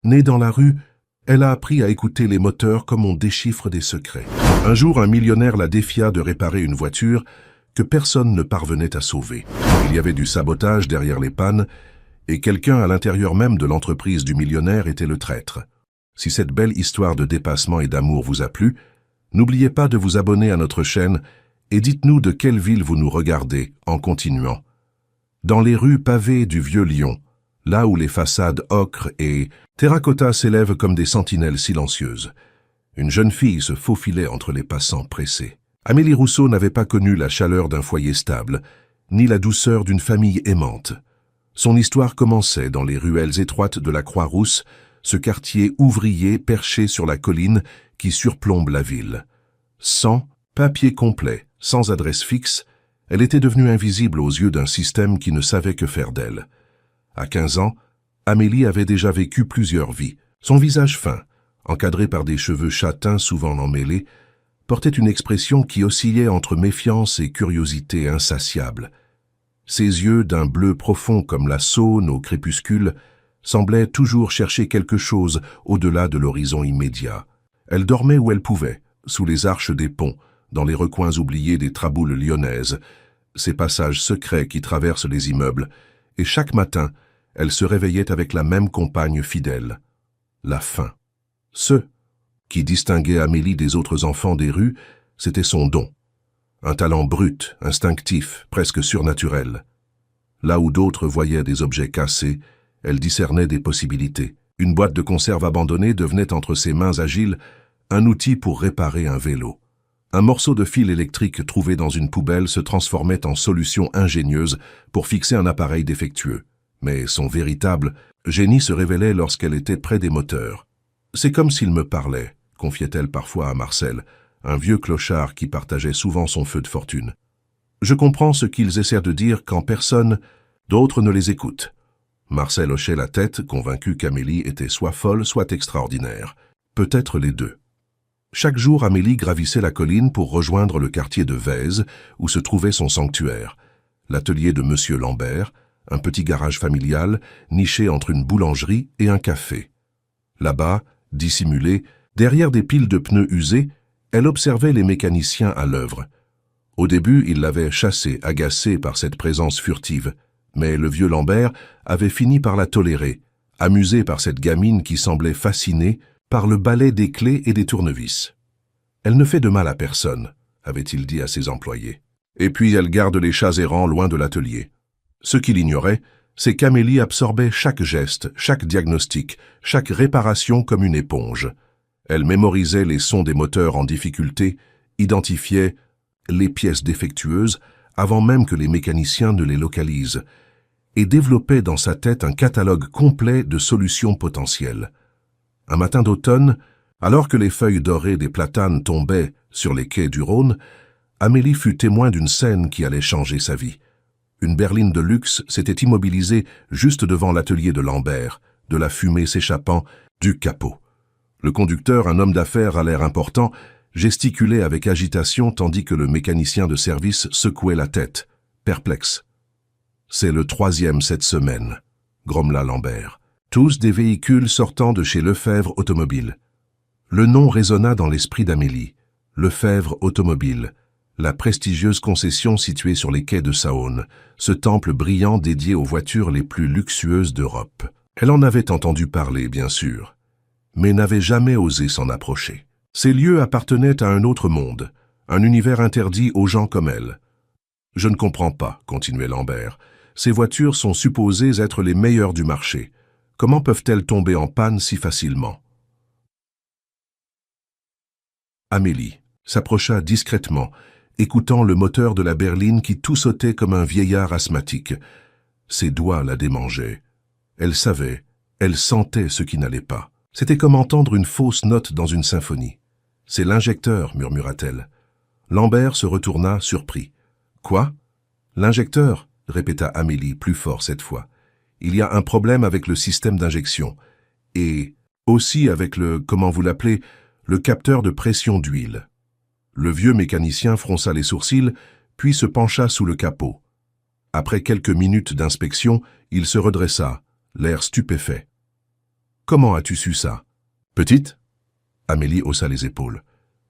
Née dans la rue, elle a appris à écouter les moteurs comme on déchiffre des secrets. Un jour, un millionnaire la défia de réparer une voiture que personne ne parvenait à sauver. Il y avait du sabotage derrière les pannes et quelqu'un à l'intérieur même de l'entreprise du millionnaire était le traître. Si cette belle histoire de dépassement et d'amour vous a plu, n'oubliez pas de vous abonner à notre chaîne et dites-nous de quelle ville vous nous regardez en continuant. Dans les rues pavées du Vieux Lyon, là où les façades ocre et terracotta s'élèvent comme des sentinelles silencieuses, une jeune fille se faufilait entre les passants pressés. Amélie Rousseau n'avait pas connu la chaleur d'un foyer stable, ni la douceur d'une famille aimante. Son histoire commençait dans les ruelles étroites de la Croix-Rousse, ce quartier ouvrier perché sur la colline qui surplombe la ville. Sans papier complet, sans adresse fixe, elle était devenue invisible aux yeux d'un système qui ne savait que faire d'elle. À 15 ans, Amélie avait déjà vécu plusieurs vies. Son visage fin, encadré par des cheveux châtains souvent emmêlés, portait une expression qui oscillait entre méfiance et curiosité insatiable. Ses yeux, d'un bleu profond comme la Saône au crépuscule, semblaient toujours chercher quelque chose au-delà de l'horizon immédiat. Elle dormait où elle pouvait, sous les arches des ponts, dans les recoins oubliés des traboules lyonnaises, ces passages secrets qui traversent les immeubles, et chaque matin, elle se réveillait avec la même compagne fidèle, la faim. Ce qui distinguait Amélie des autres enfants des rues, c'était son don. Un talent brut, instinctif, presque surnaturel. Là où d'autres voyaient des objets cassés, elle discernait des possibilités. Une boîte de conserve abandonnée devenait entre ses mains agiles un outil pour réparer un vélo. Un morceau de fil électrique trouvé dans une poubelle se transformait en solution ingénieuse pour fixer un appareil défectueux. Mais son véritable génie se révélait lorsqu'elle était près des moteurs. « C'est comme s'il me parlait », confiait-elle parfois à Marcel, un vieux clochard qui partageait souvent son feu de fortune. « Je comprends ce qu'ils essaient de dire quand personne d'autre ne les écoute. » Marcel hochait la tête, convaincu qu'Amélie était soit folle, soit extraordinaire. Peut-être les deux. Chaque jour, Amélie gravissait la colline pour rejoindre le quartier de Vèze, où se trouvait son sanctuaire, l'atelier de Monsieur Lambert, un petit garage familial niché entre une boulangerie et un café. Là-bas, dissimulée, derrière des piles de pneus usés, elle observait les mécaniciens à l'œuvre. Au début, il l'avait chassée, agacée par cette présence furtive, mais le vieux Lambert avait fini par la tolérer, amusé par cette gamine qui semblait fascinée par le balai des clés et des tournevis. « Elle ne fait de mal à personne », avait-il dit à ses employés. Et puis elle garde les chats errants loin de l'atelier. Ce qu'il ignorait, c'est qu'Amélie absorbait chaque geste, chaque diagnostic, chaque réparation comme une éponge. Elle mémorisait les sons des moteurs en difficulté, identifiait les pièces défectueuses avant même que les mécaniciens ne les localisent, et développait dans sa tête un catalogue complet de solutions potentielles. Un matin d'automne, alors que les feuilles dorées des platanes tombaient sur les quais du Rhône, Amélie fut témoin d'une scène qui allait changer sa vie. Une berline de luxe s'était immobilisée juste devant l'atelier de Lambert, de la fumée s'échappant du capot. Le conducteur, un homme d'affaires à l'air important, gesticulait avec agitation tandis que le mécanicien de service secouait la tête, perplexe. « C'est le 3e cette semaine », grommela Lambert. Tous des véhicules sortant de chez Lefebvre Automobile. Le nom résonna dans l'esprit d'Amélie. Lefebvre Automobile, la prestigieuse concession située sur les quais de Saône, ce temple brillant dédié aux voitures les plus luxueuses d'Europe. Elle en avait entendu parler, bien sûr, mais n'avait jamais osé s'en approcher. Ces lieux appartenaient à un autre monde, un univers interdit aux gens comme elle. « Je ne comprends pas », continuait Lambert. « Ces voitures sont supposées être les meilleures du marché. Comment peuvent-elles tomber en panne si facilement ?» Amélie s'approcha discrètement, écoutant le moteur de la berline qui tout sautait comme un vieillard asthmatique. Ses doigts la démangeaient. Elle savait, elle sentait ce qui n'allait pas. C'était comme entendre une fausse note dans une symphonie. « C'est l'injecteur », murmura-t-elle. Lambert se retourna, surpris. « Quoi ? L'injecteur » répéta Amélie, plus fort cette fois. « Il y a un problème avec le système d'injection. Et aussi avec le, comment vous l'appelez, le capteur de pression d'huile. » Le vieux mécanicien fronça les sourcils, puis se pencha sous le capot. Après quelques minutes d'inspection, il se redressa, l'air stupéfait. Comment as-tu su ça? Petite? Amélie haussa les épaules.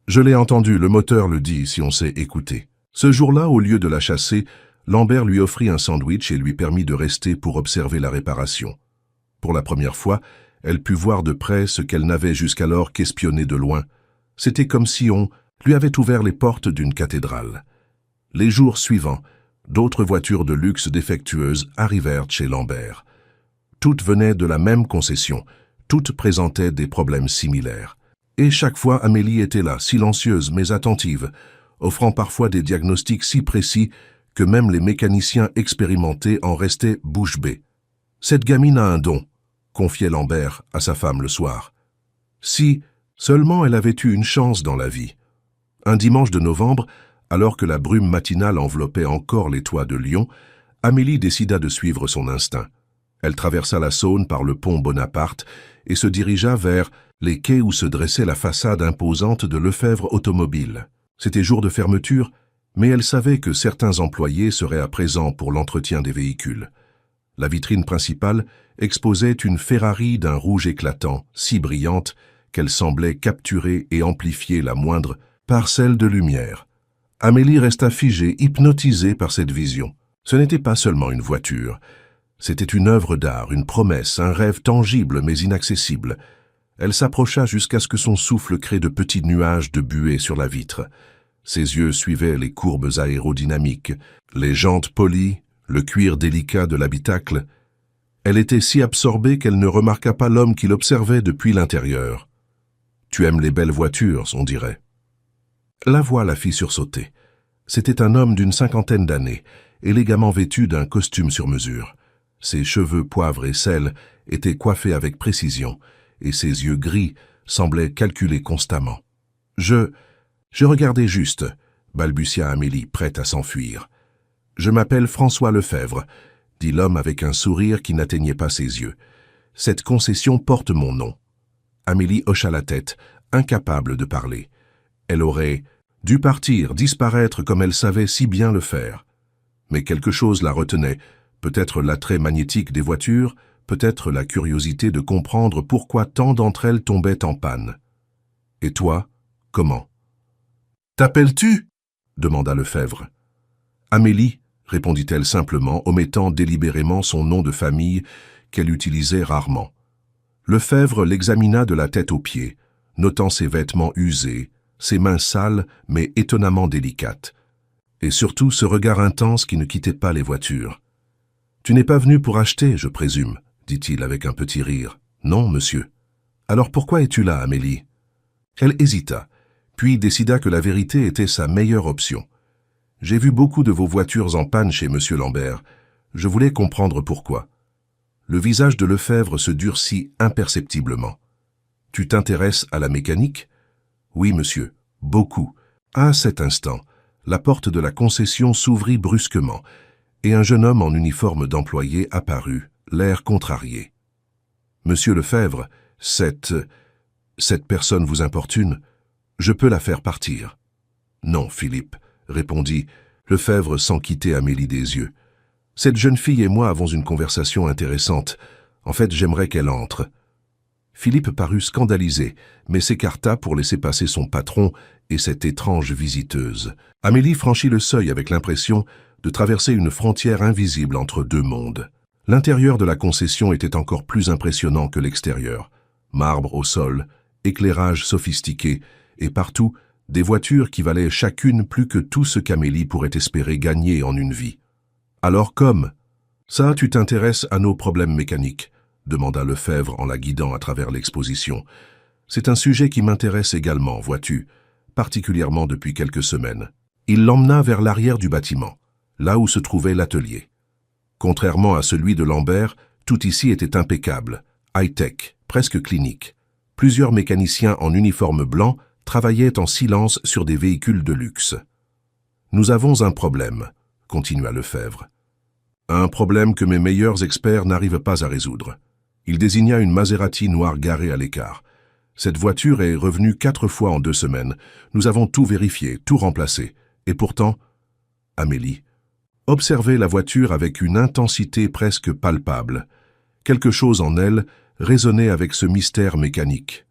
Je l'ai entendu, le moteur le dit si on sait écouter. Ce jour-là, au lieu de la chasser, Lambert lui offrit un sandwich et lui permit de rester pour observer la réparation. Pour la première fois, elle put voir de près ce qu'elle n'avait jusqu'alors qu'espionné de loin. C'était comme si on lui avait ouvert les portes d'une cathédrale. Les jours suivants, d'autres voitures de luxe défectueuses arrivèrent chez Lambert. Toutes venaient de la même concession, toutes présentaient des problèmes similaires. Et chaque fois, Amélie était là, silencieuse mais attentive, offrant parfois des diagnostics si précis que même les mécaniciens expérimentés en restaient bouche bée. « Cette gamine a un don », confiait Lambert à sa femme le soir. Si seulement elle avait eu une chance dans la vie. Un dimanche de novembre, alors que la brume matinale enveloppait encore les toits de Lyon, Amélie décida de suivre son instinct. Elle traversa la Saône par le pont Bonaparte et se dirigea vers les quais où se dressait la façade imposante de Lefebvre Automobile. C'était jour de fermeture, mais elle savait que certains employés seraient à présent pour l'entretien des véhicules. La vitrine principale exposait une Ferrari d'un rouge éclatant, si brillante qu'elle semblait capturer et amplifier la moindre parcelle de lumière. Amélie resta figée, hypnotisée par cette vision. Ce n'était pas seulement une voiture. C'était une œuvre d'art, une promesse, un rêve tangible mais inaccessible. Elle s'approcha jusqu'à ce que son souffle crée de petits nuages de buée sur la vitre. Ses yeux suivaient les courbes aérodynamiques, les jantes polies, le cuir délicat de l'habitacle. Elle était si absorbée qu'elle ne remarqua pas l'homme qui l'observait depuis l'intérieur. « Tu aimes les belles voitures, on dirait. » La voix la fit sursauter. C'était un homme d'une 50aine d'années, élégamment vêtu d'un costume sur mesure. Ses cheveux poivre et sel étaient coiffés avec précision, et ses yeux gris semblaient calculer constamment. Je regardais juste, balbutia Amélie, prête à s'enfuir. « Je m'appelle François Lefebvre, » dit l'homme avec un sourire qui n'atteignait pas ses yeux. « Cette concession porte mon nom. » Amélie hocha la tête, incapable de parler. Elle aurait dû partir, disparaître comme elle savait si bien le faire. Mais quelque chose la retenait, peut-être l'attrait magnétique des voitures, peut-être la curiosité de comprendre pourquoi tant d'entre elles tombaient en panne. « Et toi, comment ?»« T'appelles-tu » demanda Lefebvre. « Amélie » répondit-elle simplement, omettant délibérément son nom de famille qu'elle utilisait rarement. Lefebvre l'examina de la tête aux pieds, notant ses vêtements usés, ses mains sales mais étonnamment délicates, et surtout ce regard intense qui ne quittait pas les voitures. « Tu n'es pas venu pour acheter, je présume, » dit-il avec un petit rire. « Non, monsieur. »« Alors pourquoi es-tu là, Amélie ?» Elle hésita, puis décida que la vérité était sa meilleure option. « J'ai vu beaucoup de vos voitures en panne chez monsieur Lambert. Je voulais comprendre pourquoi. » Le visage de Lefebvre se durcit imperceptiblement. « Tu t'intéresses à la mécanique ?»« Oui, monsieur, beaucoup. » À cet instant, la porte de la concession s'ouvrit brusquement, et un jeune homme en uniforme d'employé apparut, l'air contrarié. « Monsieur Lefebvre, cette personne vous importune. Je peux la faire partir. »« Non, Philippe, » répondit Lefebvre sans quitter Amélie des yeux. « Cette jeune fille et moi avons une conversation intéressante. En fait, j'aimerais qu'elle entre. » Philippe parut scandalisé, mais s'écarta pour laisser passer son patron et cette étrange visiteuse. Amélie franchit le seuil avec l'impression de traverser une frontière invisible entre deux mondes. L'intérieur de la concession était encore plus impressionnant que l'extérieur. Marbre au sol, éclairage sophistiqué, et partout, des voitures qui valaient chacune plus que tout ce qu'Amélie pourrait espérer gagner en une vie. « Alors comme ? Ça, tu t'intéresses à nos problèmes mécaniques ?» demanda Lefebvre en la guidant à travers l'exposition. « C'est un sujet qui m'intéresse également, vois-tu, particulièrement depuis quelques semaines. » Il l'emmena vers l'arrière du bâtiment, là où se trouvait l'atelier. Contrairement à celui de Lambert, tout ici était impeccable, high-tech, presque clinique. Plusieurs mécaniciens en uniforme blanc travaillaient en silence sur des véhicules de luxe. « Nous avons un problème », continua Lefebvre. « Un problème que mes meilleurs experts n'arrivent pas à résoudre. » Il désigna une Maserati noire garée à l'écart. « Cette voiture est revenue 4 fois en 2 semaines. Nous avons tout vérifié, tout remplacé. Et pourtant, Amélie observait la voiture avec une intensité presque palpable. Quelque chose en elle résonnait avec ce mystère mécanique.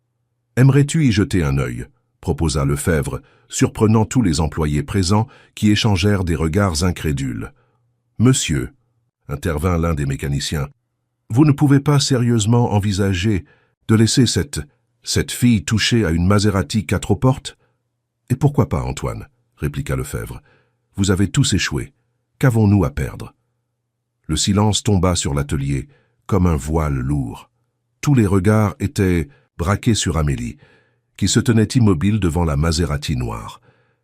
« Aimerais-tu y jeter un œil ?» proposa Lefebvre, surprenant tous les employés présents qui échangèrent des regards incrédules. « Monsieur, » intervint l'un des mécaniciens, « vous ne pouvez pas sérieusement envisager de laisser cette fille toucher à une Maserati 4 portes ?»« Et pourquoi pas, Antoine ?» répliqua Lefebvre. « Vous avez tous échoué. Qu'avons-nous à perdre ?» Le silence tomba sur l'atelier, comme un voile lourd. Tous les regards étaient braqués sur Amélie, qui se tenait immobile devant la Maserati noire.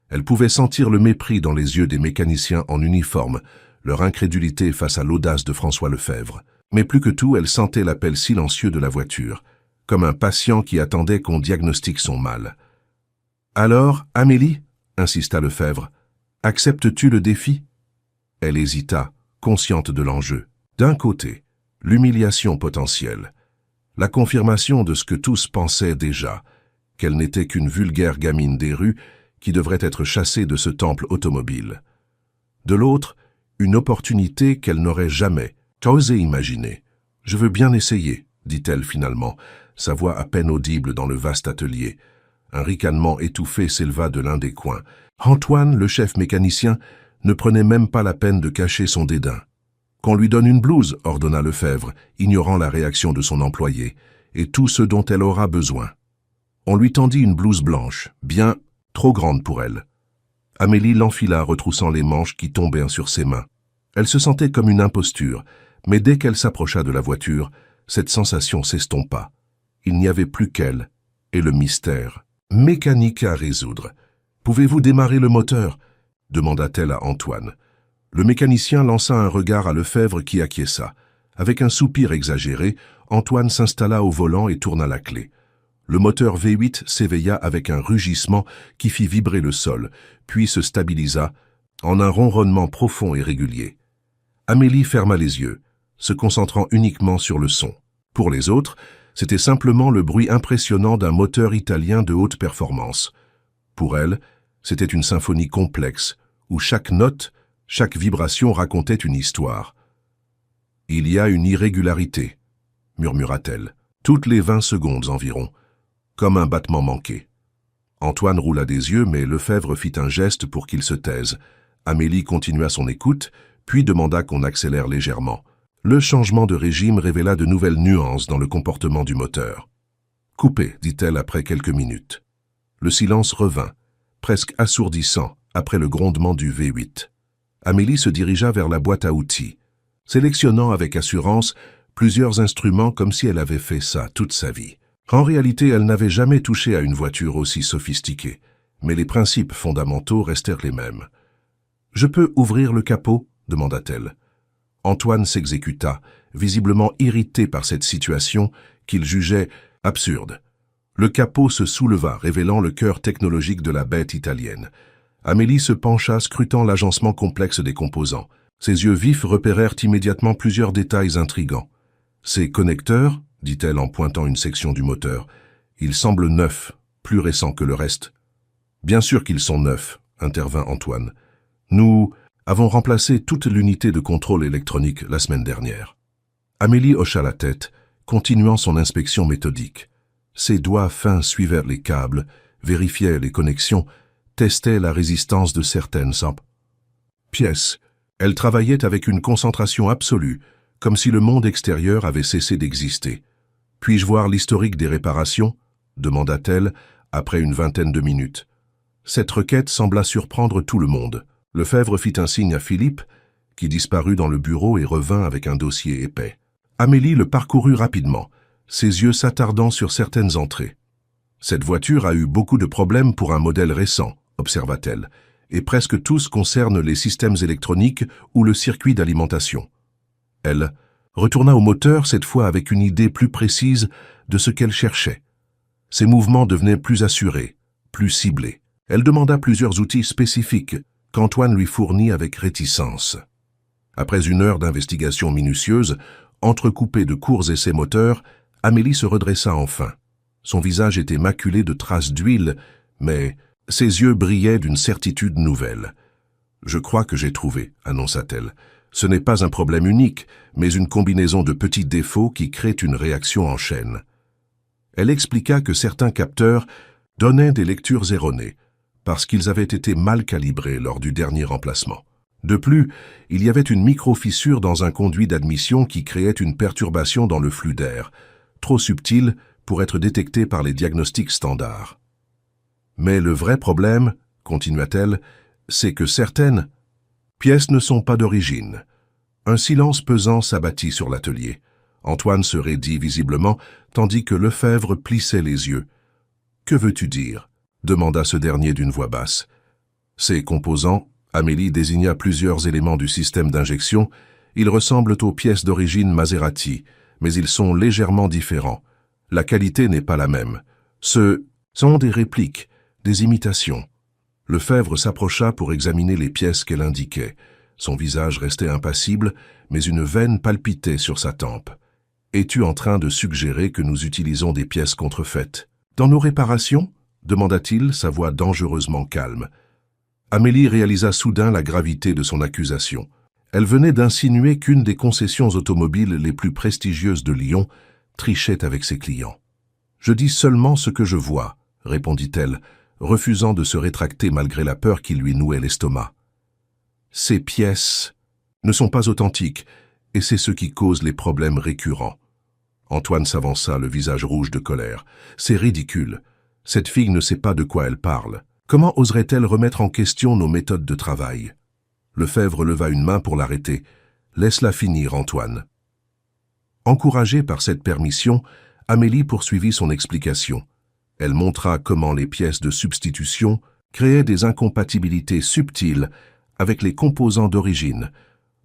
Elle pouvait sentir le mépris dans les yeux des mécaniciens en uniforme, leur incrédulité face à l'audace de François Lefebvre. Mais plus que tout, elle sentait l'appel silencieux de la voiture, comme un patient qui attendait qu'on diagnostique son mal. « Alors, Amélie ?» insista Lefebvre. « Acceptes-tu le défi ?» Elle hésita, consciente de l'enjeu. D'un côté, l'humiliation potentielle, la confirmation de ce que tous pensaient déjà, qu'elle n'était qu'une vulgaire gamine des rues qui devrait être chassée de ce temple automobile. De l'autre, une opportunité qu'elle n'aurait jamais osé imaginer. « Je veux bien essayer », dit-elle finalement, sa voix à peine audible dans le vaste atelier. Un ricanement étouffé s'éleva de l'un des coins. Antoine, le chef mécanicien, ne prenait même pas la peine de cacher son dédain. « Qu'on lui donne une blouse », ordonna Lefebvre, ignorant la réaction de son employé, « et tout ce dont elle aura besoin. » On lui tendit une blouse blanche, bien trop grande pour elle. Amélie l'enfila, retroussant les manches qui tombaient sur ses mains. Elle se sentait comme une imposture, mais dès qu'elle s'approcha de la voiture, cette sensation s'estompa. Il n'y avait plus qu'elle et le mystère. « Mécanique à résoudre. Pouvez-vous démarrer le moteur ?» demanda-t-elle à Antoine. Le mécanicien lança un regard à Lefebvre qui acquiesça. Avec un soupir exagéré, Antoine s'installa au volant et tourna la clé. Le moteur V8 s'éveilla avec un rugissement qui fit vibrer le sol, puis se stabilisa en un ronronnement profond et régulier. Amélie ferma les yeux, se concentrant uniquement sur le son. Pour les autres, c'était simplement le bruit impressionnant d'un moteur italien de haute performance. Pour elle, c'était une symphonie complexe, où chaque note, chaque vibration racontait une histoire. « Il y a une irrégularité », murmura-t-elle, toutes les 20 secondes environ, comme un battement manqué. Antoine roula des yeux, mais Lefebvre fit un geste pour qu'il se taise. Amélie continua son écoute, puis demanda qu'on accélère légèrement. Le changement de régime révéla de nouvelles nuances dans le comportement du moteur. « Coupé », dit-elle après quelques minutes. Le silence revint, presque assourdissant, après le grondement du V8. Amélie se dirigea vers la boîte à outils, sélectionnant avec assurance plusieurs instruments comme si elle avait fait ça toute sa vie. En réalité, elle n'avait jamais touché à une voiture aussi sophistiquée, mais les principes fondamentaux restèrent les mêmes. « Je peux ouvrir le capot ?» demanda-t-elle. Antoine s'exécuta, visiblement irrité par cette situation qu'il jugeait absurde. Le capot se souleva, révélant le cœur technologique de la bête italienne. Amélie se pencha, scrutant l'agencement complexe des composants. Ses yeux vifs repérèrent immédiatement plusieurs détails intrigants. « Ces connecteurs ?» dit-elle en pointant une section du moteur. « Ils semblent neufs, plus récents que le reste. »« Bien sûr qu'ils sont neufs, » intervint Antoine. « Nous avons remplacé toute l'unité de contrôle électronique la semaine dernière. » Amélie hocha la tête, continuant son inspection méthodique. Ses doigts fins suivaient les câbles, vérifiaient les connexions, testaient la résistance de certaines pièces. Elle travaillait avec une concentration absolue, comme si le monde extérieur avait cessé d'exister. « Puis-je voir l'historique des réparations ?» demanda-t-elle après une vingtaine de minutes. Cette requête sembla surprendre tout le monde. Lefebvre fit un signe à Philippe, qui disparut dans le bureau et revint avec un dossier épais. Amélie le parcourut rapidement, ses yeux s'attardant sur certaines entrées. « Cette voiture a eu beaucoup de problèmes pour un modèle récent, » observa-t-elle, « et presque tous concernent les systèmes électroniques ou le circuit d'alimentation. » Elle retourna au moteur, cette fois avec une idée plus précise de ce qu'elle cherchait. Ses mouvements devenaient plus assurés, plus ciblés. Elle demanda plusieurs outils spécifiques qu'Antoine lui fournit avec réticence. Après une heure d'investigation minutieuse, entrecoupée de courts essais moteurs, Amélie se redressa enfin. Son visage était maculé de traces d'huile, mais ses yeux brillaient d'une certitude nouvelle. « Je crois que j'ai trouvé », annonça-t-elle. Ce n'est pas un problème unique, mais une combinaison de petits défauts qui créent une réaction en chaîne. Elle expliqua que certains capteurs donnaient des lectures erronées, parce qu'ils avaient été mal calibrés lors du dernier remplacement. De plus, il y avait une micro-fissure dans un conduit d'admission qui créait une perturbation dans le flux d'air, trop subtile pour être détectée par les diagnostics standards. Mais le vrai problème, continua-t-elle, c'est que certaines pièces ne sont pas d'origine. Un silence pesant s'abattit sur l'atelier. Antoine se raidit visiblement, tandis que Lefebvre plissait les yeux. « Que veux-tu dire » demanda ce dernier d'une voix basse. « Ces composants » Amélie désigna plusieurs éléments du système d'injection. Ils ressemblent aux pièces d'origine Maserati, mais ils sont légèrement différents. La qualité n'est pas la même. Ce sont des répliques, des imitations. Lefebvre s'approcha pour examiner les pièces qu'elle indiquait. Son visage restait impassible, mais une veine palpitait sur sa tempe. « Es-tu en train de suggérer que nous utilisons des pièces contrefaites ?»« Dans nos réparations ?» demanda-t-il, sa voix dangereusement calme. Amélie réalisa soudain la gravité de son accusation. Elle venait d'insinuer qu'une des concessions automobiles les plus prestigieuses de Lyon trichait avec ses clients. « Je dis seulement ce que je vois », répondit-elle, refusant de se rétracter malgré la peur qui lui nouait l'estomac. « Ces pièces ne sont pas authentiques, et c'est ce qui cause les problèmes récurrents. » Antoine s'avança, le visage rouge de colère. « C'est ridicule. Cette fille ne sait pas de quoi elle parle. Comment oserait-elle remettre en question nos méthodes de travail ?» Lefebvre leva une main pour l'arrêter. « Laisse-la finir, Antoine. » Encouragée par cette permission, Amélie poursuivit son explication. Elle montra comment les pièces de substitution créaient des incompatibilités subtiles avec les composants d'origine,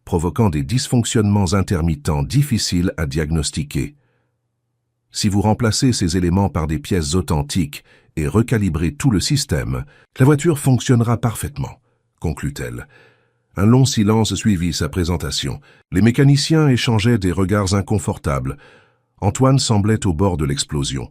provoquant des dysfonctionnements intermittents difficiles à diagnostiquer. Si vous remplacez ces éléments par des pièces authentiques et recalibrez tout le système, la voiture fonctionnera parfaitement, conclut-elle. Un long silence suivit sa présentation. Les mécaniciens échangeaient des regards inconfortables. Antoine semblait au bord de l'explosion,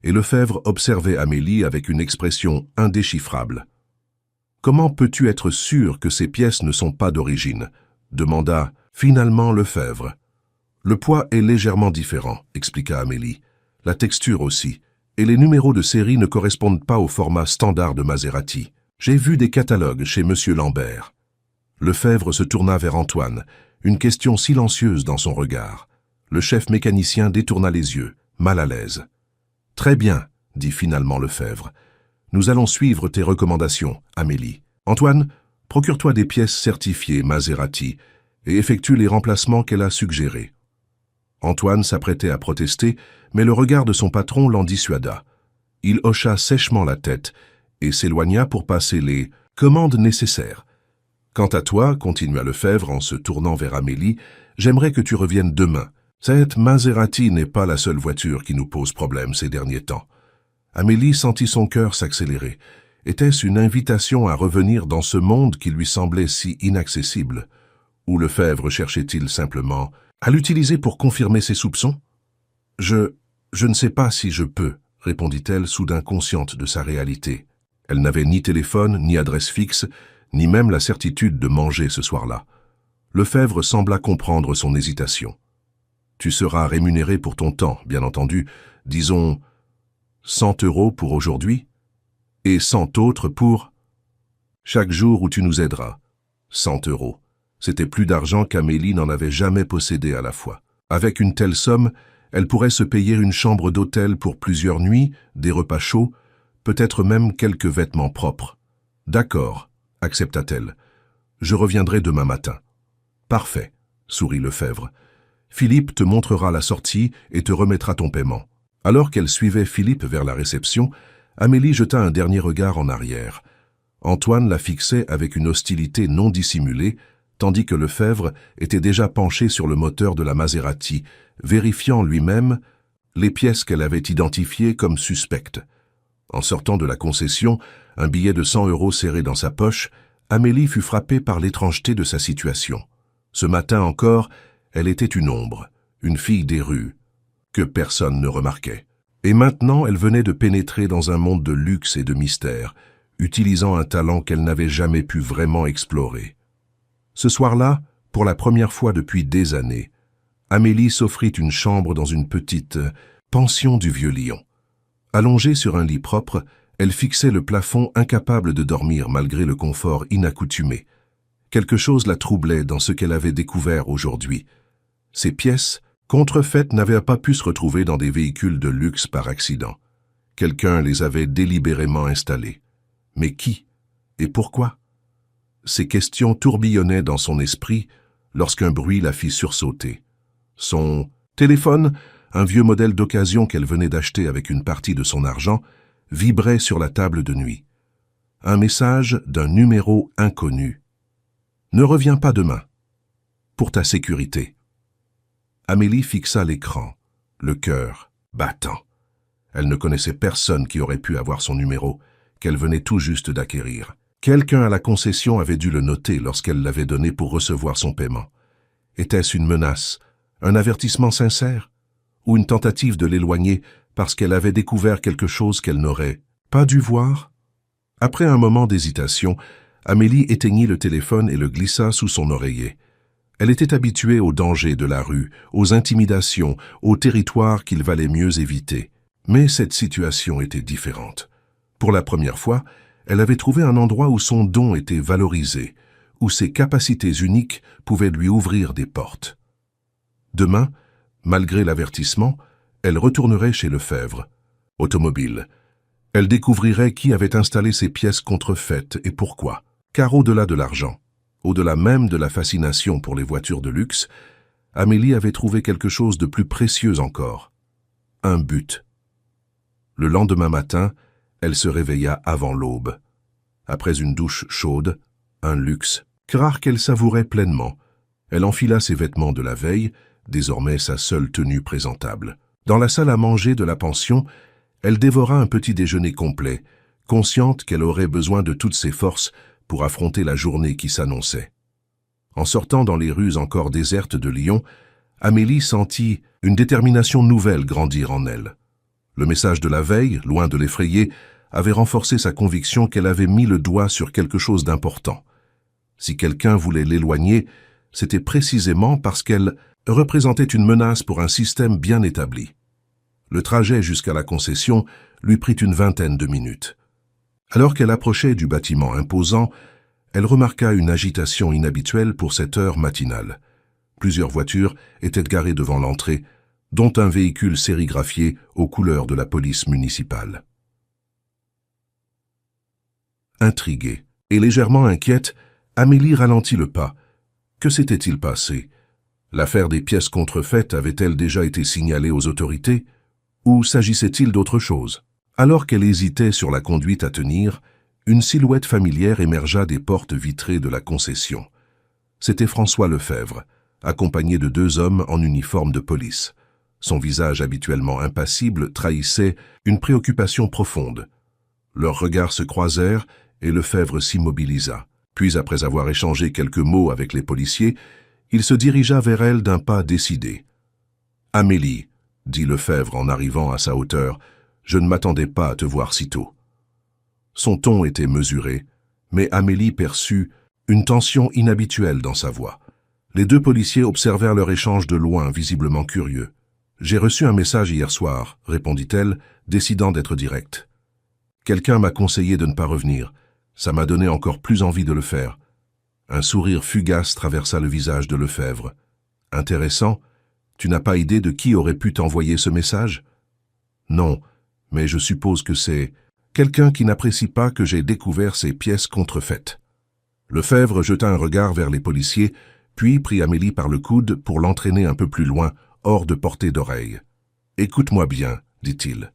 et Lefebvre observait Amélie avec une expression indéchiffrable. « Comment peux-tu être sûr que ces pièces ne sont pas d'origine » demanda finalement Lefebvre. « Le poids est légèrement différent, » expliqua Amélie. « La texture aussi, et les numéros de série ne correspondent pas au format standard de Maserati. J'ai vu des catalogues chez Monsieur Lambert. » Lefebvre se tourna vers Antoine, une question silencieuse dans son regard. Le chef mécanicien détourna les yeux, mal à l'aise. « Très bien, » dit finalement Lefebvre. « Nous allons suivre tes recommandations, Amélie. Antoine, procure-toi des pièces certifiées Maserati et effectue les remplacements qu'elle a suggérés. » Antoine s'apprêtait à protester, mais le regard de son patron l'en dissuada. Il hocha sèchement la tête et s'éloigna pour passer les commandes nécessaires. « Quant à toi, » continua Lefebvre en se tournant vers Amélie, « j'aimerais que tu reviennes demain. Cette Maserati n'est pas la seule voiture qui nous pose problème ces derniers temps. » Amélie sentit son cœur s'accélérer. Était-ce une invitation à revenir dans ce monde qui lui semblait si inaccessible? Ou Lefebvre cherchait-il simplement à l'utiliser pour confirmer ses soupçons? « Je ne sais pas si je peux, » répondit-elle, soudain consciente de sa réalité. Elle n'avait ni téléphone, ni adresse fixe, ni même la certitude de manger ce soir-là. Lefebvre sembla comprendre son hésitation. « Tu seras rémunéré pour ton temps, bien entendu, disons 100 € pour aujourd'hui, et 100 autres pour chaque jour où tu nous aideras. 100 €. C'était plus d'argent qu'Amélie n'en avait jamais possédé à la fois. Avec une telle somme, elle pourrait se payer une chambre d'hôtel pour plusieurs nuits, des repas chauds, peut-être même quelques vêtements propres. « D'accord, » accepta-t-elle. « Je reviendrai demain matin. »« Parfait, » sourit Lefebvre. « Philippe te montrera la sortie et te remettra ton paiement. » Alors qu'elle suivait Philippe vers la réception, Amélie jeta un dernier regard en arrière. Antoine la fixait avec une hostilité non dissimulée, tandis que Lefebvre était déjà penché sur le moteur de la Maserati, vérifiant lui-même les pièces qu'elle avait identifiées comme suspectes. En sortant de la concession, un billet de 100 € serré dans sa poche, Amélie fut frappée par l'étrangeté de sa situation. Ce matin encore, elle était une ombre, une fille des rues, que personne ne remarquait. Et maintenant, elle venait de pénétrer dans un monde de luxe et de mystère, utilisant un talent qu'elle n'avait jamais pu vraiment explorer. Ce soir-là, Pour la première fois depuis des années, Amélie s'offrit une chambre dans une petite pension du Vieux-Lyon. Allongée sur un lit propre, elle fixait le plafond, incapable de dormir malgré le confort inaccoutumé. Quelque chose la troublait dans ce qu'elle avait découvert aujourd'hui. Ces pièces, contrefaites, n'avaient pas pu se retrouver dans des véhicules de luxe par accident. Quelqu'un les avait délibérément installées. Mais qui? Et pourquoi? Ces questions tourbillonnaient dans son esprit lorsqu'un bruit la fit sursauter. Son téléphone, un vieux modèle d'occasion qu'elle venait d'acheter avec une partie de son argent, vibrait sur la table de nuit. Un message d'un numéro inconnu. « Ne reviens pas demain. Pour ta sécurité. » Amélie fixa l'écran, le cœur battant. Elle ne connaissait personne qui aurait pu avoir son numéro, qu'elle venait tout juste d'acquérir. Quelqu'un à la concession avait dû le noter lorsqu'elle l'avait donné pour recevoir son paiement. Était-ce une menace, un avertissement sincère, ou une tentative de l'éloigner parce qu'elle avait découvert quelque chose qu'elle n'aurait pas dû voir? Après un moment d'hésitation, Amélie éteignit le téléphone et le glissa sous son oreiller. Elle était habituée aux dangers de la rue, aux intimidations, aux territoires qu'il valait mieux éviter. Mais cette situation était différente. Pour la première fois, elle avait trouvé un endroit où son don était valorisé, où ses capacités uniques pouvaient lui ouvrir des portes. Demain, malgré l'avertissement, elle retournerait chez Lefebvre. Automobile. Elle découvrirait qui avait installé ces pièces contrefaites et pourquoi. Car au-delà de l'argent, au-delà même de la fascination pour les voitures de luxe, Amélie avait trouvé quelque chose de plus précieux encore. Un but. Le lendemain matin, elle se réveilla avant l'aube. Après une douche chaude, un luxe, rare qu'elle savourait pleinement, elle enfila ses vêtements de la veille, désormais sa seule tenue présentable. Dans la salle à manger de la pension, elle dévora un petit déjeuner complet, consciente qu'elle aurait besoin de toutes ses forces pour affronter la journée qui s'annonçait. En sortant dans les rues encore désertes de Lyon, Amélie sentit une détermination nouvelle grandir en elle. Le message de la veille, loin de l'effrayer, avait renforcé sa conviction qu'elle avait mis le doigt sur quelque chose d'important. Si quelqu'un voulait l'éloigner, c'était précisément parce qu'elle représentait une menace pour un système bien établi. Le trajet jusqu'à la concession lui prit une vingtaine de minutes. Alors qu'elle approchait du bâtiment imposant, elle remarqua une agitation inhabituelle pour cette heure matinale. Plusieurs voitures étaient garées devant l'entrée, dont un véhicule sérigraphié aux couleurs de la police municipale. Intriguée et légèrement inquiète, Amélie ralentit le pas. Que s'était-il passé? L'affaire des pièces contrefaites avait-elle déjà été signalée aux autorités? Ou s'agissait-il d'autre chose? Alors qu'elle hésitait sur la conduite à tenir, une silhouette familière émergea des portes vitrées de la concession. C'était François Lefebvre, accompagné de deux hommes en uniforme de police. Son visage habituellement impassible trahissait une préoccupation profonde. Leurs regards se croisèrent et Lefebvre s'immobilisa. Puis, après avoir échangé quelques mots avec les policiers, il se dirigea vers elle d'un pas décidé. « Amélie, » dit Lefebvre en arrivant à sa hauteur, « je ne m'attendais pas à te voir si tôt. » Son ton était mesuré, mais Amélie perçut une tension inhabituelle dans sa voix. Les deux policiers observèrent leur échange de loin, visiblement curieux. « J'ai reçu un message hier soir, » répondit-elle, décidant d'être directe. « Quelqu'un m'a conseillé de ne pas revenir. Ça m'a donné encore plus envie de le faire. » Un sourire fugace traversa le visage de Lefebvre. « Intéressant. Tu n'as pas idée de qui aurait pu t'envoyer ce message? » ?»« Non, mais je suppose que c'est quelqu'un qui n'apprécie pas que j'ai découvert ces pièces contrefaites. » Lefebvre jeta un regard vers les policiers, puis prit Amélie par le coude pour l'entraîner un peu plus loin, hors de portée d'oreille. « Écoute-moi bien, dit-il,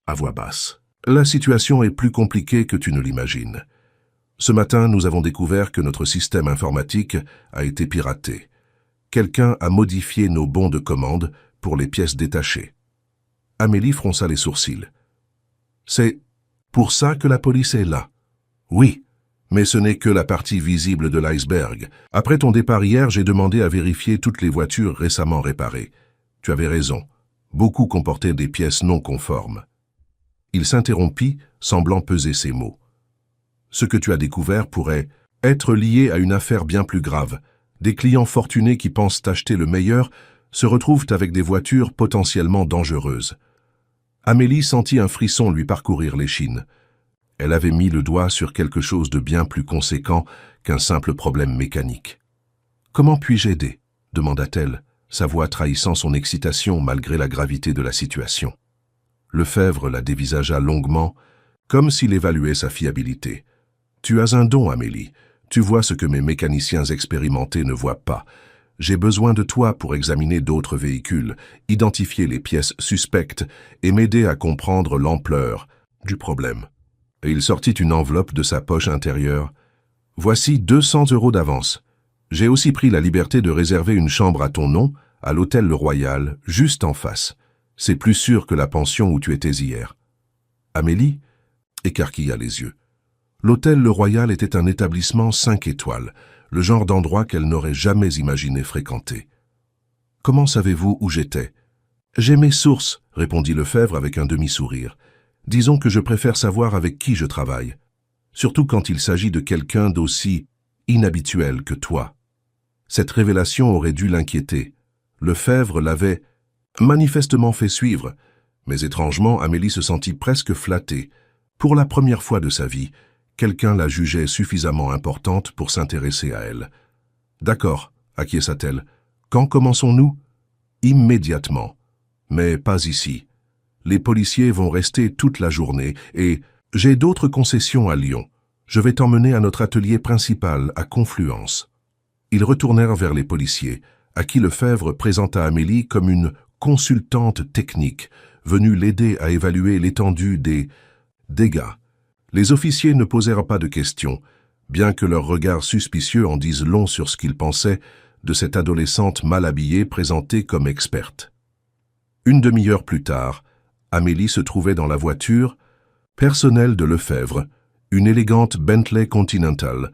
à voix basse. La situation est plus compliquée que tu ne l'imagines. Ce matin, nous avons découvert que notre système informatique a été piraté. Quelqu'un a modifié nos bons de commande pour les pièces détachées. » Amélie fronça les sourcils. « C'est pour ça que la police est là. »« Oui, mais ce n'est que la partie visible de l'iceberg. Après ton départ hier, j'ai demandé à vérifier toutes les voitures récemment réparées. Tu avais raison. Beaucoup comportaient des pièces non conformes. » Il s'interrompit, semblant peser ses mots. « Ce que tu as découvert pourrait être lié à une affaire bien plus grave, Des clients fortunés qui pensent acheter le meilleur se retrouvent avec des voitures potentiellement dangereuses. Amélie sentit un frisson lui parcourir l'échine. Elle avait mis le doigt sur quelque chose de bien plus conséquent qu'un simple problème mécanique. « Comment puis-je aider ?» demanda-t-elle, sa voix trahissant son excitation malgré la gravité de la situation. Lefebvre la dévisagea longuement, comme s'il évaluait sa fiabilité. « Tu as un don, Amélie. Tu vois ce que mes mécaniciens expérimentés ne voient pas. J'ai besoin de toi pour examiner d'autres véhicules, identifier les pièces suspectes et m'aider à comprendre l'ampleur du problème. » Et il sortit une enveloppe de sa poche intérieure. « Voici 200 € d'avance. J'ai aussi pris la liberté de réserver une chambre à ton nom, à l'hôtel Le Royal, juste en face. C'est plus sûr que la pension où tu étais hier. » Amélie écarquilla les yeux. L'hôtel Le Royal était un établissement 5 étoiles, le genre d'endroit qu'elle n'aurait jamais imaginé fréquenter. « Comment savez-vous où j'étais ?»« J'ai mes sources, » répondit Lefebvre avec un demi-sourire. « Disons que je préfère savoir avec qui je travaille, surtout quand il s'agit de quelqu'un d'aussi inhabituel que toi. » Cette révélation aurait dû l'inquiéter. Lefebvre l'avait manifestement fait suivre, mais étrangement, Amélie se sentit presque flattée. Pour la première fois de sa vie, quelqu'un la jugeait suffisamment importante pour s'intéresser à elle. « D'accord, » acquiesça-t-elle. « Quand commençons-nous ?»« Immédiatement. Mais pas ici. Les policiers vont rester toute la journée et j'ai d'autres concessions à Lyon. Je vais t'emmener à notre atelier principal à Confluence. » Ils retournèrent vers les policiers, à qui Lefebvre présenta Amélie comme une consultante technique, venue l'aider à évaluer l'étendue des dégâts. Les officiers ne posèrent pas de questions, bien que leurs regards suspicieux en disent long sur ce qu'ils pensaient de cette adolescente mal habillée présentée comme experte. Une demi-heure plus tard, Amélie se trouvait dans la voiture personnelle de Lefebvre, une élégante Bentley Continental,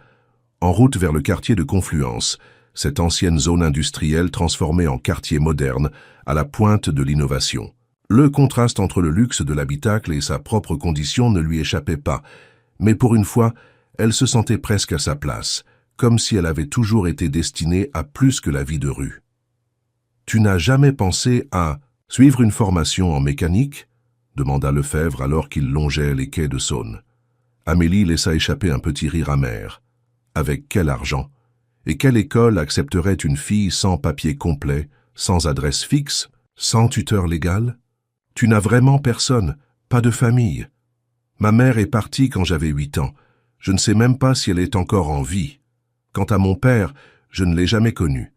en route vers le quartier de Confluence, cette ancienne zone industrielle transformée en quartier moderne à la pointe de l'innovation. Le contraste entre le luxe de l'habitacle et sa propre condition ne lui échappait pas, mais pour une fois, elle se sentait presque à sa place, comme si elle avait toujours été destinée à plus que la vie de rue. « Tu n'as jamais pensé à suivre une formation en mécanique ?» demanda Lefebvre alors qu'il longeait les quais de Saône. Amélie laissa échapper un petit rire amer. Avec quel argent? Et quelle école accepterait une fille sans papier complet, sans adresse fixe, sans tuteur légal? Tu n'as vraiment personne, pas de famille. Ma mère est partie quand j'avais 8 ans. Je ne sais même pas si elle est encore en vie. Quant à mon père, je ne l'ai jamais connu. »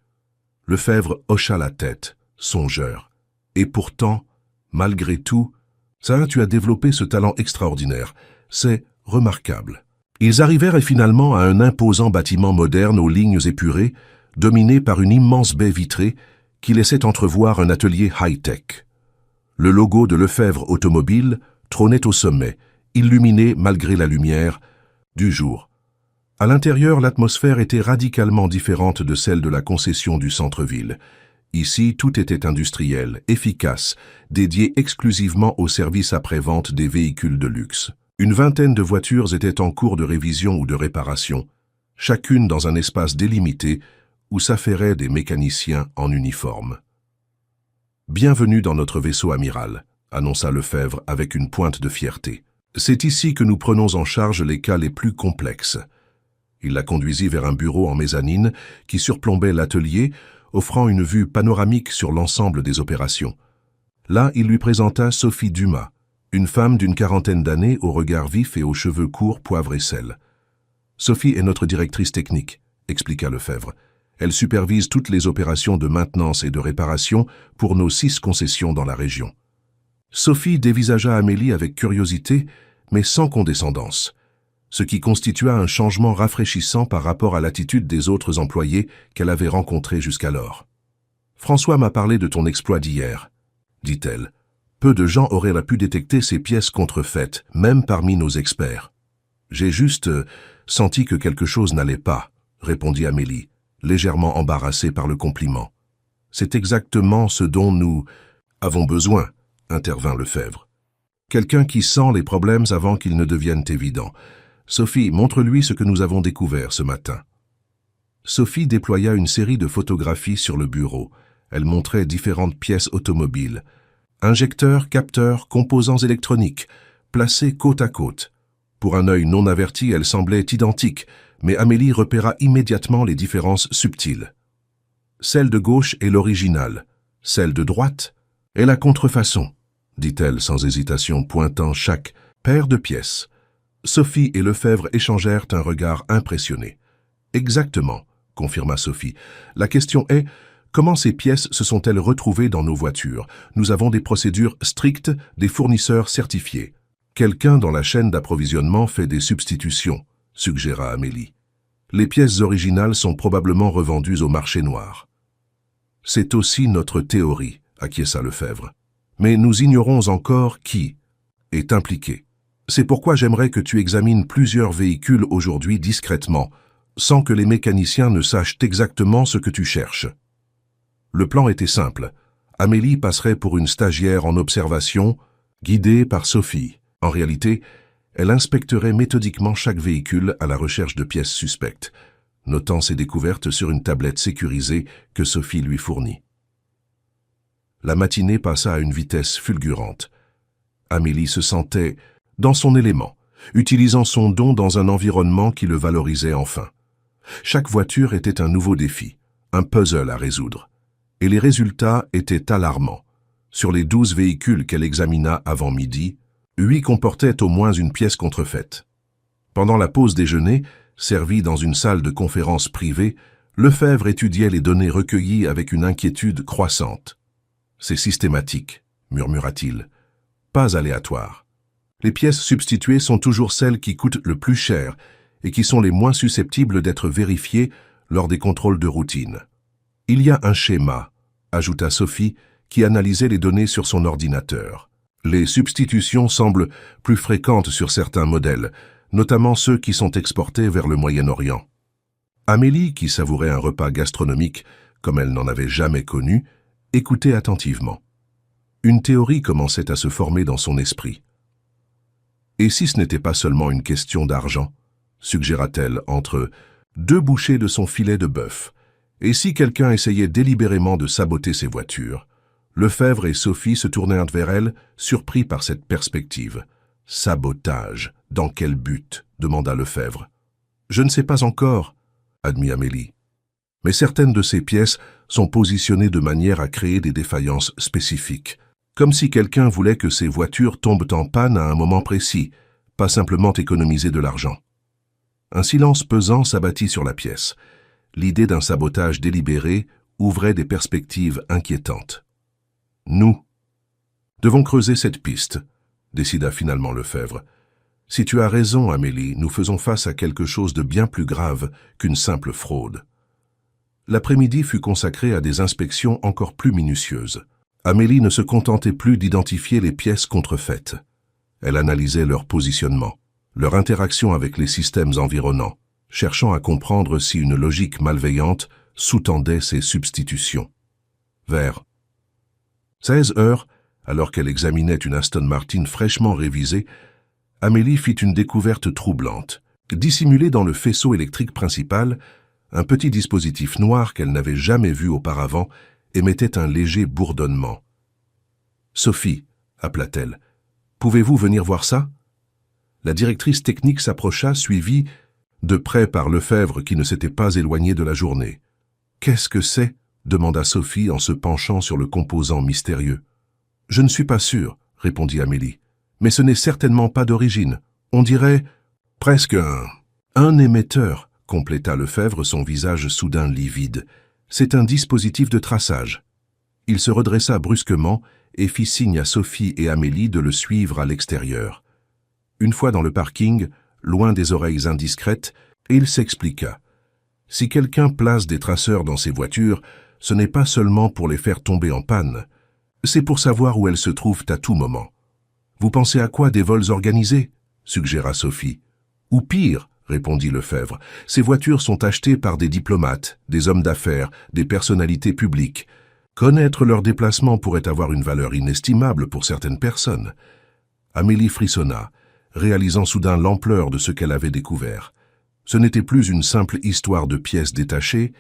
Lefebvre hocha la tête, songeur. « Et pourtant, malgré tout, ça, tu as développé ce talent extraordinaire. C'est remarquable. » Ils arrivèrent finalement à un imposant bâtiment moderne aux lignes épurées, dominé par une immense baie vitrée qui laissait entrevoir un atelier high-tech. Le logo de Lefebvre Automobile trônait au sommet, illuminé malgré la lumière du jour. À l'intérieur, l'atmosphère était radicalement différente de celle de la concession du centre-ville. Ici, tout était industriel, efficace, dédié exclusivement au service après-vente des véhicules de luxe. Une vingtaine de voitures étaient en cours de révision ou de réparation, chacune dans un espace délimité où s'affairaient des mécaniciens en uniforme. « Bienvenue dans notre vaisseau amiral », annonça Lefebvre avec une pointe de fierté. « C'est ici que nous prenons en charge les cas les plus complexes. » Il la conduisit vers un bureau en mezzanine qui surplombait l'atelier, offrant une vue panoramique sur l'ensemble des opérations. Là, il lui présenta Sophie Dumas, une femme d'une quarantaine d'années au regard vif et aux cheveux courts poivre et sel. « Sophie est notre directrice technique », expliqua Lefebvre. « Elle supervise toutes les opérations de maintenance et de réparation pour nos 6 concessions dans la région. » Sophie dévisagea Amélie avec curiosité, mais sans condescendance, ce qui constitua un changement rafraîchissant par rapport à l'attitude des autres employés qu'elle avait rencontrés jusqu'alors. « François m'a parlé de ton exploit d'hier, » dit-elle. « Peu de gens auraient pu détecter ces pièces contrefaites, même parmi nos experts. »« J'ai juste senti que quelque chose n'allait pas, » répondit Amélie, légèrement embarrassée par le compliment. « C'est exactement ce dont nous avons besoin, » intervint Lefebvre. « Quelqu'un qui sent les problèmes avant qu'ils ne deviennent évidents. Sophie, montre-lui ce que nous avons découvert ce matin. » Sophie déploya une série de photographies sur le bureau. Elle montrait différentes pièces automobiles. Injecteurs, capteurs, composants électroniques, placés côte à côte. Pour un œil non averti, elles semblaient identiques, mais Amélie repéra immédiatement les différences subtiles. Celle de gauche est l'original, celle de droite est la contrefaçon, dit-elle sans hésitation, pointant chaque paire de pièces. Sophie et Lefebvre échangèrent un regard impressionné. « Exactement », confirma Sophie. « La question est, comment ces pièces se sont-elles retrouvées dans nos voitures? Nous avons des procédures strictes, des fournisseurs certifiés. Quelqu'un dans la chaîne d'approvisionnement fait des substitutions, suggéra Amélie. Les pièces originales sont probablement revendues au marché noir. C'est aussi notre théorie, acquiesça Lefebvre. Mais nous ignorons encore qui est impliqué. C'est pourquoi j'aimerais que tu examines plusieurs véhicules aujourd'hui discrètement, sans que les mécaniciens ne sachent exactement ce que tu cherches. Le plan était simple. Amélie passerait pour une stagiaire en observation, guidée par Sophie. En réalité, elle inspecterait méthodiquement chaque véhicule à la recherche de pièces suspectes, notant ses découvertes sur une tablette sécurisée que Sophie lui fournit. La matinée passa à une vitesse fulgurante. Amélie se sentait dans son élément, utilisant son don dans un environnement qui le valorisait enfin. Chaque voiture était un nouveau défi, un puzzle à résoudre. Et les résultats étaient alarmants. Sur les 12 véhicules qu'elle examina avant midi, 8 comportaient au moins une pièce contrefaite. Pendant la pause déjeuner, servie dans une salle de conférence privée, Lefebvre étudiait les données recueillies avec une inquiétude croissante. « C'est systématique », murmura-t-il, « pas aléatoire. Les pièces substituées sont toujours celles qui coûtent le plus cher et qui sont les moins susceptibles d'être vérifiées lors des contrôles de routine. Il y a un schéma, ajouta Sophie, qui analysait les données sur son ordinateur. Les substitutions semblent plus fréquentes sur certains modèles, notamment ceux qui sont exportés vers le Moyen-Orient. Amélie, qui savourait un repas gastronomique comme elle n'en avait jamais connu, écoutait attentivement. Une théorie commençait à se former dans son esprit. « Et si ce n'était pas seulement une question d'argent ?» suggéra-t-elle entre 2 bouchées de son filet de bœuf. « Et si quelqu'un essayait délibérément de saboter ses voitures ?» Lefebvre et Sophie se tournèrent vers elle, surpris par cette perspective. « Sabotage, dans quel but ?» demanda Lefebvre. « Je ne sais pas encore, » admit Amélie. « Mais certaines de ces pièces sont positionnées de manière à créer des défaillances spécifiques, comme si quelqu'un voulait que ces voitures tombent en panne à un moment précis, pas simplement économiser de l'argent. » Un silence pesant s'abattit sur la pièce. L'idée d'un sabotage délibéré ouvrait des perspectives inquiétantes. « Nous devons creuser cette piste, » décida finalement Lefebvre. « Si tu as raison, Amélie, nous faisons face à quelque chose de bien plus grave qu'une simple fraude. » L'après-midi fut consacré à des inspections encore plus minutieuses. Amélie ne se contentait plus d'identifier les pièces contrefaites. Elle analysait leur positionnement, leur interaction avec les systèmes environnants, cherchant à comprendre si une logique malveillante sous-tendait ces substitutions. Vers 16 heures, alors qu'elle examinait une Aston Martin fraîchement révisée, Amélie fit une découverte troublante. Dissimulé dans le faisceau électrique principal, un petit dispositif noir qu'elle n'avait jamais vu auparavant émettait un léger bourdonnement. « Sophie » appela-t-elle, « pouvez-vous venir voir ça ?» La directrice technique s'approcha, suivie de près par Lefebvre qui ne s'était pas éloigné de la journée. « Qu'est-ce que c'est ?» demanda Sophie en se penchant sur le composant mystérieux. « Je ne suis pas sûre, » répondit Amélie. « Mais ce n'est certainement pas d'origine. On dirait presque un émetteur, » compléta Lefebvre, son visage soudain livide. « C'est un dispositif de traçage. » Il se redressa brusquement et fit signe à Sophie et Amélie de le suivre à l'extérieur. Une fois dans le parking, loin des oreilles indiscrètes, il s'expliqua. Si quelqu'un place des traceurs dans ses voitures, ce n'est pas seulement pour les faire tomber en panne, c'est pour savoir où elles se trouvent à tout moment. Vous pensez à quoi, des vols organisés ? Suggéra Sophie. Ou pire, répondit Lefebvre, ces voitures sont achetées par des diplomates, des hommes d'affaires, des personnalités publiques. Connaître leurs déplacements pourrait avoir une valeur inestimable pour certaines personnes. Amélie frissonna, réalisant soudain l'ampleur de ce qu'elle avait découvert. Ce n'était plus une simple histoire de pièces détachées,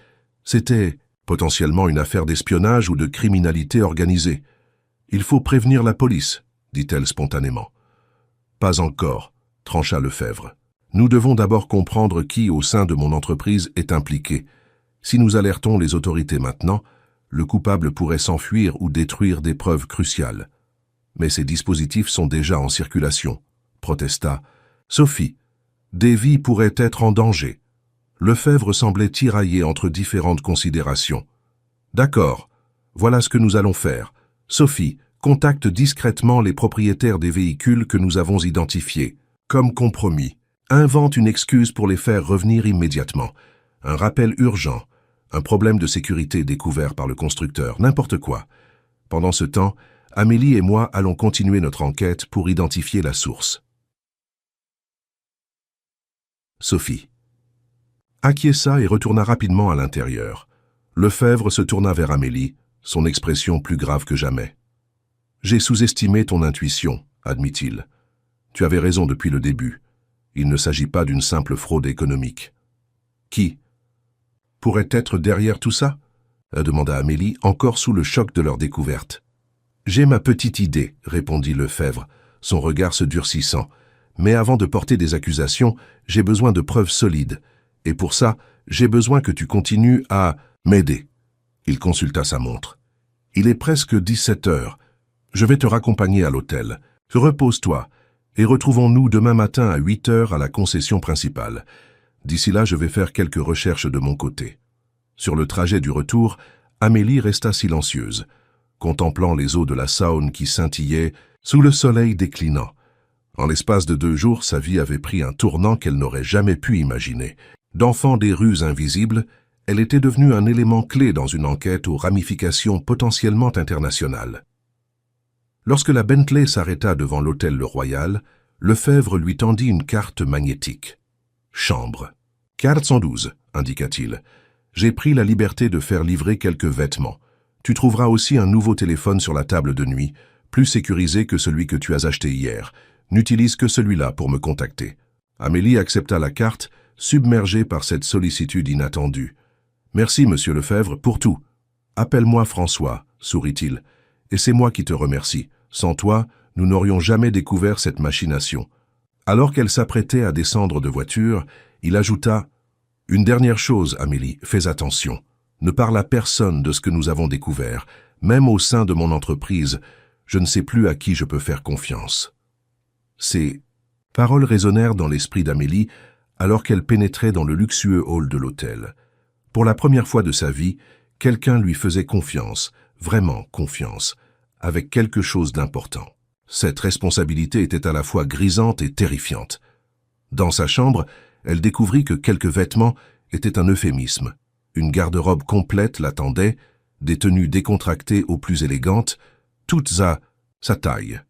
c'était potentiellement une affaire d'espionnage ou de criminalité organisée. « Il faut prévenir la police », dit-elle spontanément. « Pas encore », trancha Lefebvre. « Nous devons d'abord comprendre qui, au sein de mon entreprise, est impliqué. Si nous alertons les autorités maintenant, le coupable pourrait s'enfuir ou détruire des preuves cruciales. Mais ces dispositifs sont déjà en circulation, » protesta Sophie. « Des vies pourraient être en danger. » Lefebvre semblait tiraillé entre différentes considérations. « D'accord, voilà ce que nous allons faire. Sophie, contacte discrètement les propriétaires des véhicules que nous avons identifiés. Comme compromis, invente une excuse pour les faire revenir immédiatement. Un rappel urgent, un problème de sécurité découvert par le constructeur, n'importe quoi. Pendant ce temps, Amélie et moi allons continuer notre enquête pour identifier la source. » Sophie acquiesça et retourna rapidement à l'intérieur. Lefebvre se tourna vers Amélie, son expression plus grave que jamais. « J'ai sous-estimé ton intuition, » admit-il. « Tu avais raison depuis le début. Il ne s'agit pas d'une simple fraude économique. »« Qui pourrait être derrière tout ça ?» demanda Amélie, encore sous le choc de leur découverte. « J'ai ma petite idée, » répondit Lefebvre, son regard se durcissant. « Mais avant de porter des accusations, j'ai besoin de preuves solides. Et pour ça, j'ai besoin que tu continues à m'aider. » Il consulta sa montre. « Il est presque 17 heures. Je vais te raccompagner à l'hôtel. Repose-toi et retrouvons-nous demain matin à 8 heures à la concession principale. D'ici là, je vais faire quelques recherches de mon côté. » Sur le trajet du retour, Amélie resta silencieuse, contemplant les eaux de la Saône qui scintillaient sous le soleil déclinant. En l'espace de 2 jours, sa vie avait pris un tournant qu'elle n'aurait jamais pu imaginer. D'enfant des rues invisibles, elle était devenue un élément clé dans une enquête aux ramifications potentiellement internationales. Lorsque la Bentley s'arrêta devant l'hôtel Le Royal, Lefebvre lui tendit une carte magnétique. « Chambre. 412, indiqua-t-il. J'ai pris la liberté de faire livrer quelques vêtements. Tu trouveras aussi un nouveau téléphone sur la table de nuit, plus sécurisé que celui que tu as acheté hier. N'utilise que celui-là pour me contacter. » Amélie accepta la carte, submergée par cette sollicitude inattendue. « Merci, monsieur Lefebvre, pour tout. Appelle-moi François, » sourit-il. « Et c'est moi qui te remercie. Sans toi, nous n'aurions jamais découvert cette machination. » Alors qu'elle s'apprêtait à descendre de voiture, il ajouta « Une dernière chose, Amélie, fais attention. Ne parle à personne de ce que nous avons découvert. Même au sein de mon entreprise, je ne sais plus à qui je peux faire confiance. » Ces paroles résonnèrent dans l'esprit d'Amélie alors qu'elle pénétrait dans le luxueux hall de l'hôtel. Pour la première fois de sa vie, quelqu'un lui faisait confiance, vraiment confiance, avec quelque chose d'important. Cette responsabilité était à la fois grisante et terrifiante. Dans sa chambre, elle découvrit que quelques vêtements étaient un euphémisme. Une garde-robe complète l'attendait, des tenues décontractées aux plus élégantes, toutes à sa taille.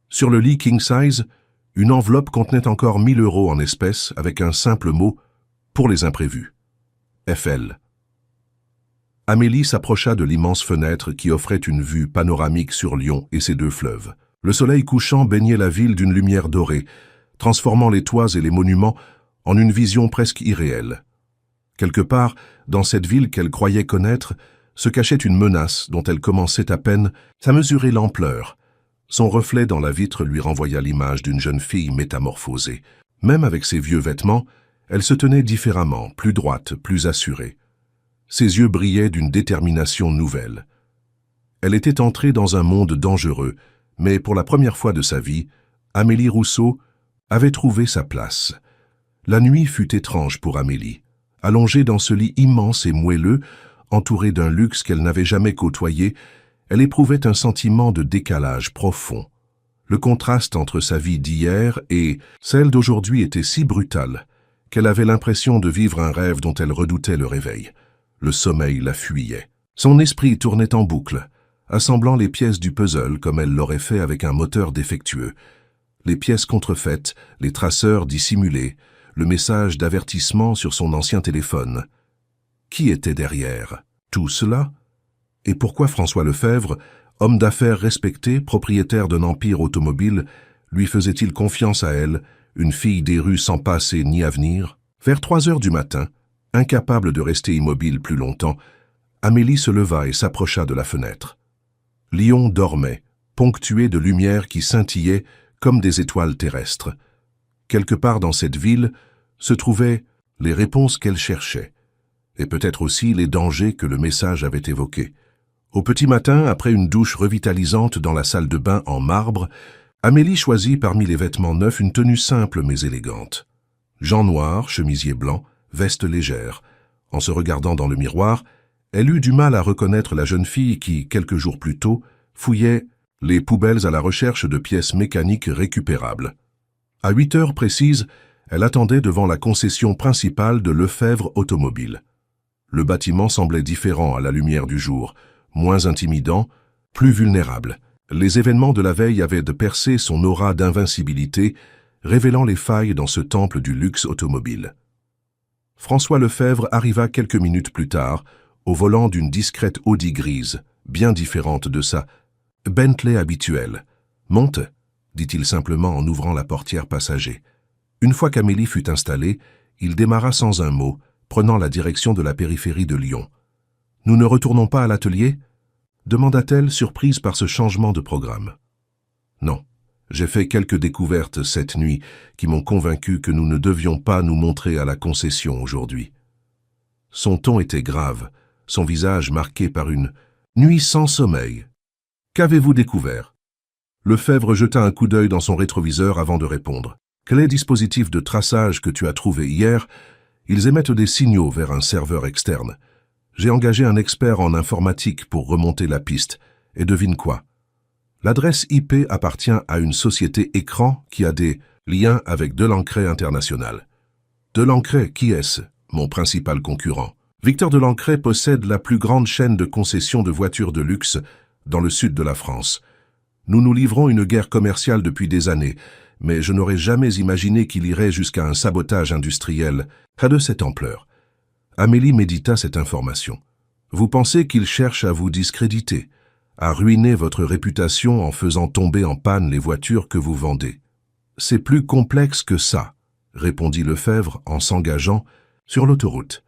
Sur le lit king size, une enveloppe contenait encore 1 000 € en espèces avec un simple mot « pour les imprévus ». FL. Amélie s'approcha de l'immense fenêtre qui offrait une vue panoramique sur Lyon et ses 2 fleuves. Le soleil couchant baignait la ville d'une lumière dorée, transformant les toits et les monuments en une vision presque irréelle. Quelque part, dans cette ville qu'elle croyait connaître, se cachait une menace dont elle commençait à peine à mesurer l'ampleur. Son reflet dans la vitre lui renvoya l'image d'une jeune fille métamorphosée. Même avec ses vieux vêtements, elle se tenait différemment, plus droite, plus assurée. Ses yeux brillaient d'une détermination nouvelle. Elle était entrée dans un monde dangereux, mais pour la première fois de sa vie, Amélie Rousseau avait trouvé sa place. La nuit fut étrange pour Amélie. Allongée dans ce lit immense et moelleux, entourée d'un luxe qu'elle n'avait jamais côtoyé, elle éprouvait un sentiment de décalage profond. Le contraste entre sa vie d'hier et celle d'aujourd'hui était si brutal qu'elle avait l'impression de vivre un rêve dont elle redoutait le réveil. Le sommeil la fuyait. Son esprit tournait en boucle, assemblant les pièces du puzzle comme elle l'aurait fait avec un moteur défectueux. Les pièces contrefaites, les traceurs dissimulés, le message d'avertissement sur son ancien téléphone. Qui était derrière tout cela? Et pourquoi François Lefebvre, homme d'affaires respecté, propriétaire d'un empire automobile, lui faisait-il confiance à elle, une fille des rues sans passé ni avenir? Vers 3 heures du matin, incapable de rester immobile plus longtemps, Amélie se leva et s'approcha de la fenêtre. Lyon dormait, ponctué de lumières qui scintillaient comme des étoiles terrestres. Quelque part dans cette ville se trouvaient les réponses qu'elle cherchait, et peut-être aussi les dangers que le message avait évoqués. Au petit matin, après une douche revitalisante dans la salle de bain en marbre, Amélie choisit parmi les vêtements neufs une tenue simple mais élégante. Jean noir, chemisier blanc, veste légère. En se regardant dans le miroir, elle eut du mal à reconnaître la jeune fille qui, quelques jours plus tôt, fouillait les poubelles à la recherche de pièces mécaniques récupérables. À 8 heures précises, elle attendait devant la concession principale de Lefebvre Automobile. Le bâtiment semblait différent à la lumière du jour, moins intimidant, plus vulnérable. Les événements de la veille avaient de percer son aura d'invincibilité, révélant les failles dans ce temple du luxe automobile. François Lefebvre arriva quelques minutes plus tard, au volant d'une discrète Audi grise, bien différente de sa Bentley habituelle. « Monte », dit-il simplement en ouvrant la portière passager. Une fois qu'Amélie fut installée, il démarra sans un mot, prenant la direction de la périphérie de Lyon. « Nous ne retournons pas à l'atelier » demanda-t-elle, surprise par ce changement de programme. « Non, j'ai fait quelques découvertes cette nuit qui m'ont convaincu que nous ne devions pas nous montrer à la concession aujourd'hui. » Son ton était grave, son visage marqué par une nuit sans sommeil. « Qu'avez-vous découvert » Lefebvre jeta un coup d'œil dans son rétroviseur avant de répondre. « Quel est le dispositif de traçage que tu as trouvé hier ? Ils émettent des signaux vers un serveur externe. J'ai engagé un expert en informatique pour remonter la piste. Et devine quoi ? L'adresse IP appartient à une société écran qui a des liens avec Delancret International. Delancret, qui est-ce ? Mon principal concurrent. Victor Delancret possède la plus grande chaîne de concessions de voitures de luxe dans le sud de la France. Nous nous livrons une guerre commerciale depuis des années, mais je n'aurais jamais imaginé qu'il irait jusqu'à un sabotage industriel de cette ampleur. Amélie médita cette information. Vous pensez qu'il cherche à vous discréditer, à ruiner votre réputation en faisant tomber en panne les voitures que vous vendez. C'est plus complexe que ça, répondit Lefebvre en s'engageant sur l'autoroute.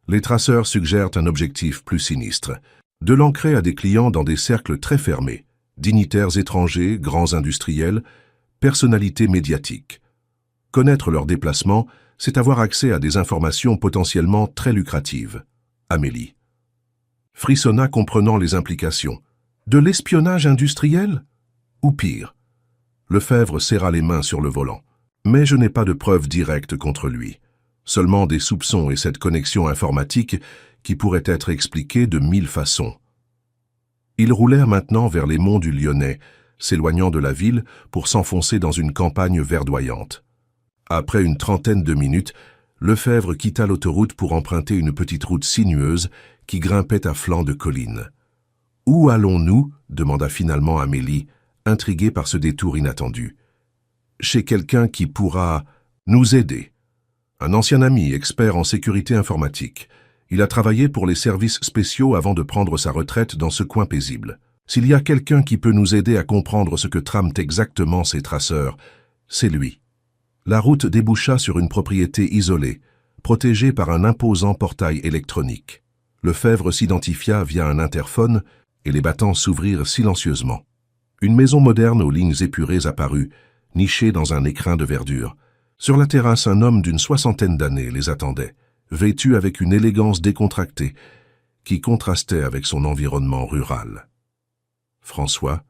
Les traceurs suggèrent un objectif plus sinistre. Delancret a des clients dans des cercles très fermés, dignitaires étrangers, grands industriels, personnalités médiatiques. Connaître leurs déplacements, c'est avoir accès à des informations potentiellement très lucratives. Amélie frissonna comprenant les implications. De l'espionnage industriel ? Ou pire ? Lefebvre serra les mains sur le volant. Mais je n'ai pas de preuves directes contre lui. Seulement des soupçons et cette connexion informatique qui pourrait être expliquée de 1000 façons. Ils roulèrent maintenant vers les monts du Lyonnais, s'éloignant de la ville pour s'enfoncer dans une campagne verdoyante. Après une trentaine de minutes, Lefebvre quitta l'autoroute pour emprunter une petite route sinueuse qui grimpait à flanc de colline. « Où allons-nous » demanda finalement Amélie, intriguée par ce détour inattendu. « Chez quelqu'un qui pourra nous aider. Un ancien ami, expert en sécurité informatique. Il a travaillé pour les services spéciaux avant de prendre sa retraite dans ce coin paisible. S'il y a quelqu'un qui peut nous aider à comprendre ce que trament exactement ces traceurs, c'est lui. » La route déboucha sur une propriété isolée, protégée par un imposant portail électronique. Lefebvre s'identifia via un interphone et les battants s'ouvrirent silencieusement. Une maison moderne aux lignes épurées apparut, nichée dans un écrin de verdure. Sur la terrasse, un homme d'une 60aine d'années les attendait, vêtu avec une élégance décontractée, qui contrastait avec son environnement rural. « François,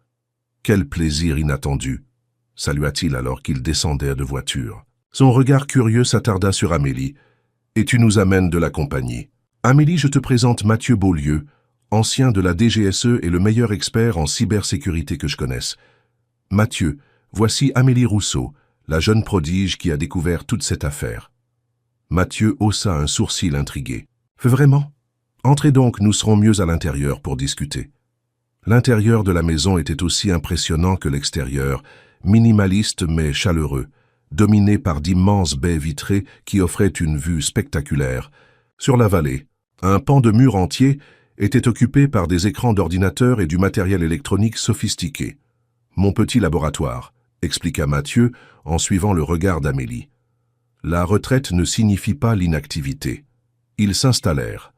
quel plaisir inattendu !» salua-t-il alors qu'il descendait de voiture. Son regard curieux s'attarda sur Amélie. « Et tu nous amènes de la compagnie. Amélie, je te présente Mathieu Beaulieu, ancien de la DGSE et le meilleur expert en cybersécurité que je connaisse. Mathieu, voici Amélie Rousseau, la jeune prodige qui a découvert toute cette affaire. » Mathieu haussa un sourcil intrigué. « Vraiment ? Entrez donc, nous serons mieux à l'intérieur pour discuter. » L'intérieur de la maison était aussi impressionnant que l'extérieur, minimaliste mais chaleureux, dominé par d'immenses baies vitrées qui offraient une vue spectaculaire. Sur la vallée, un pan de mur entier était occupé par des écrans d'ordinateur et du matériel électronique sophistiqué. « Mon petit laboratoire », expliqua Mathieu en suivant le regard d'Amélie. La retraite ne signifie pas l'inactivité. Ils s'installèrent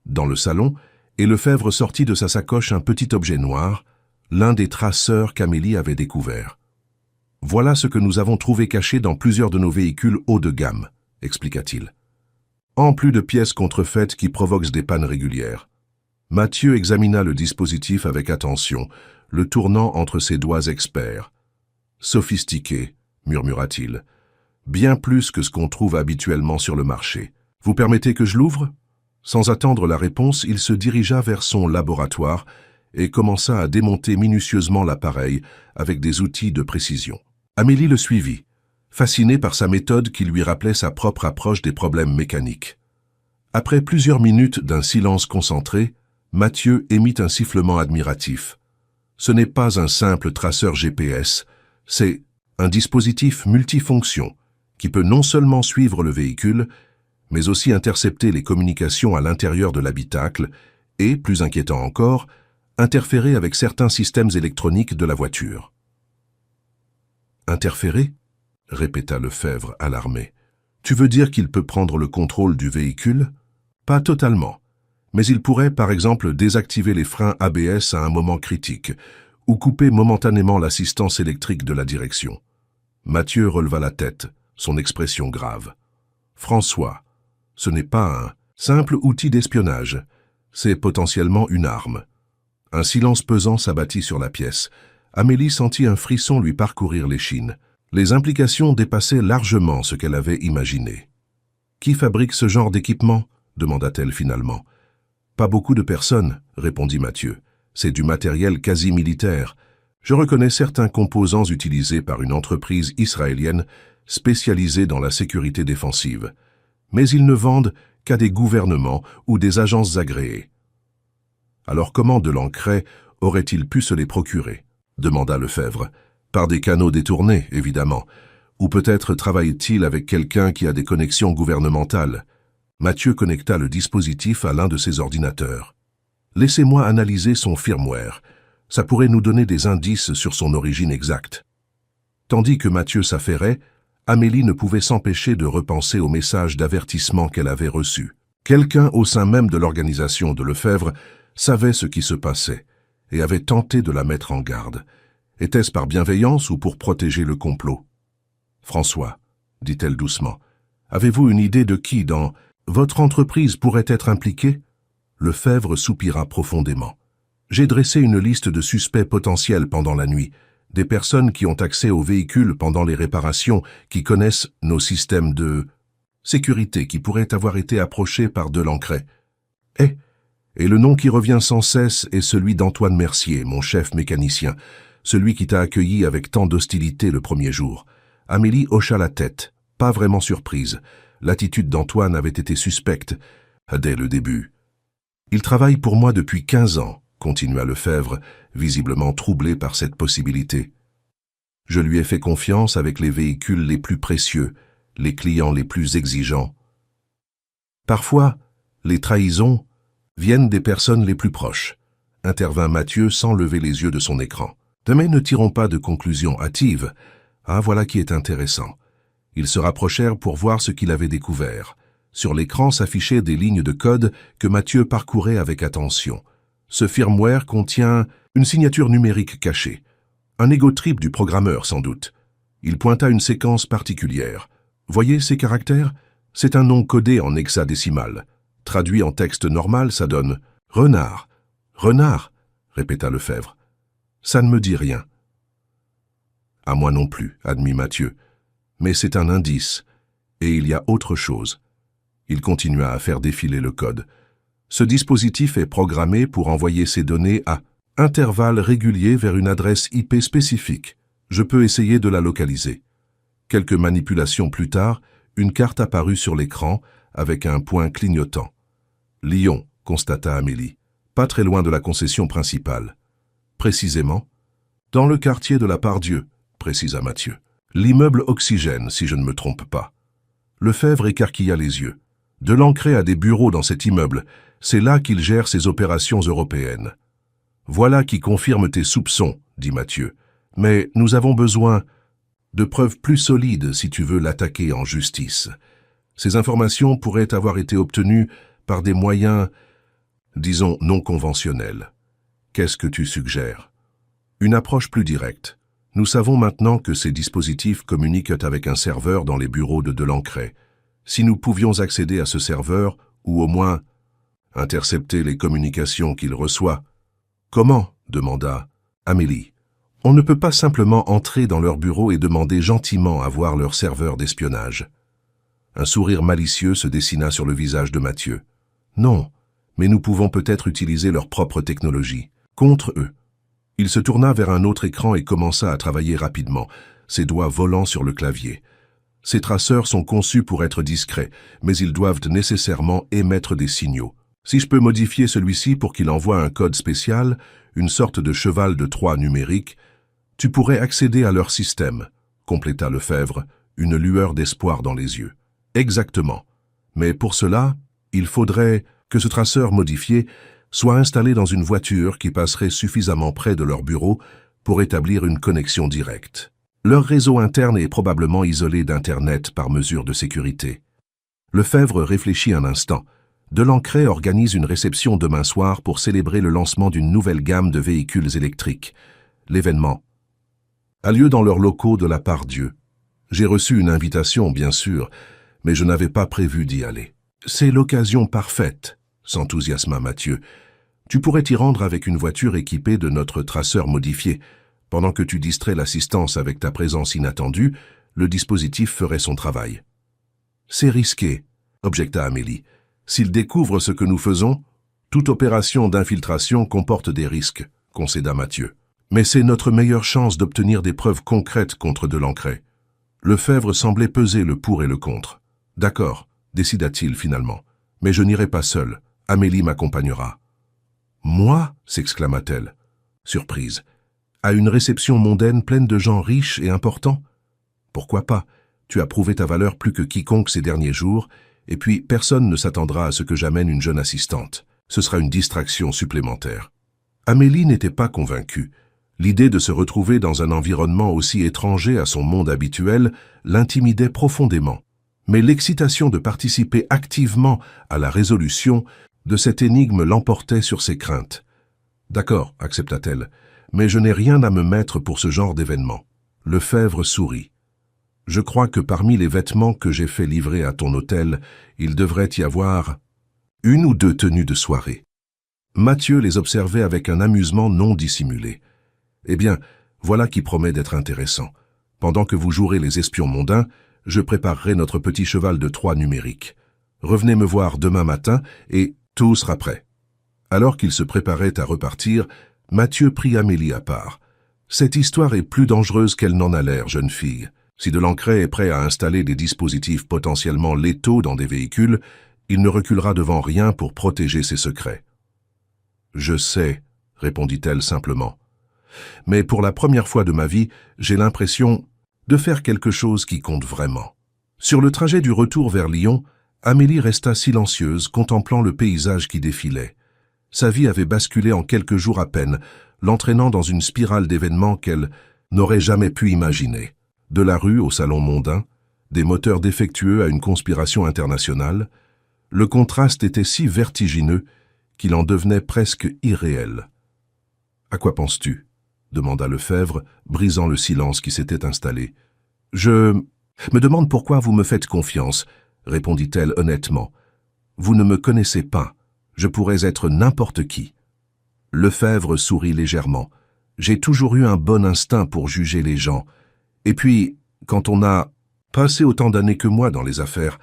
dans le salon, et Lefebvre sortit de sa sacoche un petit objet noir, l'un des traceurs qu'Amélie avait découvert. « Voilà ce que nous avons trouvé caché dans plusieurs de nos véhicules haut de gamme », expliqua-t-il. En plus de pièces contrefaites qui provoquent des pannes régulières. Mathieu examina le dispositif avec attention, le tournant entre ses doigts experts. « Sophistiqué », murmura-t-il. « Bien plus que ce qu'on trouve habituellement sur le marché. Vous permettez que je l'ouvre ?» Sans attendre la réponse, il se dirigea vers son laboratoire et commença à démonter minutieusement l'appareil avec des outils de précision. Amélie le suivit, fascinée par sa méthode qui lui rappelait sa propre approche des problèmes mécaniques. Après plusieurs minutes d'un silence concentré, Mathieu émit un sifflement admiratif. Ce n'est pas un simple traceur GPS, c'est un dispositif multifonction qui peut non seulement suivre le véhicule, mais aussi intercepter les communications à l'intérieur de l'habitacle et, plus inquiétant encore, interférer avec certains systèmes électroniques de la voiture. « Interférer ?» répéta Lefebvre, alarmé. « Tu veux dire qu'il peut prendre le contrôle du véhicule ?»« Pas totalement, mais il pourrait par exemple désactiver les freins ABS à un moment critique ou couper momentanément l'assistance électrique de la direction. » Mathieu releva la tête, son expression grave. « François, ce n'est pas un simple outil d'espionnage, c'est potentiellement une arme. » Un silence pesant s'abattit sur la pièce. Amélie sentit un frisson lui parcourir l'échine. Les implications dépassaient largement ce qu'elle avait imaginé. « Qui fabrique ce genre d'équipement ?» demanda-t-elle finalement. « Pas beaucoup de personnes, » répondit Mathieu. « C'est du matériel quasi militaire. Je reconnais certains composants utilisés par une entreprise israélienne spécialisée dans la sécurité défensive. Mais ils ne vendent qu'à des gouvernements ou des agences agréées. » Alors comment Delancret aurait-il pu se les procurer? Demanda Lefebvre. Par des canaux détournés, évidemment. Ou peut-être travaille-t-il avec quelqu'un qui a des connexions gouvernementales. Mathieu connecta le dispositif à l'un de ses ordinateurs. Laissez-moi analyser son firmware. Ça pourrait nous donner des indices sur son origine exacte. Tandis que Mathieu s'affairait, Amélie ne pouvait s'empêcher de repenser au message d'avertissement qu'elle avait reçu. Quelqu'un au sein même de l'organisation de Lefebvre savait ce qui se passait et avait tenté de la mettre en garde. Était-ce par bienveillance ou pour protéger le complot? « François, » dit-elle doucement, « avez-vous une idée de qui dans votre entreprise pourrait être impliqué ?» Lefebvre soupira profondément. « J'ai dressé une liste de suspects potentiels pendant la nuit, des personnes qui ont accès aux véhicules pendant les réparations, qui connaissent nos systèmes de sécurité qui pourraient avoir été approchés par Delancret. Et le nom qui revient sans cesse est celui d'Antoine Mercier, mon chef mécanicien, celui qui t'a accueilli avec tant d'hostilité le premier jour. » Amélie hocha la tête, pas vraiment surprise. L'attitude d'Antoine avait été suspecte dès le début. « Il travaille pour moi depuis 15 ans, » continua Lefebvre, visiblement troublé par cette possibilité. « Je lui ai fait confiance avec les véhicules les plus précieux, les clients les plus exigeants. Parfois, les trahisons viennent des personnes les plus proches, » intervint Mathieu sans lever les yeux de son écran. « Mais ne tirons pas de conclusions hâtives. Ah, voilà qui est intéressant. » Ils se rapprochèrent pour voir ce qu'il avait découvert. Sur l'écran s'affichaient des lignes de code que Mathieu parcourait avec attention. Ce firmware contient une signature numérique cachée. Un ego trip du programmeur, sans doute. Il pointa une séquence particulière. Voyez ces caractères? C'est un nom codé en hexadécimal. Traduit en texte normal, ça donne « renard ». « Renard », répéta Lefebvre. « Ça ne me dit rien. »« À moi non plus, » admit Mathieu. « Mais c'est un indice. Et il y a autre chose. » Il continua à faire défiler le code. « Ce dispositif est programmé pour envoyer ces données à intervalles réguliers vers une adresse IP spécifique. Je peux essayer de la localiser. » Quelques manipulations plus tard, une carte apparut sur l'écran avec un point clignotant. « Lyon », constata Amélie. « Pas très loin de la concession principale. »« Précisément ?»« Dans le quartier de la Part-Dieu », précisa Mathieu. « L'immeuble Oxygène, si je ne me trompe pas. » Lefebvre écarquilla les yeux. « Delancret a des bureaux dans cet immeuble. C'est là qu'il gère ses opérations européennes. »« Voilà qui confirme tes soupçons, » dit Mathieu. « Mais nous avons besoin de preuves plus solides si tu veux l'attaquer en justice. Ces informations pourraient avoir été obtenues par des moyens, disons, non conventionnels. Qu'est-ce que tu suggères? Une approche plus directe. Nous savons maintenant que ces dispositifs communiquent avec un serveur dans les bureaux de Delancret. Si nous pouvions accéder à ce serveur, ou au moins intercepter les communications qu'il reçoit. Comment? Demanda Amélie. On ne peut pas simplement entrer dans leur bureau et demander gentiment à voir leur serveur d'espionnage. Un sourire malicieux se dessina sur le visage de Mathieu. Non, mais nous pouvons peut-être utiliser leur propre technologie. Contre eux. Il se tourna vers un autre écran et commença à travailler rapidement, ses doigts volant sur le clavier. Ces traceurs sont conçus pour être discrets, mais ils doivent nécessairement émettre des signaux. Si je peux modifier celui-ci pour qu'il envoie un code spécial, une sorte de cheval de Troie numérique, tu pourrais accéder à leur système, compléta Lefebvre, une lueur d'espoir dans les yeux. Exactement. Mais pour cela, il faudrait que ce traceur modifié soit installé dans une voiture qui passerait suffisamment près de leur bureau pour établir une connexion directe. Leur réseau interne est probablement isolé d'Internet par mesure de sécurité. Lefebvre réfléchit un instant. Delancret organise une réception demain soir pour célébrer le lancement d'une nouvelle gamme de véhicules électriques. L'événement a lieu dans leurs locaux de la part d'Dieu. J'ai reçu une invitation, bien sûr, mais je n'avais pas prévu d'y aller. C'est l'occasion parfaite, s'enthousiasma Mathieu. Tu pourrais t'y rendre avec une voiture équipée de notre traceur modifié. Pendant que tu distrais l'assistance avec ta présence inattendue, le dispositif ferait son travail. C'est risqué, objecta Amélie. S'ils découvrent ce que nous faisons, toute opération d'infiltration comporte des risques, concéda Mathieu. Mais c'est notre meilleure chance d'obtenir des preuves concrètes contre Delancret. Lefebvre semblait peser le pour et le contre. D'accord, décida-t-il finalement. Mais je n'irai pas seul. Amélie m'accompagnera. Moi, s'exclama-t-elle, surprise. À une réception mondaine pleine de gens riches et importants? Pourquoi pas? Tu as prouvé ta valeur plus que quiconque ces derniers jours, et puis personne ne s'attendra à ce que j'amène une jeune assistante. Ce sera une distraction supplémentaire. Amélie n'était pas convaincue. L'idée de se retrouver dans un environnement aussi étranger à son monde habituel l'intimidait profondément. Mais l'excitation de participer activement à la résolution de cette énigme l'emportait sur ses craintes. D'accord, accepta-t-elle, mais je n'ai rien à me mettre pour ce genre d'événement. Lefebvre sourit. Je crois que parmi les vêtements que j'ai fait livrer à ton hôtel, il devrait y avoir une ou deux tenues de soirée. Mathieu les observait avec un amusement non dissimulé. Eh bien, voilà qui promet d'être intéressant. Pendant que vous jouerez les espions mondains, je préparerai notre petit cheval de Troie numérique. Revenez me voir demain matin et tout sera prêt. Alors qu'il se préparait à repartir, Mathieu prit Amélie à part. Cette histoire est plus dangereuse qu'elle n'en a l'air, jeune fille. Si Delancret est prêt à installer des dispositifs potentiellement létaux dans des véhicules, il ne reculera devant rien pour protéger ses secrets. Je sais, répondit-elle simplement. Mais pour la première fois de ma vie, j'ai l'impression de faire quelque chose qui compte vraiment. Sur le trajet du retour vers Lyon, Amélie resta silencieuse, contemplant le paysage qui défilait. Sa vie avait basculé en quelques jours à peine, l'entraînant dans une spirale d'événements qu'elle n'aurait jamais pu imaginer. De la rue au salon mondain, des moteurs défectueux à une conspiration internationale, le contraste était si vertigineux qu'il en devenait presque irréel. « À quoi penses-tu » demanda Lefebvre, brisant le silence qui s'était installé. « Je me demande pourquoi vous me faites confiance, » répondit-elle honnêtement. « Vous ne me connaissez pas, je pourrais être n'importe qui. » Lefebvre sourit légèrement. « J'ai toujours eu un bon instinct pour juger les gens. Et puis, quand on a passé autant d'années que moi dans les affaires,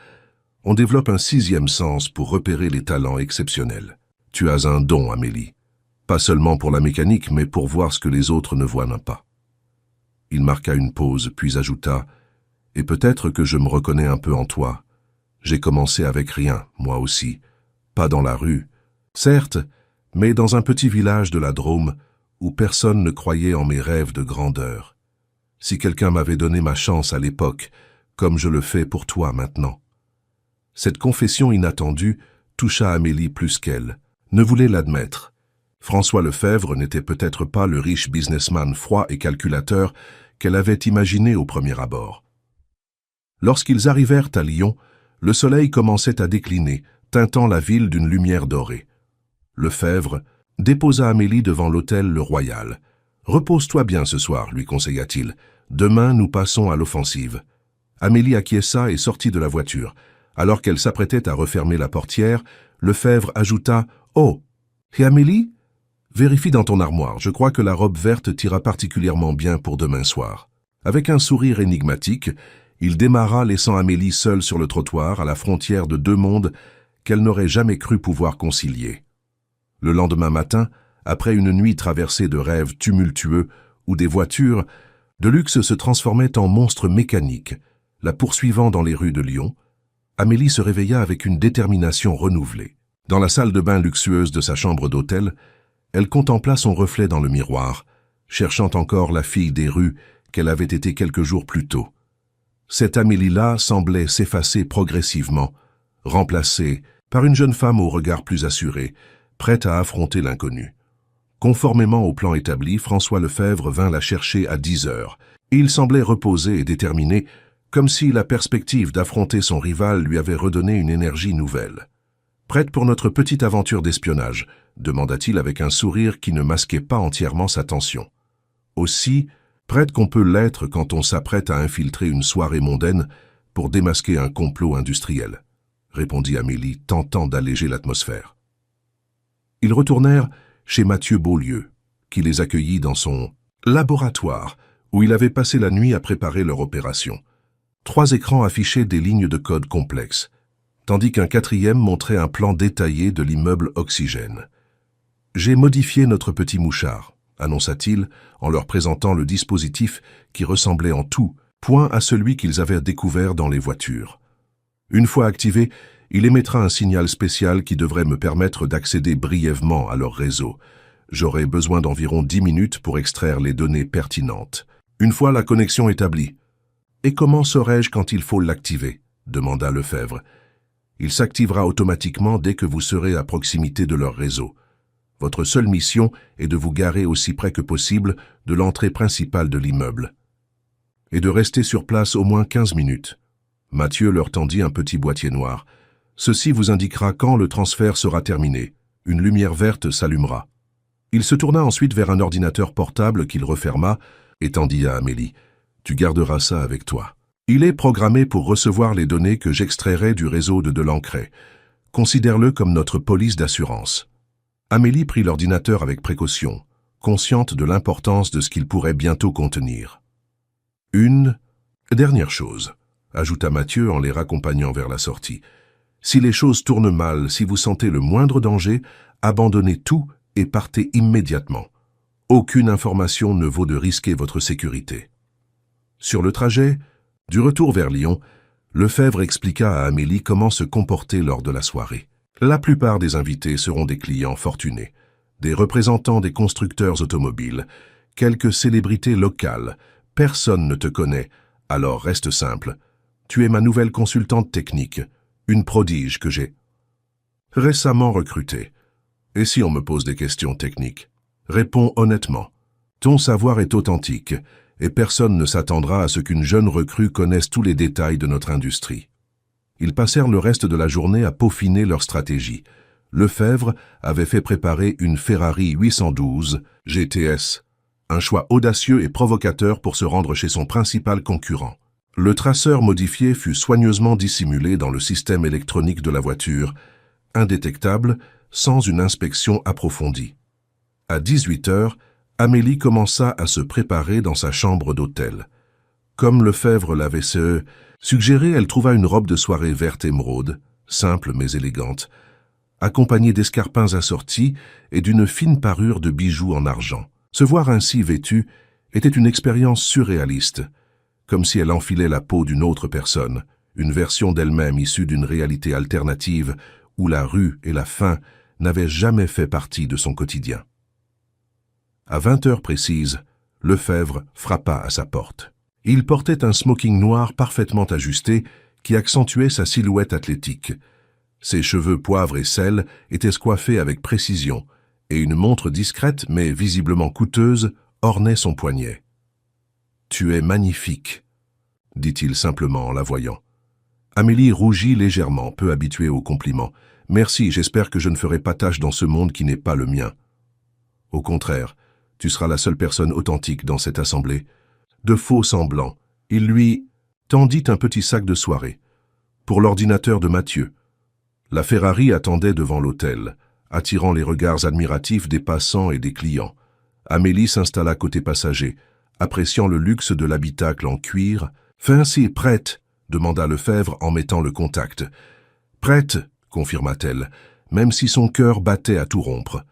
on développe un sixième sens pour repérer les talents exceptionnels. Tu as un don, Amélie. Pas seulement pour la mécanique, mais pour voir ce que les autres ne voient pas. » Il marqua une pause, puis ajouta « Et peut-être que je me reconnais un peu en toi. J'ai commencé avec rien, moi aussi. Pas dans la rue, certes, mais dans un petit village de la Drôme où personne ne croyait en mes rêves de grandeur. Si quelqu'un m'avait donné ma chance à l'époque, comme je le fais pour toi maintenant. » Cette confession inattendue toucha Amélie plus qu'elle, ne voulait l'admettre. François Lefebvre n'était peut-être pas le riche businessman froid et calculateur qu'elle avait imaginé au premier abord. Lorsqu'ils arrivèrent à Lyon, le soleil commençait à décliner, teintant la ville d'une lumière dorée. Lefebvre déposa Amélie devant l'hôtel Le Royal. « Repose-toi bien ce soir, lui conseilla-t-il. Demain, nous passons à l'offensive. » Amélie acquiesça et sortit de la voiture. Alors qu'elle s'apprêtait à refermer la portière, Lefebvre ajouta « Oh, et Amélie ? Vérifie dans ton armoire, je crois que la robe verte t'ira particulièrement bien pour demain soir. » Avec un sourire énigmatique, il démarra laissant Amélie seule sur le trottoir à la frontière de deux mondes qu'elle n'aurait jamais cru pouvoir concilier. Le lendemain matin, après une nuit traversée de rêves tumultueux où des voitures de luxe se transformaient en monstres mécaniques, la poursuivant dans les rues de Lyon, Amélie se réveilla avec une détermination renouvelée. Dans la salle de bain luxueuse de sa chambre d'hôtel, elle contempla son reflet dans le miroir, cherchant encore la fille des rues qu'elle avait été quelques jours plus tôt. Cette Amélie-là semblait s'effacer progressivement, remplacée par une jeune femme au regard plus assuré, prête à affronter l'inconnu. Conformément au plan établi, François Lefebvre vint la chercher à 10 heures. Il semblait reposé et déterminé, comme si la perspective d'affronter son rival lui avait redonné une énergie nouvelle. « Prête pour notre petite aventure d'espionnage ?» demanda-t-il avec un sourire qui ne masquait pas entièrement sa tension. « Aussi, prête qu'on peut l'être quand on s'apprête à infiltrer une soirée mondaine pour démasquer un complot industriel », répondit Amélie, tentant d'alléger l'atmosphère. Ils retournèrent chez Mathieu Beaulieu, qui les accueillit dans son laboratoire, où il avait passé la nuit à préparer leur opération. 3 écrans affichaient des lignes de code complexes, tandis qu'un 4e montrait un plan détaillé de l'immeuble Oxygène. « J'ai modifié notre petit mouchard », annonça-t-il en leur présentant le dispositif qui ressemblait en tout point à celui qu'ils avaient découvert dans les voitures. Une fois activé, il émettra un signal spécial qui devrait me permettre d'accéder brièvement à leur réseau. J'aurai besoin d'environ 10 minutes pour extraire les données pertinentes. Une fois la connexion établie. « Et comment saurai-je quand il faut l'activer ?» demanda Lefebvre. « Il s'activera automatiquement dès que vous serez à proximité de leur réseau. Votre seule mission est de vous garer aussi près que possible de l'entrée principale de l'immeuble. Et de rester sur place au moins 15 minutes. » Mathieu leur tendit un petit boîtier noir. « Ceci vous indiquera quand le transfert sera terminé. Une lumière verte s'allumera. » Il se tourna ensuite vers un ordinateur portable qu'il referma et tendit à Amélie. « Tu garderas ça avec toi. Il est programmé pour recevoir les données que j'extrairai du réseau de Delancret. Considère-le comme notre police d'assurance. » Amélie prit l'ordinateur avec précaution, consciente de l'importance de ce qu'il pourrait bientôt contenir. « Une dernière chose », ajouta Mathieu en les raccompagnant vers la sortie. « Si les choses tournent mal, si vous sentez le moindre danger, abandonnez tout et partez immédiatement. Aucune information ne vaut de risquer votre sécurité. » Sur le trajet, du retour vers Lyon, Lefebvre expliqua à Amélie comment se comporter lors de la soirée. La plupart des invités seront des clients fortunés, des représentants des constructeurs automobiles, quelques célébrités locales. Personne ne te connaît, alors reste simple. Tu es ma nouvelle consultante technique, une prodige que j'ai récemment recrutée. Et si on me pose des questions techniques, réponds honnêtement. Ton savoir est authentique, et personne ne s'attendra à ce qu'une jeune recrue connaisse tous les détails de notre industrie. Ils passèrent le reste de la journée à peaufiner leur stratégie. Lefebvre avait fait préparer une Ferrari 812 GTS, un choix audacieux et provocateur pour se rendre chez son principal concurrent. Le traceur modifié fut soigneusement dissimulé dans le système électronique de la voiture, indétectable, sans une inspection approfondie. À 18 heures, Amélie commença à se préparer dans sa chambre d'hôtel. Comme Lefebvre l'avait suggéré, elle trouva une robe de soirée verte émeraude, simple mais élégante, accompagnée d'escarpins assortis et d'une fine parure de bijoux en argent. Se voir ainsi vêtue était une expérience surréaliste, comme si elle enfilait la peau d'une autre personne, une version d'elle-même issue d'une réalité alternative où la rue et la faim n'avaient jamais fait partie de son quotidien. À 20 heures précises, Lefebvre frappa à sa porte. Il portait un smoking noir parfaitement ajusté qui accentuait sa silhouette athlétique. Ses cheveux poivre et sel étaient coiffés avec précision et une montre discrète mais visiblement coûteuse ornait son poignet. « Tu es magnifique », dit-il simplement en la voyant. Amélie rougit légèrement, peu habituée aux compliments. « Merci, j'espère que je ne ferai pas tâche dans ce monde qui n'est pas le mien. » « Au contraire, tu seras la seule personne authentique dans cette assemblée. » De faux semblants, il lui tendit un petit sac de soirée. Pour l'ordinateur de Mathieu. La Ferrari attendait devant l'hôtel, attirant les regards admiratifs des passants et des clients. Amélie s'installa côté passager, appréciant le luxe de l'habitacle en cuir. « Fancy, prête ?» demanda Lefebvre en mettant le contact. « Prête » confirma-t-elle, même si son cœur battait à tout rompre.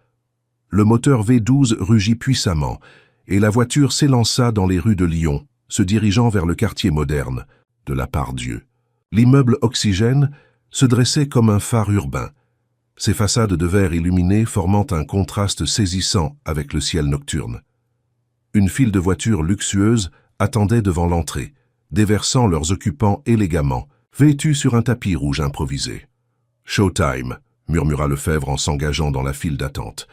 Le moteur V12 rugit puissamment, et la voiture s'élança dans les rues de Lyon, se dirigeant vers le quartier moderne de la Part-Dieu. L'immeuble Oxygène se dressait comme un phare urbain, ses façades de verre illuminées formant un contraste saisissant avec le ciel nocturne. Une file de voitures luxueuses attendait devant l'entrée, déversant leurs occupants élégamment, vêtus sur un tapis rouge improvisé. « Showtime !» murmura Lefebvre en s'engageant dans la file d'attente.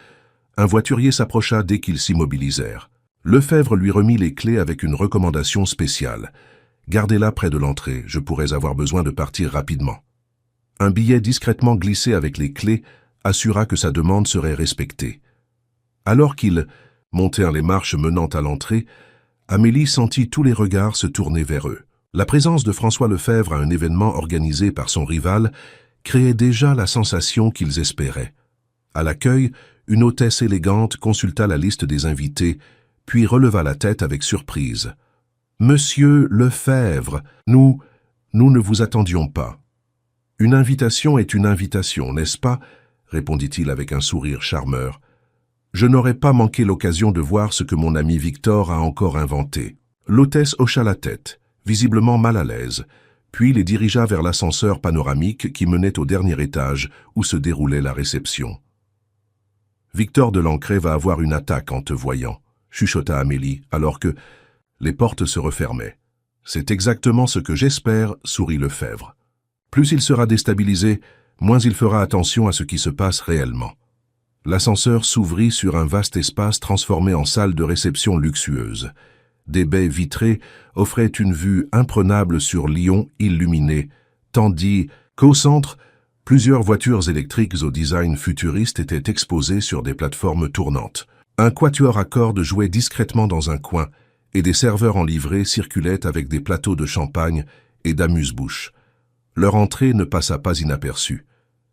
Un voiturier s'approcha dès qu'ils s'immobilisèrent. Lefebvre lui remit les clés avec une recommandation spéciale. « Gardez-la près de l'entrée, je pourrais avoir besoin de partir rapidement. » Un billet discrètement glissé avec les clés assura que sa demande serait respectée. Alors qu'ils montèrent les marches menant à l'entrée, Amélie sentit tous les regards se tourner vers eux. La présence de François Lefebvre à un événement organisé par son rival créait déjà la sensation qu'ils espéraient. À l'accueil, une hôtesse élégante consulta la liste des invités, puis releva la tête avec surprise. « Monsieur Lefebvre, nous ne vous attendions pas. »« Une invitation est une invitation, n'est-ce pas ?» répondit-il avec un sourire charmeur. « Je n'aurais pas manqué l'occasion de voir ce que mon ami Victor a encore inventé. » L'hôtesse hocha la tête, visiblement mal à l'aise, puis les dirigea vers l'ascenseur panoramique qui menait au dernier étage où se déroulait la réception. « Victor de Lancret va avoir une attaque en te voyant, » chuchota Amélie, alors que les portes se refermaient. « C'est exactement ce que j'espère, » sourit Lefebvre. « Plus il sera déstabilisé, moins il fera attention à ce qui se passe réellement. » L'ascenseur s'ouvrit sur un vaste espace transformé en salle de réception luxueuse. Des baies vitrées offraient une vue imprenable sur Lyon illuminée, tandis qu'au centre, plusieurs voitures électriques au design futuriste étaient exposées sur des plateformes tournantes. Un quatuor à cordes jouait discrètement dans un coin, et des serveurs en livrée circulaient avec des plateaux de champagne et d'amuse-bouche. Leur entrée ne passa pas inaperçue.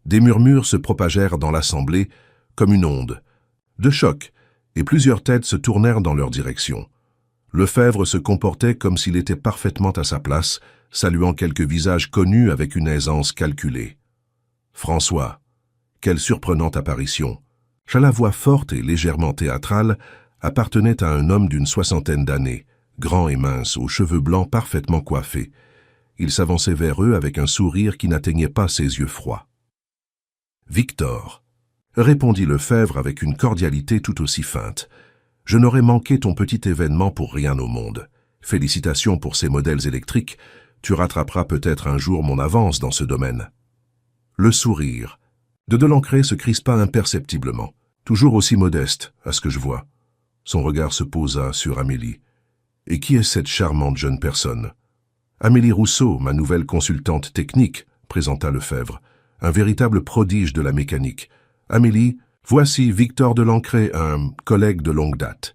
Des murmures se propagèrent dans l'assemblée comme une onde de choc, et plusieurs têtes se tournèrent dans leur direction. Lefebvre se comportait comme s'il était parfaitement à sa place, saluant quelques visages connus avec une aisance calculée. François, quelle surprenante apparition! La voix forte et légèrement théâtrale appartenait à un homme d'une soixantaine d'années, grand et mince, aux cheveux blancs parfaitement coiffés. Il s'avançait vers eux avec un sourire qui n'atteignait pas ses yeux froids. « Victor, » répondit Lefebvre avec une cordialité tout aussi feinte, « je n'aurais manqué ton petit événement pour rien au monde. Félicitations pour ces modèles électriques, tu rattraperas peut-être un jour mon avance dans ce domaine. » Le sourire de Lancret se crispa imperceptiblement, toujours aussi modeste, à ce que je vois. Son regard se posa sur Amélie. « Et qui est cette charmante jeune personne ?»« Amélie Rousseau, ma nouvelle consultante technique, » présenta Lefebvre, « un véritable prodige de la mécanique. Amélie, voici Victor de Lancret, un collègue de longue date. »«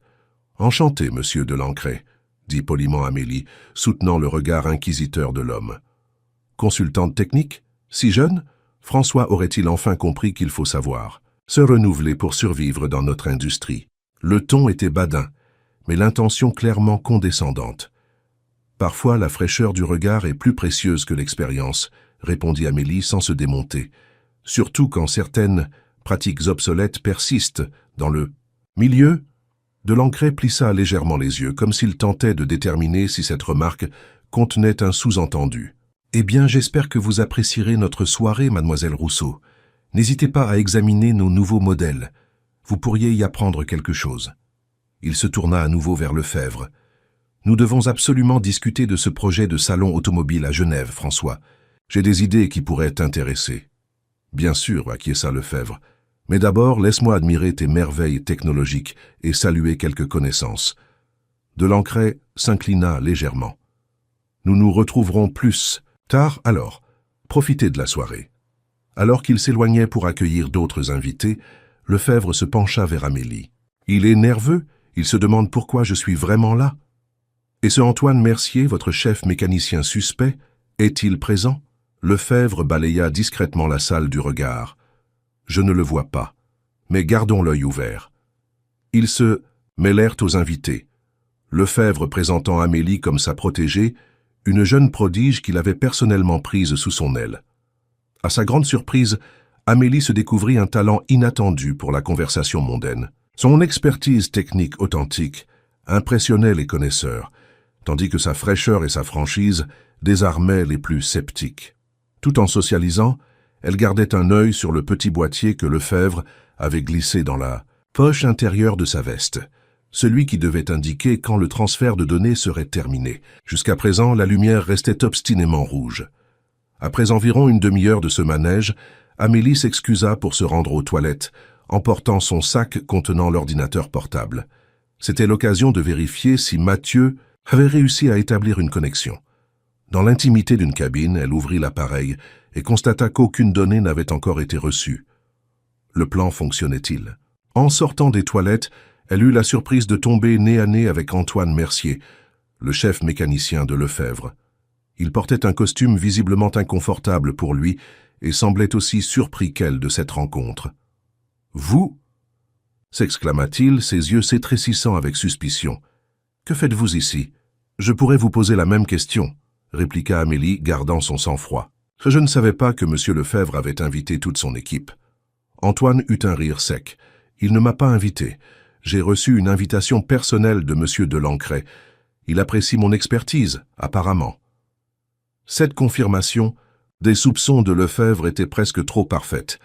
Enchanté, monsieur de Lancret, » dit poliment Amélie, soutenant le regard inquisiteur de l'homme. « Consultante technique? Si jeune ? François aurait-il enfin compris qu'il faut savoir, se renouveler pour survivre dans notre industrie. » Le ton était badin, mais l'intention clairement condescendante. « Parfois, la fraîcheur du regard est plus précieuse que l'expérience, » répondit Amélie sans se démonter, « surtout quand certaines pratiques obsolètes persistent dans le milieu. » De Lancret plissa légèrement les yeux, comme s'il tentait de déterminer si cette remarque contenait un sous-entendu. « Eh bien, j'espère que vous apprécierez notre soirée, mademoiselle Rousseau. N'hésitez pas à examiner nos nouveaux modèles. Vous pourriez y apprendre quelque chose. » Il se tourna à nouveau vers Lefebvre. « Nous devons absolument discuter de ce projet de salon automobile à Genève, François. J'ai des idées qui pourraient t'intéresser. » « Bien sûr, » acquiesça Lefebvre. « Mais d'abord, laisse-moi admirer tes merveilles technologiques et saluer quelques connaissances. » Delancret s'inclina légèrement. Nous nous retrouverons plus tard alors. Profitez de la soirée. Alors qu'il s'éloignait pour accueillir d'autres invités, Lefebvre se pencha vers Amélie. Il est nerveux, il se demande pourquoi je suis vraiment là. Et ce Antoine Mercier, votre chef mécanicien suspect, est-il présent? Lefebvre balaya discrètement la salle du regard. Je ne le vois pas, mais gardons l'œil ouvert. Ils se mêlèrent aux invités. Lefebvre présentant Amélie comme sa protégée, une jeune prodige qu'il avait personnellement prise sous son aile. À sa grande surprise, Amélie se découvrit un talent inattendu pour la conversation mondaine. Son expertise technique authentique impressionnait les connaisseurs, tandis que sa fraîcheur et sa franchise désarmaient les plus sceptiques. Tout en socialisant, elle gardait un œil sur le petit boîtier que Lefebvre avait glissé dans la poche intérieure de sa veste, celui qui devait indiquer quand le transfert de données serait terminé. Jusqu'à présent, la lumière restait obstinément rouge. Après environ une demi-heure de ce manège, Amélie s'excusa pour se rendre aux toilettes, emportant son sac contenant l'ordinateur portable. C'était l'occasion de vérifier si Mathieu avait réussi à établir une connexion. Dans l'intimité d'une cabine, elle ouvrit l'appareil et constata qu'aucune donnée n'avait encore été reçue. Le plan fonctionnait-il? En sortant des toilettes, elle eut la surprise de tomber nez à nez avec Antoine Mercier, le chef mécanicien de Lefebvre. Il portait un costume visiblement inconfortable pour lui et semblait aussi surpris qu'elle de cette rencontre. « Vous » s'exclama-t-il, ses yeux s'étrécissant avec suspicion. « Que faites-vous ici? Je pourrais vous poser la même question, » répliqua Amélie, gardant son sang-froid. « Je ne savais pas que M. Lefebvre avait invité toute son équipe. » Antoine eut un rire sec. « Il ne m'a pas invité. J'ai reçu une invitation personnelle de M. Delancret. Il apprécie mon expertise, apparemment. » Cette confirmation des soupçons de Lefebvre était presque trop parfaite.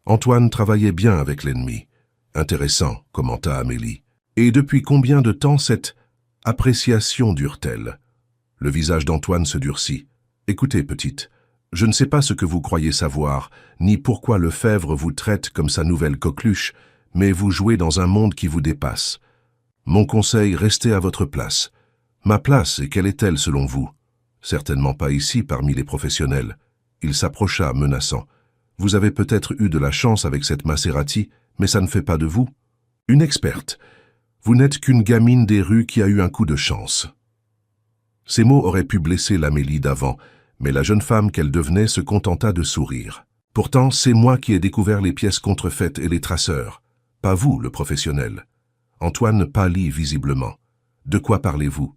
Antoine travaillait bien avec l'ennemi. « Intéressant, » commenta Amélie. « Et depuis combien de temps cette appréciation dure-t-elle » Le visage d'Antoine se durcit. « Écoutez, petite, je ne sais pas ce que vous croyez savoir, ni pourquoi Lefebvre vous traite comme sa nouvelle coqueluche, mais vous jouez dans un monde qui vous dépasse. Mon conseil, restez à votre place. Ma place, et quelle est-elle selon vous? Certainement pas ici, parmi les professionnels. » Il s'approcha, menaçant. « Vous avez peut-être eu de la chance avec cette Maserati, mais ça ne fait pas de vous une experte. Vous n'êtes qu'une gamine des rues qui a eu un coup de chance. » Ces mots auraient pu blesser l'Amélie d'avant, mais la jeune femme qu'elle devenait se contenta de sourire. « Pourtant, c'est moi qui ai découvert les pièces contrefaites et les traceurs. Pas vous, le professionnel. » Antoine pâlit visiblement. « De quoi parlez-vous?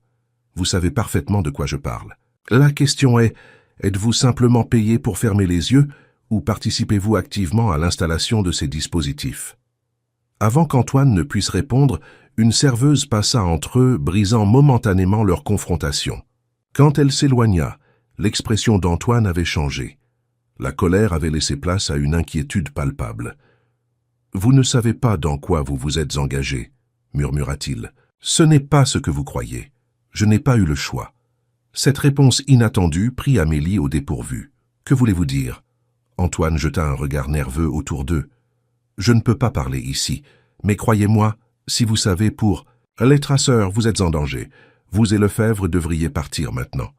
Vous savez parfaitement de quoi je parle. La question est, êtes-vous simplement payé pour fermer les yeux ou participez-vous activement à l'installation de ces dispositifs ?» Avant qu'Antoine ne puisse répondre, une serveuse passa entre eux, brisant momentanément leur confrontation. Quand elle s'éloigna, l'expression d'Antoine avait changé. La colère avait laissé place à une inquiétude palpable. « Vous ne savez pas dans quoi vous vous êtes engagé, » murmura-t-il. « Ce n'est pas ce que vous croyez. Je n'ai pas eu le choix. » Cette réponse inattendue prit Amélie au dépourvu. « Que voulez-vous dire ?» Antoine jeta un regard nerveux autour d'eux. « Je ne peux pas parler ici, mais croyez-moi, si vous savez pour... Les traceurs, vous êtes en danger. Vous et Lefebvre devriez partir maintenant. »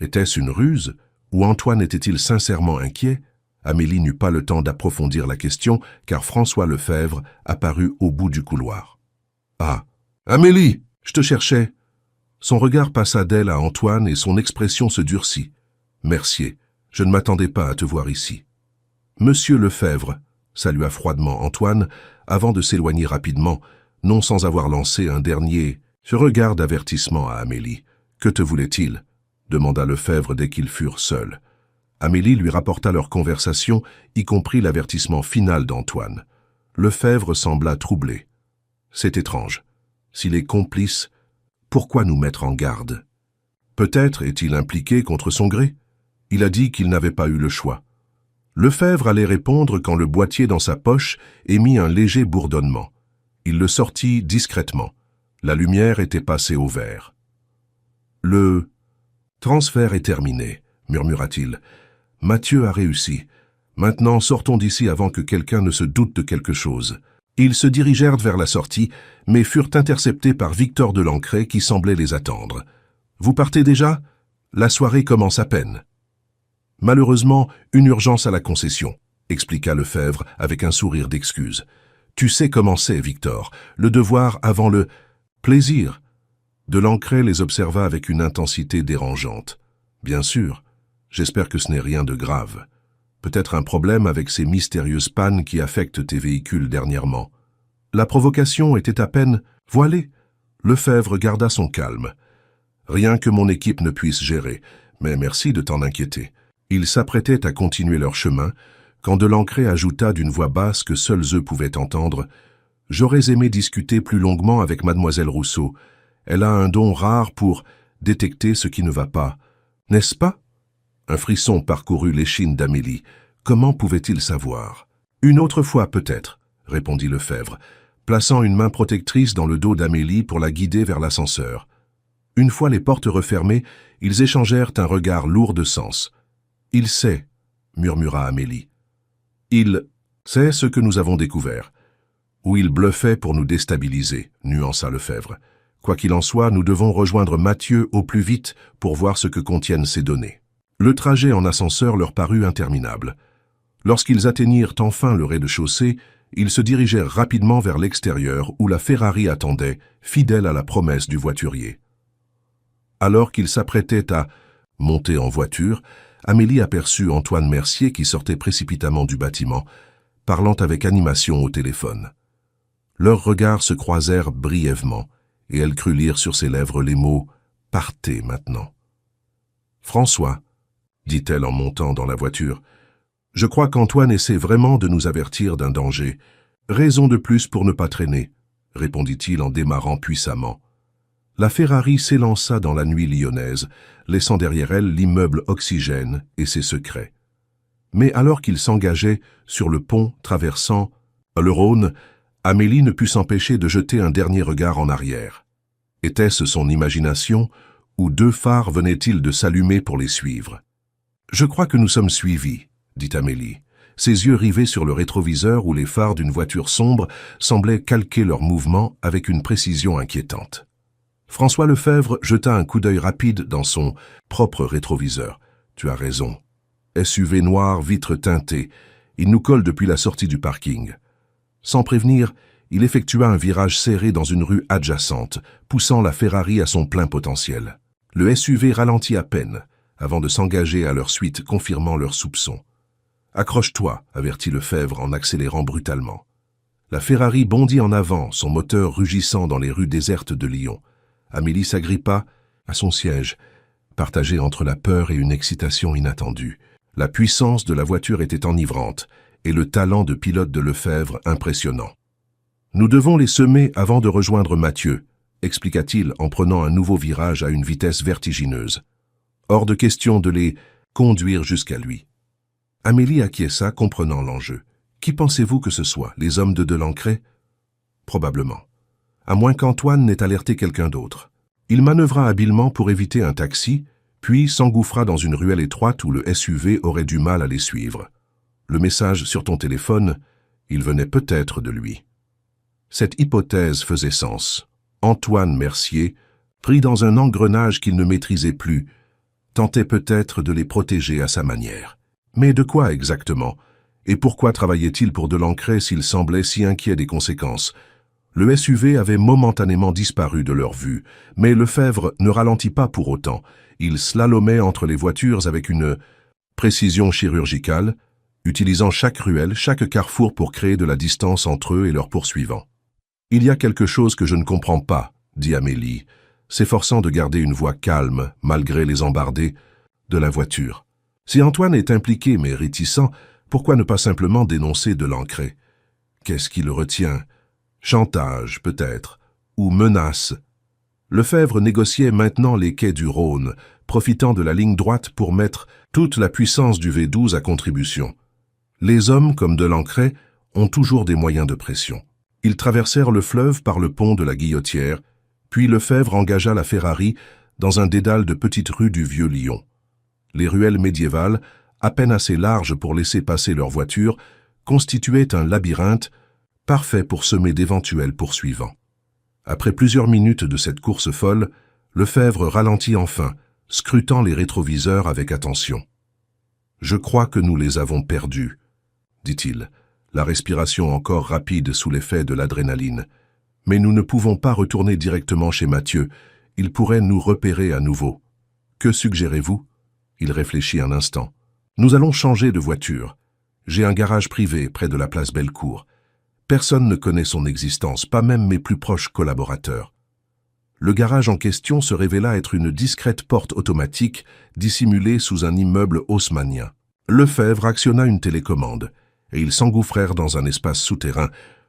Était-ce une ruse, ou Antoine était-il sincèrement inquiet? Amélie n'eut pas le temps d'approfondir la question, car François Lefebvre apparut au bout du couloir. « Ah, Amélie, je te cherchais !» Son regard passa d'elle à Antoine et son expression se durcit. « Mercier, je ne m'attendais pas à te voir ici. »« Monsieur Lefebvre !» salua froidement Antoine, avant de s'éloigner rapidement, non sans avoir lancé un dernier regard d'avertissement à Amélie. « Que te voulait-il » demanda Lefebvre dès qu'ils furent seuls. Amélie lui rapporta leur conversation, y compris l'avertissement final d'Antoine. Lefebvre sembla troublé. « C'est étrange. S'il est complice, pourquoi nous mettre en garde? Peut-être est-il impliqué contre son gré? Il a dit qu'il n'avait pas eu le choix. » Lefebvre allait répondre quand le boîtier dans sa poche émit un léger bourdonnement. Il le sortit discrètement. La lumière était passée au vert. « Le transfert est terminé, » murmura-t-il. « Mathieu a réussi. Maintenant, sortons d'ici avant que quelqu'un ne se doute de quelque chose. » Ils se dirigèrent vers la sortie, mais furent interceptés par Victor Delancret qui semblait les attendre. « Vous partez déjà ? La soirée commence à peine. » « Malheureusement, une urgence à la concession, » expliqua Lefebvre avec un sourire d'excuse. « Tu sais comment c'est, Victor, le devoir avant le plaisir. » Delancret les observa avec une intensité dérangeante. « Bien sûr, j'espère que ce n'est rien de grave. Peut-être un problème avec ces mystérieuses pannes qui affectent tes véhicules dernièrement. » La provocation était à peine voilée. Lefebvre garda son calme. « Rien que mon équipe ne puisse gérer, mais merci de t'en inquiéter. » Ils s'apprêtaient à continuer leur chemin, quand Delancret ajouta d'une voix basse que seuls eux pouvaient entendre « J'aurais aimé discuter plus longuement avec mademoiselle Rousseau. Elle a un don rare pour détecter ce qui ne va pas. N'est-ce pas ?» Un frisson parcourut l'échine d'Amélie. Comment pouvait-il savoir? « Une autre fois peut-être, » répondit Lefebvre, plaçant une main protectrice dans le dos d'Amélie pour la guider vers l'ascenseur. Une fois les portes refermées, ils échangèrent un regard lourd de sens. « Il sait, » murmura Amélie. « Il sait ce que nous avons découvert. Ou il bluffait pour nous déstabiliser, » nuança Lefebvre. « Quoi qu'il en soit, nous devons rejoindre Mathieu au plus vite pour voir ce que contiennent ces données. » Le trajet en ascenseur leur parut interminable. Lorsqu'ils atteignirent enfin le rez-de-chaussée, ils se dirigèrent rapidement vers l'extérieur où la Ferrari attendait, fidèle à la promesse du voiturier. Alors qu'ils s'apprêtaient à monter en voiture, Amélie aperçut Antoine Mercier qui sortait précipitamment du bâtiment, parlant avec animation au téléphone. Leurs regards se croisèrent brièvement, et elle crut lire sur ses lèvres les mots « Partez maintenant ». « François », dit-elle en montant dans la voiture, « je crois qu'Antoine essaie vraiment de nous avertir d'un danger. Raison de plus pour ne pas traîner, » répondit-il en démarrant puissamment. La Ferrari s'élança dans la nuit lyonnaise, laissant derrière elle l'immeuble Oxygène et ses secrets. Mais alors qu'ils s'engageaient sur le pont traversant le Rhône, Amélie ne put s'empêcher de jeter un dernier regard en arrière. Était-ce son imagination, ou deux phares venaient-ils de s'allumer pour les suivre? « Je crois que nous sommes suivis, » dit Amélie, ses yeux rivés sur le rétroviseur où les phares d'une voiture sombre semblaient calquer leurs mouvements avec une précision inquiétante. François Lefebvre jeta un coup d'œil rapide dans son propre rétroviseur. « Tu as raison. SUV noir, vitres teintées. Il nous colle depuis la sortie du parking. » Sans prévenir, il effectua un virage serré dans une rue adjacente, poussant la Ferrari à son plein potentiel. Le SUV ralentit à peine, avant de s'engager à leur suite, confirmant leurs soupçons. « Accroche-toi », avertit Lefebvre en accélérant brutalement. La Ferrari bondit en avant, son moteur rugissant dans les rues désertes de Lyon. Amélie s'agrippa à son siège, partagée entre la peur et une excitation inattendue. La puissance de la voiture était enivrante et le talent de pilote de Lefebvre impressionnant. « Nous devons les semer avant de rejoindre Mathieu », expliqua-t-il en prenant un nouveau virage à une vitesse vertigineuse. Hors de question de les conduire jusqu'à lui. Amélie acquiesça, comprenant l'enjeu. « Qui pensez-vous que ce soit, les hommes de Delancret ?»« Probablement. À moins qu'Antoine n'ait alerté quelqu'un d'autre. » Il manœuvra habilement pour éviter un taxi, puis s'engouffra dans une ruelle étroite où le SUV aurait du mal à les suivre. Le message sur ton téléphone, il venait peut-être de lui. Cette hypothèse faisait sens. Antoine Mercier, pris dans un engrenage qu'il ne maîtrisait plus, tentait peut-être de les protéger à sa manière. Mais de quoi exactement? Et pourquoi travaillait-il pour Delancret s'il semblait si inquiet des conséquences? Le SUV avait momentanément disparu de leur vue, mais Lefebvre ne ralentit pas pour autant. Il slalomait entre les voitures avec une précision chirurgicale, utilisant chaque ruelle, chaque carrefour pour créer de la distance entre eux et leurs poursuivants. « Il y a quelque chose que je ne comprends pas, » dit Amélie, s'efforçant de garder une voix calme, malgré les embardées de la voiture. « Si Antoine est impliqué mais réticent, pourquoi ne pas simplement dénoncer Delancret? Qu'est-ce qui le retient? Chantage, peut-être, ou menace. » Lefebvre négociait maintenant les quais du Rhône, profitant de la ligne droite pour mettre toute la puissance du V12 à contribution. Les hommes, comme Delancret, ont toujours des moyens de pression. Ils traversèrent le fleuve par le pont de la Guillotière, puis Lefebvre engagea la Ferrari dans un dédale de petites rues du vieux Lyon. Les ruelles médiévales, à peine assez larges pour laisser passer leurs voitures, constituaient un labyrinthe parfait pour semer d'éventuels poursuivants. Après plusieurs minutes de cette course folle, Lefebvre ralentit enfin, scrutant les rétroviseurs avec attention. « Je crois que nous les avons perdus, » dit-il, la respiration encore rapide sous l'effet de l'adrénaline. « Mais nous ne pouvons pas retourner directement chez Mathieu, il pourrait nous repérer à nouveau. Que suggérez-vous » Il réfléchit un instant. « Nous allons changer de voiture. J'ai un garage privé près de la place Bellecour. Personne ne connaît son existence, pas même mes plus proches collaborateurs. » Le garage en question se révéla être une discrète porte automatique dissimulée sous un immeuble haussmannien. Lefebvre actionna une télécommande et ils s'engouffrèrent dans un espace souterrain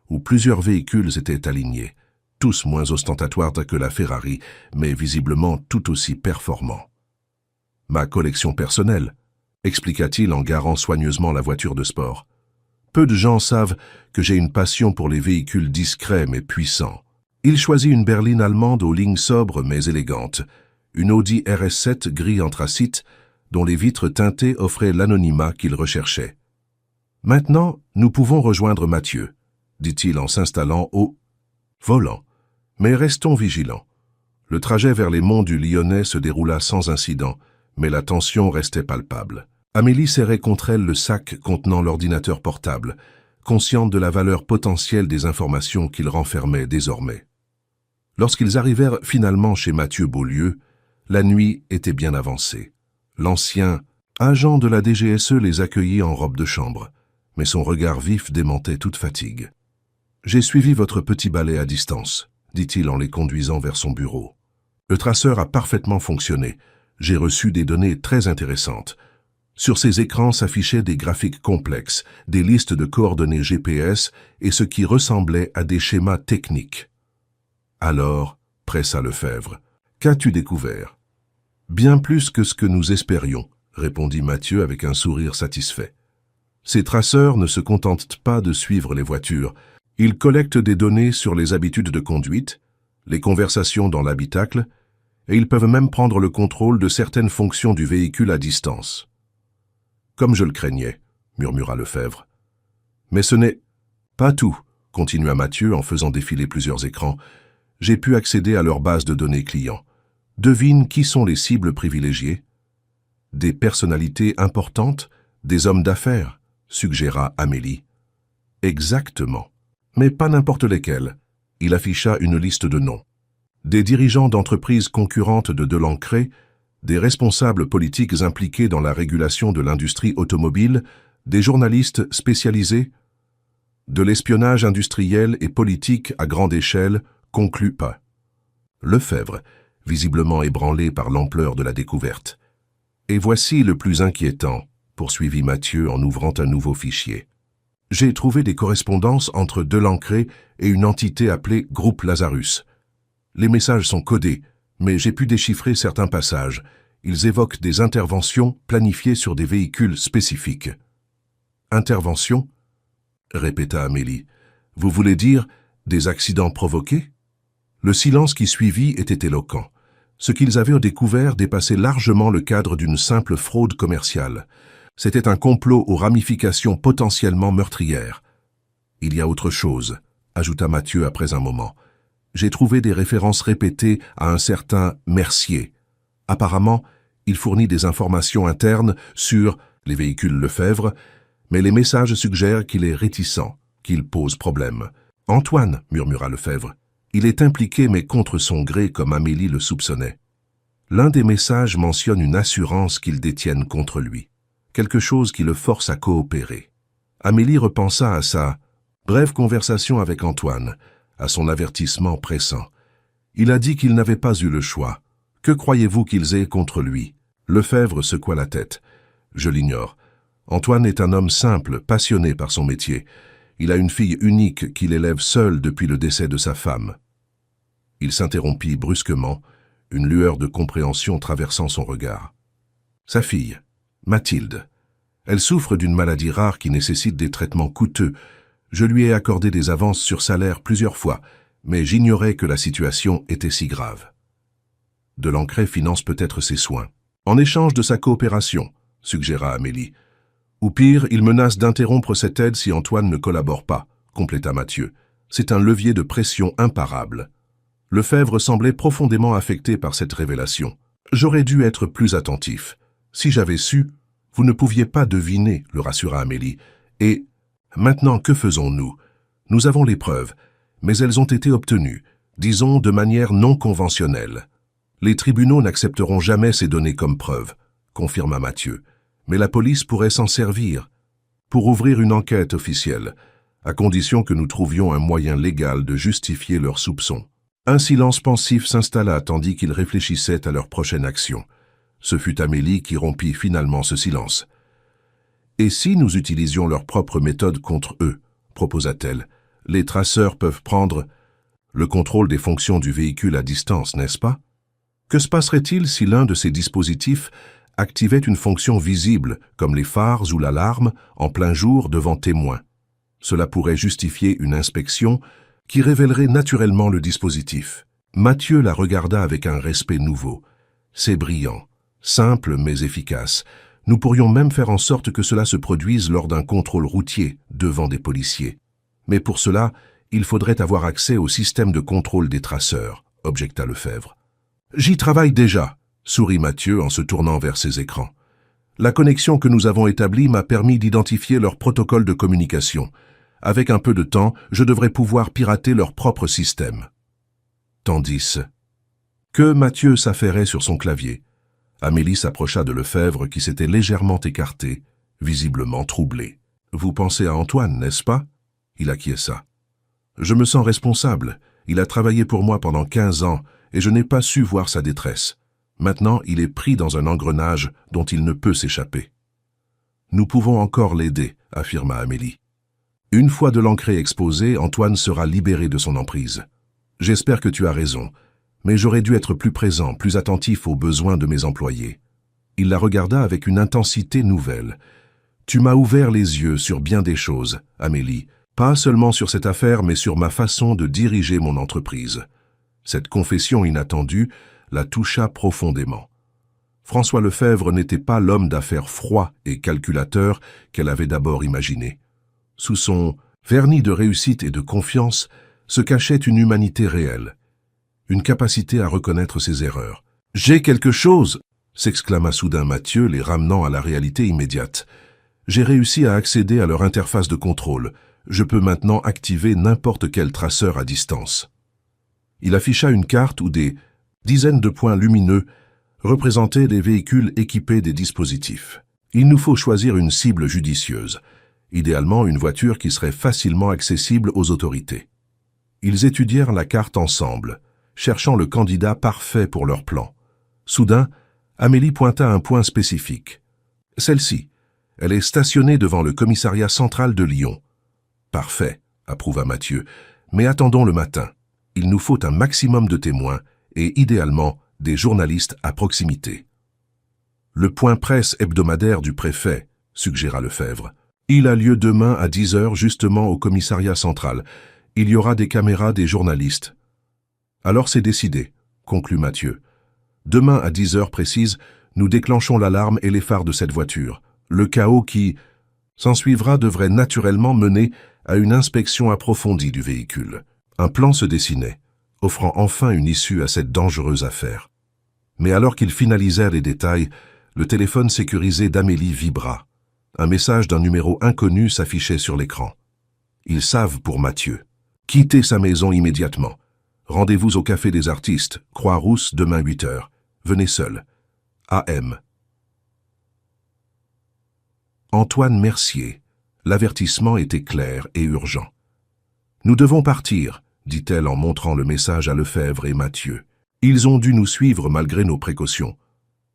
où plusieurs véhicules étaient alignés, tous moins ostentatoires que la Ferrari, mais visiblement tout aussi performants. « Ma collection personnelle », expliqua-t-il en garant soigneusement la voiture de sport. « Peu de gens savent que j'ai une passion pour les véhicules discrets mais puissants. » Il choisit une berline allemande aux lignes sobres mais élégantes, une Audi RS7 gris anthracite dont les vitres teintées offraient l'anonymat qu'il recherchait. « Maintenant, nous pouvons rejoindre Mathieu, » dit-il en s'installant au volant. « Mais restons vigilants. » Le trajet vers les monts du Lyonnais se déroula sans incident, mais la tension restait palpable. Amélie serrait contre elle le sac contenant l'ordinateur portable, consciente de la valeur potentielle des informations qu'il renfermait désormais. Lorsqu'ils arrivèrent finalement chez Mathieu Beaulieu, la nuit était bien avancée. L'ancien agent de la DGSE les accueillit en robe de chambre, mais son regard vif démentait toute fatigue. « J'ai suivi votre petit balai à distance », dit-il en les conduisant vers son bureau. « Le traceur a parfaitement fonctionné. J'ai reçu des données très intéressantes. Sur ces écrans s'affichaient des graphiques complexes, des listes de coordonnées GPS et ce qui ressemblait à des schémas techniques. » Alors, pressa Lefebvre, « qu'as-tu découvert ?»« Bien plus que ce que nous espérions, » répondit Mathieu avec un sourire satisfait. « Ces traceurs ne se contentent pas de suivre les voitures. Ils collectent des données sur les habitudes de conduite, les conversations dans l'habitacle, et ils peuvent même prendre le contrôle de certaines fonctions du véhicule à distance. » « Comme je le craignais, » murmura Lefebvre. « Mais ce n'est pas tout, » continua Mathieu en faisant défiler plusieurs écrans. « J'ai pu accéder à leur base de données clients. Devine qui sont les cibles privilégiées ?»« Des personnalités importantes, des hommes d'affaires, » suggéra Amélie. « Exactement. Mais pas n'importe lesquels. » Il afficha une liste de noms. Des dirigeants d'entreprises concurrentes de Delancret, des responsables politiques impliqués dans la régulation de l'industrie automobile, des journalistes spécialisés, de l'espionnage industriel et politique à grande échelle, conclut pas. Lefebvre, visiblement ébranlé par l'ampleur de la découverte. Et voici le plus inquiétant, poursuivit Mathieu en ouvrant un nouveau fichier. J'ai trouvé des correspondances entre Delancret et une entité appelée Groupe Lazarus. Les messages sont codés, mais j'ai pu déchiffrer certains passages. Ils évoquent des interventions planifiées sur des véhicules spécifiques. « Interventions » répéta Amélie. « Vous voulez dire des accidents provoqués ?» Le silence qui suivit était éloquent. Ce qu'ils avaient découvert dépassait largement le cadre d'une simple fraude commerciale. C'était un complot aux ramifications potentiellement meurtrières. « Il y a autre chose », ajouta Mathieu après un moment. J'ai trouvé des références répétées à un certain Mercier. Apparemment, il fournit des informations internes sur les véhicules Lefebvre, mais les messages suggèrent qu'il est réticent, qu'il pose problème. « Antoine, » murmura Lefebvre, « il est impliqué mais contre son gré comme Amélie le soupçonnait. » L'un des messages mentionne une assurance qu'ils détiennent contre lui, quelque chose qui le force à coopérer. Amélie repensa à sa brève conversation avec Antoine, à son avertissement pressant. Il a dit qu'il n'avait pas eu le choix. Que croyez-vous qu'ils aient contre lui? Lefebvre secoua la tête. Je l'ignore. Antoine est un homme simple, passionné par son métier. Il a une fille unique qu'il élève seule depuis le décès de sa femme. Il s'interrompit brusquement, une lueur de compréhension traversant son regard. Sa fille, Mathilde. Elle souffre d'une maladie rare qui nécessite des traitements coûteux. Je lui ai accordé des avances sur salaire plusieurs fois, mais j'ignorais que la situation était si grave. Delancret finance peut-être ses soins. En échange de sa coopération, suggéra Amélie. Ou pire, il menace d'interrompre cette aide si Antoine ne collabore pas, compléta Mathieu. C'est un levier de pression imparable. Lefebvre semblait profondément affecté par cette révélation. J'aurais dû être plus attentif. Si j'avais su, vous ne pouviez pas deviner, le rassura Amélie. Et maintenant, que faisons-nous? Nous avons les preuves, mais elles ont été obtenues, disons de manière non conventionnelle. Les tribunaux n'accepteront jamais ces données comme preuves, confirma Mathieu, mais la police pourrait s'en servir pour ouvrir une enquête officielle, à condition que nous trouvions un moyen légal de justifier leurs soupçons. Un silence pensif s'installa tandis qu'ils réfléchissaient à leur prochaine action. Ce fut Amélie qui rompit finalement ce silence. « Et si nous utilisions leur propre méthode contre eux ?» proposa-t-elle. « Les traceurs peuvent prendre le contrôle des fonctions du véhicule à distance, n'est-ce pas? Que se passerait-il si l'un de ces dispositifs activait une fonction visible, comme les phares ou l'alarme, en plein jour devant témoins? Cela pourrait justifier une inspection qui révélerait naturellement le dispositif. » Mathieu la regarda avec un respect nouveau. « C'est brillant, simple mais efficace. Nous pourrions même faire en sorte que cela se produise lors d'un contrôle routier devant des policiers. Mais pour cela, il faudrait avoir accès au système de contrôle des traceurs, objecta Lefebvre. « J'y travaille déjà, » sourit Mathieu en se tournant vers ses écrans. « La connexion que nous avons établie m'a permis d'identifier leur protocole de communication. Avec un peu de temps, je devrais pouvoir pirater leur propre système. » Tandis que Mathieu s'affairait sur son clavier, Amélie s'approcha de Lefebvre qui s'était légèrement écarté, visiblement troublé. « Vous pensez à Antoine, n'est-ce pas ?» Il acquiesça. « Je me sens responsable. Il a travaillé pour moi pendant 15 ans et je n'ai pas su voir sa détresse. Maintenant, il est pris dans un engrenage dont il ne peut s'échapper. »« Nous pouvons encore l'aider, » affirma Amélie. « Une fois de l'encré exposé, Antoine sera libéré de son emprise. J'espère que tu as raison, mais j'aurais dû être plus présent, plus attentif aux besoins de mes employés. » Il la regarda avec une intensité nouvelle. « Tu m'as ouvert les yeux sur bien des choses, Amélie, pas seulement sur cette affaire, mais sur ma façon de diriger mon entreprise. » Cette confession inattendue la toucha profondément. François Lefebvre n'était pas l'homme d'affaires froid et calculateur qu'elle avait d'abord imaginé. Sous son vernis de réussite et de confiance se cachait une humanité réelle, une capacité à reconnaître ses erreurs. « J'ai quelque chose !» s'exclama soudain Mathieu, les ramenant à la réalité immédiate. « J'ai réussi à accéder à leur interface de contrôle. Je peux maintenant activer n'importe quel traceur à distance. » Il afficha une carte où des dizaines de points lumineux représentaient les véhicules équipés des dispositifs. « Il nous faut choisir une cible judicieuse. Idéalement une voiture qui serait facilement accessible aux autorités. » Ils étudièrent la carte ensemble, cherchant le candidat parfait pour leur plan. Soudain, Amélie pointa un point spécifique. « Celle-ci, elle est stationnée devant le commissariat central de Lyon. »« Parfait, » approuva Mathieu, « mais attendons le matin. Il nous faut un maximum de témoins et, idéalement, des journalistes à proximité. »« Le point presse hebdomadaire du préfet, » suggéra Lefebvre. « Il a lieu demain à 10 heures justement au commissariat central. Il y aura des caméras, des journalistes. »« Alors c'est décidé, » conclut Mathieu. « Demain à 10 heures précises, nous déclenchons l'alarme et les phares de cette voiture. Le chaos qui s'ensuivra devrait naturellement mener à une inspection approfondie du véhicule. » Un plan se dessinait, offrant enfin une issue à cette dangereuse affaire. Mais alors qu'ils finalisèrent les détails, le téléphone sécurisé d'Amélie vibra. Un message d'un numéro inconnu s'affichait sur l'écran. « Ils savent pour Mathieu. Quittez sa maison immédiatement. Rendez-vous au Café des Artistes, Croix-Rousse, demain 8 heures. Venez seul. A.M. » Antoine Mercier. L'avertissement était clair et urgent. « Nous devons partir, » dit-elle en montrant le message à Lefebvre et Mathieu. « Ils ont dû nous suivre malgré nos précautions. »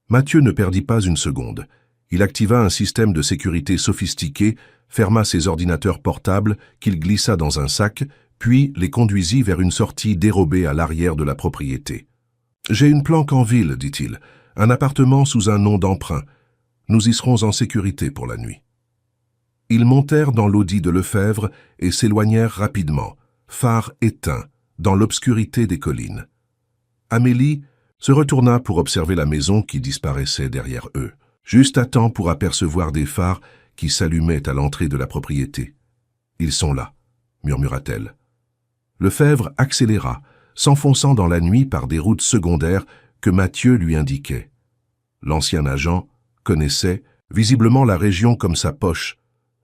Mathieu ne perdit pas une seconde. Il activa un système de sécurité sophistiqué, ferma ses ordinateurs portables qu'il glissa dans un sac, puis les conduisit vers une sortie dérobée à l'arrière de la propriété. « J'ai une planque en ville, dit-il, un appartement sous un nom d'emprunt. Nous y serons en sécurité pour la nuit. » Ils montèrent dans l'Audi de Lefebvre et s'éloignèrent rapidement, phare éteint, dans l'obscurité des collines. Amélie se retourna pour observer la maison qui disparaissait derrière eux, juste à temps pour apercevoir des phares qui s'allumaient à l'entrée de la propriété. « Ils sont là. murmura-t-elle. Lefebvre accéléra, s'enfonçant dans la nuit par des routes secondaires que Mathieu lui indiquait. L'ancien agent connaissait visiblement la région comme sa poche,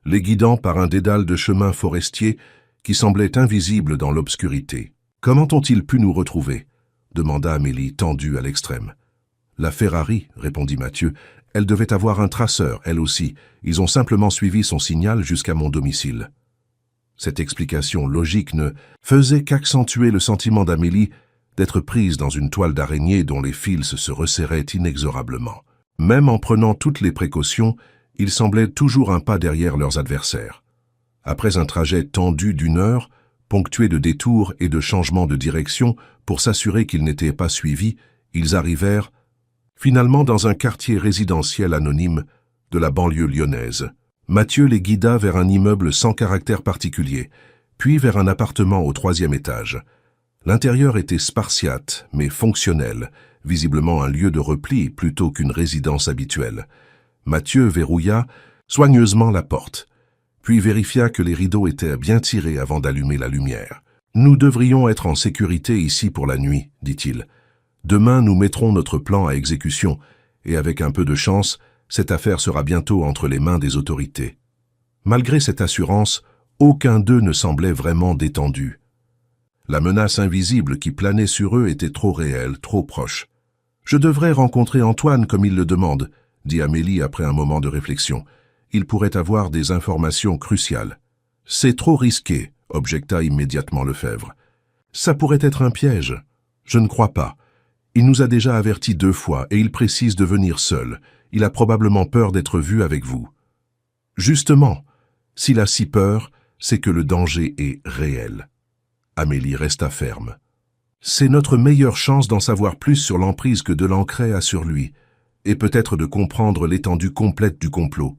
les guidant par un dédale de chemins forestiers qui semblait invisible dans l'obscurité. « Comment ont-ils pu nous retrouver ?» demanda Amélie, tendue à l'extrême. « La Ferrari, » répondit Mathieu. « Elle devait avoir un traceur, elle aussi. Ils ont simplement suivi son signal jusqu'à mon domicile. » Cette explication logique ne faisait qu'accentuer le sentiment d'Amélie d'être prise dans une toile d'araignée dont les fils se resserraient inexorablement. Même en prenant toutes les précautions, ils semblaient toujours un pas derrière leurs adversaires. Après un trajet tendu d'1 heure, ponctué de détours et de changements de direction pour s'assurer qu'ils n'étaient pas suivis, ils arrivèrent finalement dans un quartier résidentiel anonyme de la banlieue lyonnaise. Mathieu les guida vers un immeuble sans caractère particulier, puis vers un appartement au 3e étage. L'intérieur était spartiate, mais fonctionnel, visiblement un lieu de repli plutôt qu'une résidence habituelle. Mathieu verrouilla soigneusement la porte, puis vérifia que les rideaux étaient bien tirés avant d'allumer la lumière. « Nous devrions être en sécurité ici pour la nuit, dit-il. Demain, nous mettrons notre plan à exécution, et avec un peu de chance, cette affaire sera bientôt entre les mains des autorités. » Malgré cette assurance, aucun d'eux ne semblait vraiment détendu. La menace invisible qui planait sur eux était trop réelle, trop proche. « Je devrais rencontrer Antoine comme il le demande, » dit Amélie après un moment de réflexion. « Il pourrait avoir des informations cruciales. »« C'est trop risqué, » objecta immédiatement Lefebvre. « Ça pourrait être un piège. »« Je ne crois pas. Il nous a déjà avertis 2 fois et il précise de venir seul. Il a probablement peur d'être vu avec vous. »« Justement, s'il a si peur, c'est que le danger est réel. » Amélie resta ferme. « C'est notre meilleure chance d'en savoir plus sur l'emprise que Delancret a sur lui, et peut-être de comprendre l'étendue complète du complot. »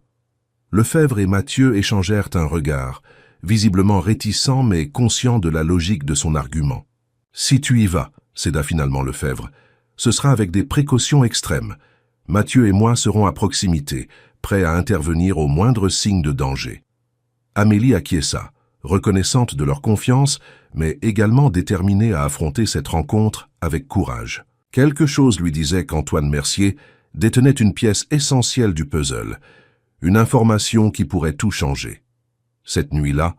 Lefebvre et Mathieu échangèrent un regard, visiblement réticents mais conscients de la logique de son argument. « Si tu y vas, » céda finalement Lefebvre, « ce sera avec des précautions extrêmes. Mathieu et moi serons à proximité, prêts à intervenir au moindre signe de danger. » Amélie acquiesça, reconnaissante de leur confiance, mais également déterminée à affronter cette rencontre avec courage. Quelque chose lui disait qu'Antoine Mercier détenait une pièce essentielle du puzzle, une information qui pourrait tout changer. Cette nuit-là,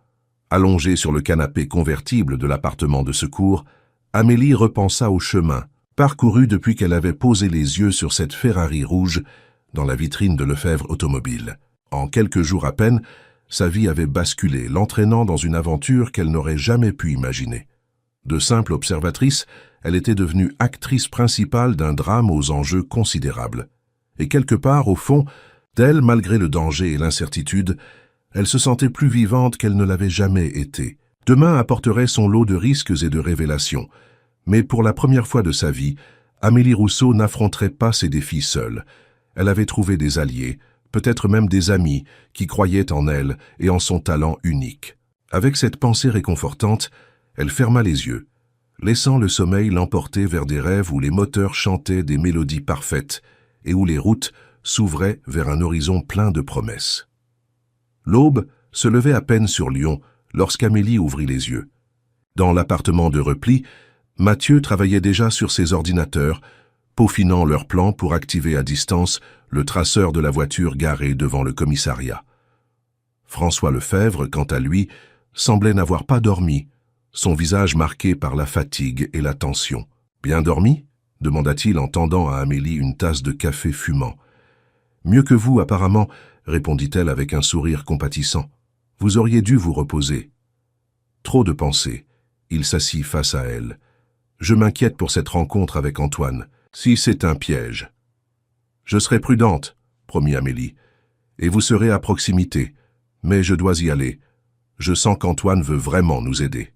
allongée sur le canapé convertible de l'appartement de secours, Amélie repensa au chemin parcouru depuis qu'elle avait posé les yeux sur cette Ferrari rouge dans la vitrine de Lefebvre Automobile. En quelques jours à peine, sa vie avait basculé, l'entraînant dans une aventure qu'elle n'aurait jamais pu imaginer. De simple observatrice, elle était devenue actrice principale d'un drame aux enjeux considérables. Et quelque part, au fond, d'elle, malgré le danger et l'incertitude, elle se sentait plus vivante qu'elle ne l'avait jamais été. Demain apporterait son lot de risques et de révélations. Mais pour la première fois de sa vie, Amélie Rousseau n'affronterait pas ces défis seule. Elle avait trouvé des alliés, peut-être même des amis, qui croyaient en elle et en son talent unique. Avec cette pensée réconfortante, elle ferma les yeux, laissant le sommeil l'emporter vers des rêves où les moteurs chantaient des mélodies parfaites et où les routes s'ouvraient vers un horizon plein de promesses. L'aube se levait à peine sur Lyon lorsqu'Amélie ouvrit les yeux. Dans l'appartement de repli, Mathieu travaillait déjà sur ses ordinateurs, peaufinant leur plan pour activer à distance le traceur de la voiture garée devant le commissariat. François Lefebvre, quant à lui, semblait n'avoir pas dormi, son visage marqué par la fatigue et la tension. « Bien dormi ?» demanda-t-il en tendant à Amélie une tasse de café fumant. « Mieux que vous, apparemment, » répondit-elle avec un sourire compatissant. « Vous auriez dû vous reposer. » Trop de pensées. Il s'assit face à elle. « Je m'inquiète pour cette rencontre avec Antoine. Si c'est un piège. »« Je serai prudente, » promit Amélie, « et vous serez à proximité. Mais je dois y aller. Je sens qu'Antoine veut vraiment nous aider. »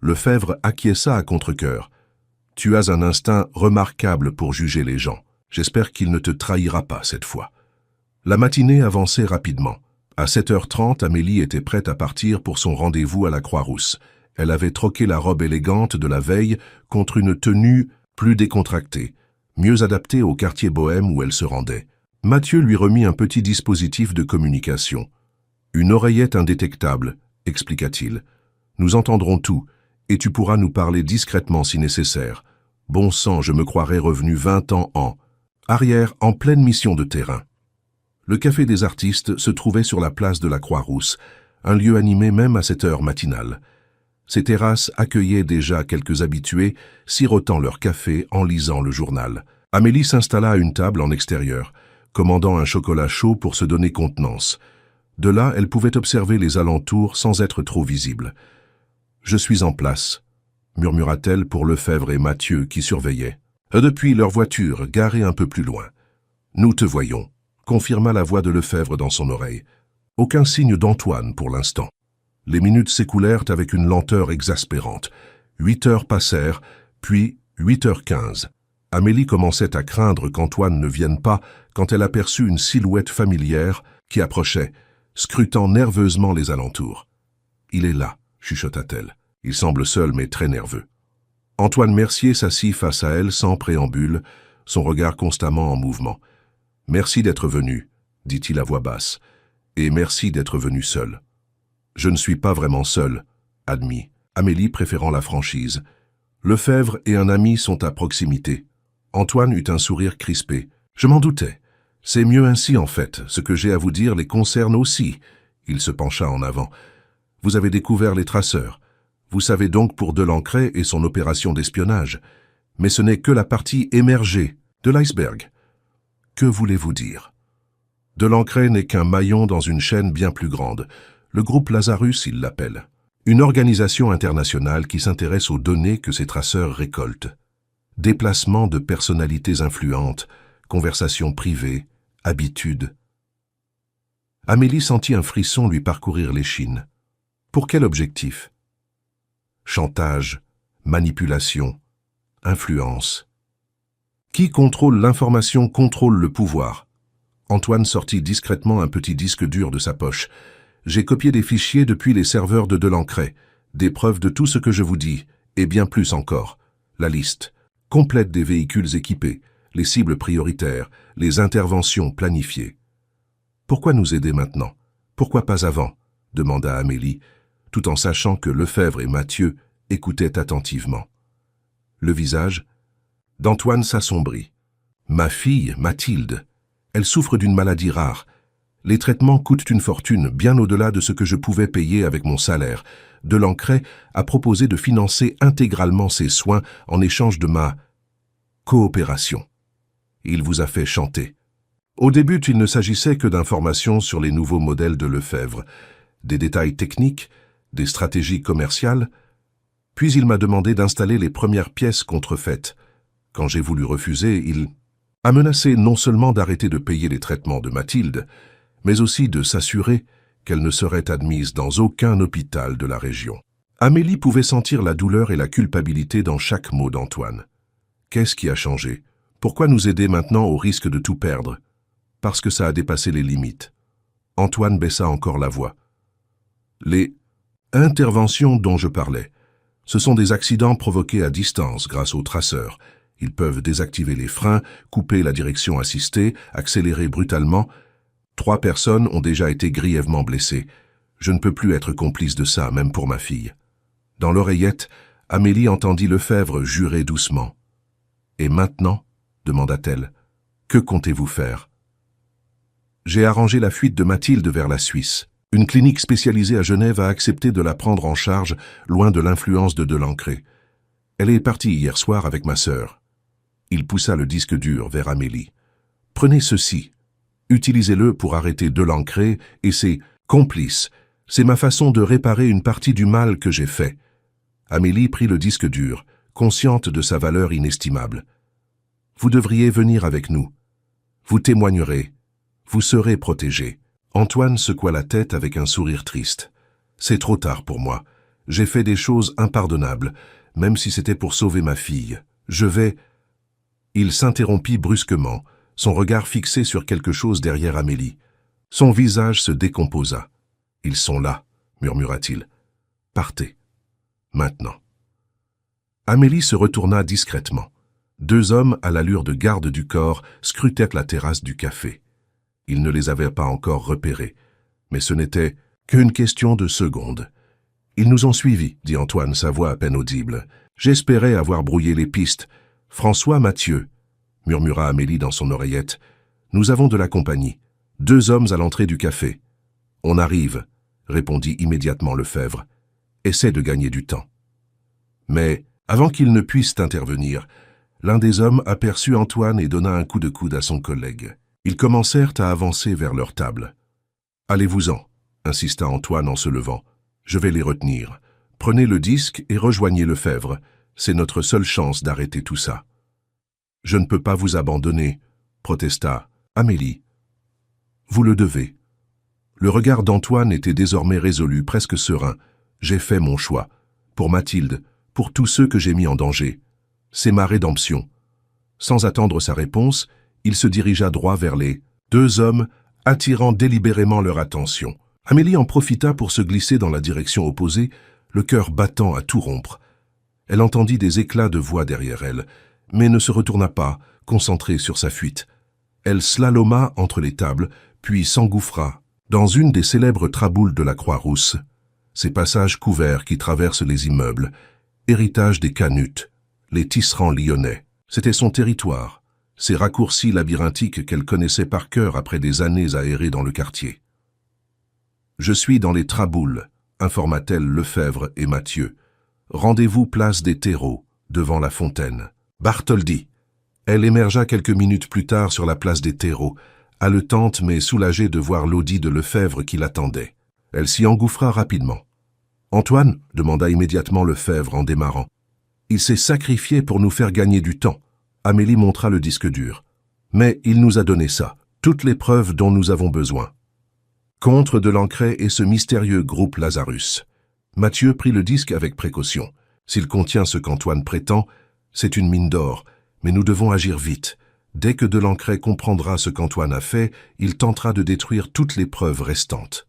Lefebvre acquiesça à contre-cœur. « Tu as un instinct remarquable pour juger les gens. J'espère qu'il ne te trahira pas cette fois. » La matinée avançait rapidement. À 7h30, Amélie était prête à partir pour son rendez-vous à la Croix-Rousse. Elle avait troqué la robe élégante de la veille contre une tenue plus décontractée, mieux adaptée au quartier bohème où elle se rendait. Mathieu lui remit un petit dispositif de communication. « Une oreillette indétectable », expliqua-t-il. Nous entendrons tout, et tu pourras nous parler discrètement si nécessaire. Bon sang, je me croirais revenu 20 ans en arrière, en pleine mission de terrain. Le Café des Artistes se trouvait sur la place de la Croix-Rousse, un lieu animé même à cette heure matinale. Ces terrasses accueillaient déjà quelques habitués, sirotant leur café en lisant le journal. Amélie s'installa à une table en extérieur, commandant un chocolat chaud pour se donner contenance. De là, elle pouvait observer les alentours sans être trop visible. « Je suis en place », murmura-t-elle pour Lefebvre et Mathieu qui surveillaient. Depuis leur voiture, garée un peu plus loin. « Nous te voyons », confirma la voix de Lefebvre dans son oreille. Aucun signe d'Antoine pour l'instant. Les minutes s'écoulèrent avec une lenteur exaspérante. 8 heures passèrent, puis 8h15. Amélie commençait à craindre qu'Antoine ne vienne pas quand elle aperçut une silhouette familière qui approchait, scrutant nerveusement les alentours. « Il est là », chuchota-t-elle. « Il semble seul mais très nerveux. » Antoine Mercier s'assit face à elle sans préambule, son regard constamment en mouvement. « Merci d'être venu », dit-il à voix basse, « et merci d'être venu seul. » « Je ne suis pas vraiment seul, » admit Amélie préférant la franchise. Lefebvre et un ami sont à proximité. Antoine eut un sourire crispé. « Je m'en doutais. C'est mieux ainsi en fait. Ce que j'ai à vous dire les concerne aussi. » Il se pencha en avant. « Vous avez découvert les traceurs. Vous savez donc pour Delancret et son opération d'espionnage. Mais ce n'est que la partie émergée de l'iceberg. Que voulez-vous dire? Delancret n'est qu'un maillon dans une chaîne bien plus grande. Le groupe Lazarus, il l'appelle. Une organisation internationale qui s'intéresse aux données que ces traceurs récoltent. Déplacement de personnalités influentes, conversations privées, habitudes. Amélie sentit un frisson lui parcourir l'échine. Pour quel objectif? Chantage, manipulation, influence. Qui contrôle l'information contrôle le pouvoir. Antoine sortit discrètement un petit disque dur de sa poche. J'ai copié des fichiers depuis les serveurs de Delancret, des preuves de tout ce que je vous dis, et bien plus encore. La liste complète des véhicules équipés, les cibles prioritaires, les interventions planifiées. Pourquoi nous aider maintenant? Pourquoi pas avant? Demanda Amélie, tout en sachant que Lefebvre et Mathieu écoutaient attentivement. Le visage d'Antoine s'assombrit. Ma fille, Mathilde, elle souffre d'une maladie rare. Les traitements coûtent une fortune, bien au-delà de ce que je pouvais payer avec mon salaire. Delancret a proposé de financer intégralement ses soins en échange de ma coopération. Il vous a fait chanter. Au début, il ne s'agissait que d'informations sur les nouveaux modèles de Lefebvre, des détails techniques, des stratégies commerciales. Puis il m'a demandé d'installer les premières pièces contrefaites. Quand j'ai voulu refuser, il a menacé non seulement d'arrêter de payer les traitements de Mathilde, mais aussi de s'assurer qu'elle ne serait admise dans aucun hôpital de la région. Amélie pouvait sentir la douleur et la culpabilité dans chaque mot d'Antoine. Qu'est-ce qui a changé? Pourquoi nous aider maintenant au risque de tout perdre? Parce que ça a dépassé les limites. Antoine baissa encore la voix. Les interventions dont je parlais, ce sont des accidents provoqués à distance grâce aux traceurs. Ils peuvent désactiver les freins, couper la direction assistée, accélérer brutalement. 3 personnes ont déjà été grièvement blessées. Je ne peux plus être complice de ça, même pour ma fille. Dans l'oreillette, Amélie entendit Lefebvre jurer doucement. « Et maintenant ?» demanda-t-elle. « Que comptez-vous faire ?» J'ai arrangé la fuite de Mathilde vers la Suisse. Une clinique spécialisée à Genève a accepté de la prendre en charge, loin de l'influence de Delancret. Elle est partie hier soir avec ma sœur. Il poussa le disque dur vers Amélie. « Prenez ceci. Utilisez-le pour arrêter Delancret et ses complices. C'est ma façon de réparer une partie du mal que j'ai fait. » Amélie prit le disque dur, consciente de sa valeur inestimable. « Vous devriez venir avec nous. Vous témoignerez. Vous serez protégé. » Antoine secoua la tête avec un sourire triste. « C'est trop tard pour moi. J'ai fait des choses impardonnables, même si c'était pour sauver ma fille. Je vais... » Il s'interrompit brusquement, son regard fixé sur quelque chose derrière Amélie. Son visage se décomposa. « Ils sont là, » murmura-t-il. « Partez. Maintenant. » Amélie se retourna discrètement. 2 hommes à l'allure de garde du corps scrutaient la terrasse du café. Il ne les avait pas encore repérés, mais ce n'était qu'une question de secondes. Ils nous ont suivis, dit Antoine, sa voix à peine audible. J'espérais avoir brouillé les pistes. François, Mathieu, murmura Amélie dans son oreillette. Nous avons de la compagnie. 2 hommes à l'entrée du café. On arrive, répondit immédiatement Lefebvre. Essaie de gagner du temps. Mais, avant qu'ils ne puissent intervenir, l'un des hommes aperçut Antoine et donna un coup de coude à son collègue. Ils commencèrent à avancer vers leur table. « Allez-vous-en » insista Antoine en se levant. « Je vais les retenir. Prenez le disque et rejoignez Lefebvre. C'est notre seule chance d'arrêter tout ça. »« Je ne peux pas vous abandonner, » protesta Amélie. « Vous le devez. » Le regard d'Antoine était désormais résolu, presque serein. « J'ai fait mon choix. Pour Mathilde, pour tous ceux que j'ai mis en danger. C'est ma rédemption. » Sans attendre sa réponse, il se dirigea droit vers les 2 hommes, attirant délibérément leur attention. Amélie en profita pour se glisser dans la direction opposée, le cœur battant à tout rompre. Elle entendit des éclats de voix derrière elle, mais ne se retourna pas, concentrée sur sa fuite. Elle slaloma entre les tables, puis s'engouffra dans une des célèbres traboules de la Croix-Rousse, ces passages couverts qui traversent les immeubles, héritage des Canutes, les tisserands lyonnais. C'était son territoire, ces raccourcis labyrinthiques qu'elle connaissait par cœur après des années à errer dans le quartier. « Je suis dans les traboules », informa-t-elle Lefebvre et Mathieu. « Rendez-vous place des terreaux, devant la fontaine. » Bartholdi. Elle émergea quelques minutes plus tard sur la place des terreaux, haletante mais soulagée de voir l'Audi de Lefebvre qui l'attendait. Elle s'y engouffra rapidement. « Antoine » demanda immédiatement Lefebvre en démarrant. « Il s'est sacrifié pour nous faire gagner du temps. » Amélie montra le disque dur. « Mais il nous a donné ça, toutes les preuves dont nous avons besoin. » Contre de Lancret et ce mystérieux groupe Lazarus. Mathieu prit le disque avec précaution. S'il contient ce qu'Antoine prétend, c'est une mine d'or, mais nous devons agir vite. Dès que de Lancret comprendra ce qu'Antoine a fait, il tentera de détruire toutes les preuves restantes.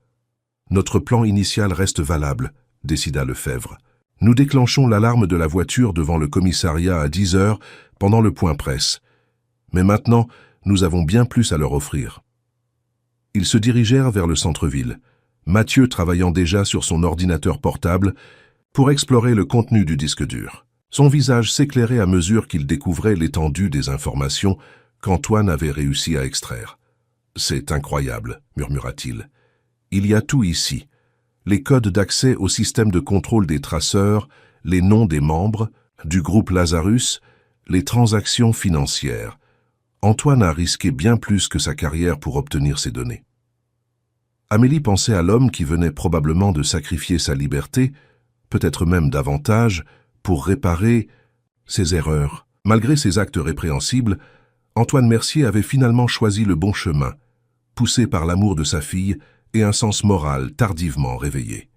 Notre plan initial reste valable, décida Lefebvre. Nous déclenchons l'alarme de la voiture devant le commissariat à 10 heures pendant le point presse. Mais maintenant, nous avons bien plus à leur offrir. Ils se dirigèrent vers le centre-ville, Mathieu travaillant déjà sur son ordinateur portable pour explorer le contenu du disque dur. Son visage s'éclairait à mesure qu'il découvrait l'étendue des informations qu'Antoine avait réussi à extraire. « C'est incroyable, » murmura-t-il. « Il y a tout ici. Les codes d'accès au système de contrôle des traceurs, les noms des membres, du groupe Lazarus, les transactions financières. Antoine a risqué bien plus que sa carrière pour obtenir ces données. » Amélie pensait à l'homme qui venait probablement de sacrifier sa liberté, peut-être même davantage, pour réparer ses erreurs. Malgré ses actes répréhensibles, Antoine Mercier avait finalement choisi le bon chemin, poussé par l'amour de sa fille et un sens moral tardivement réveillé.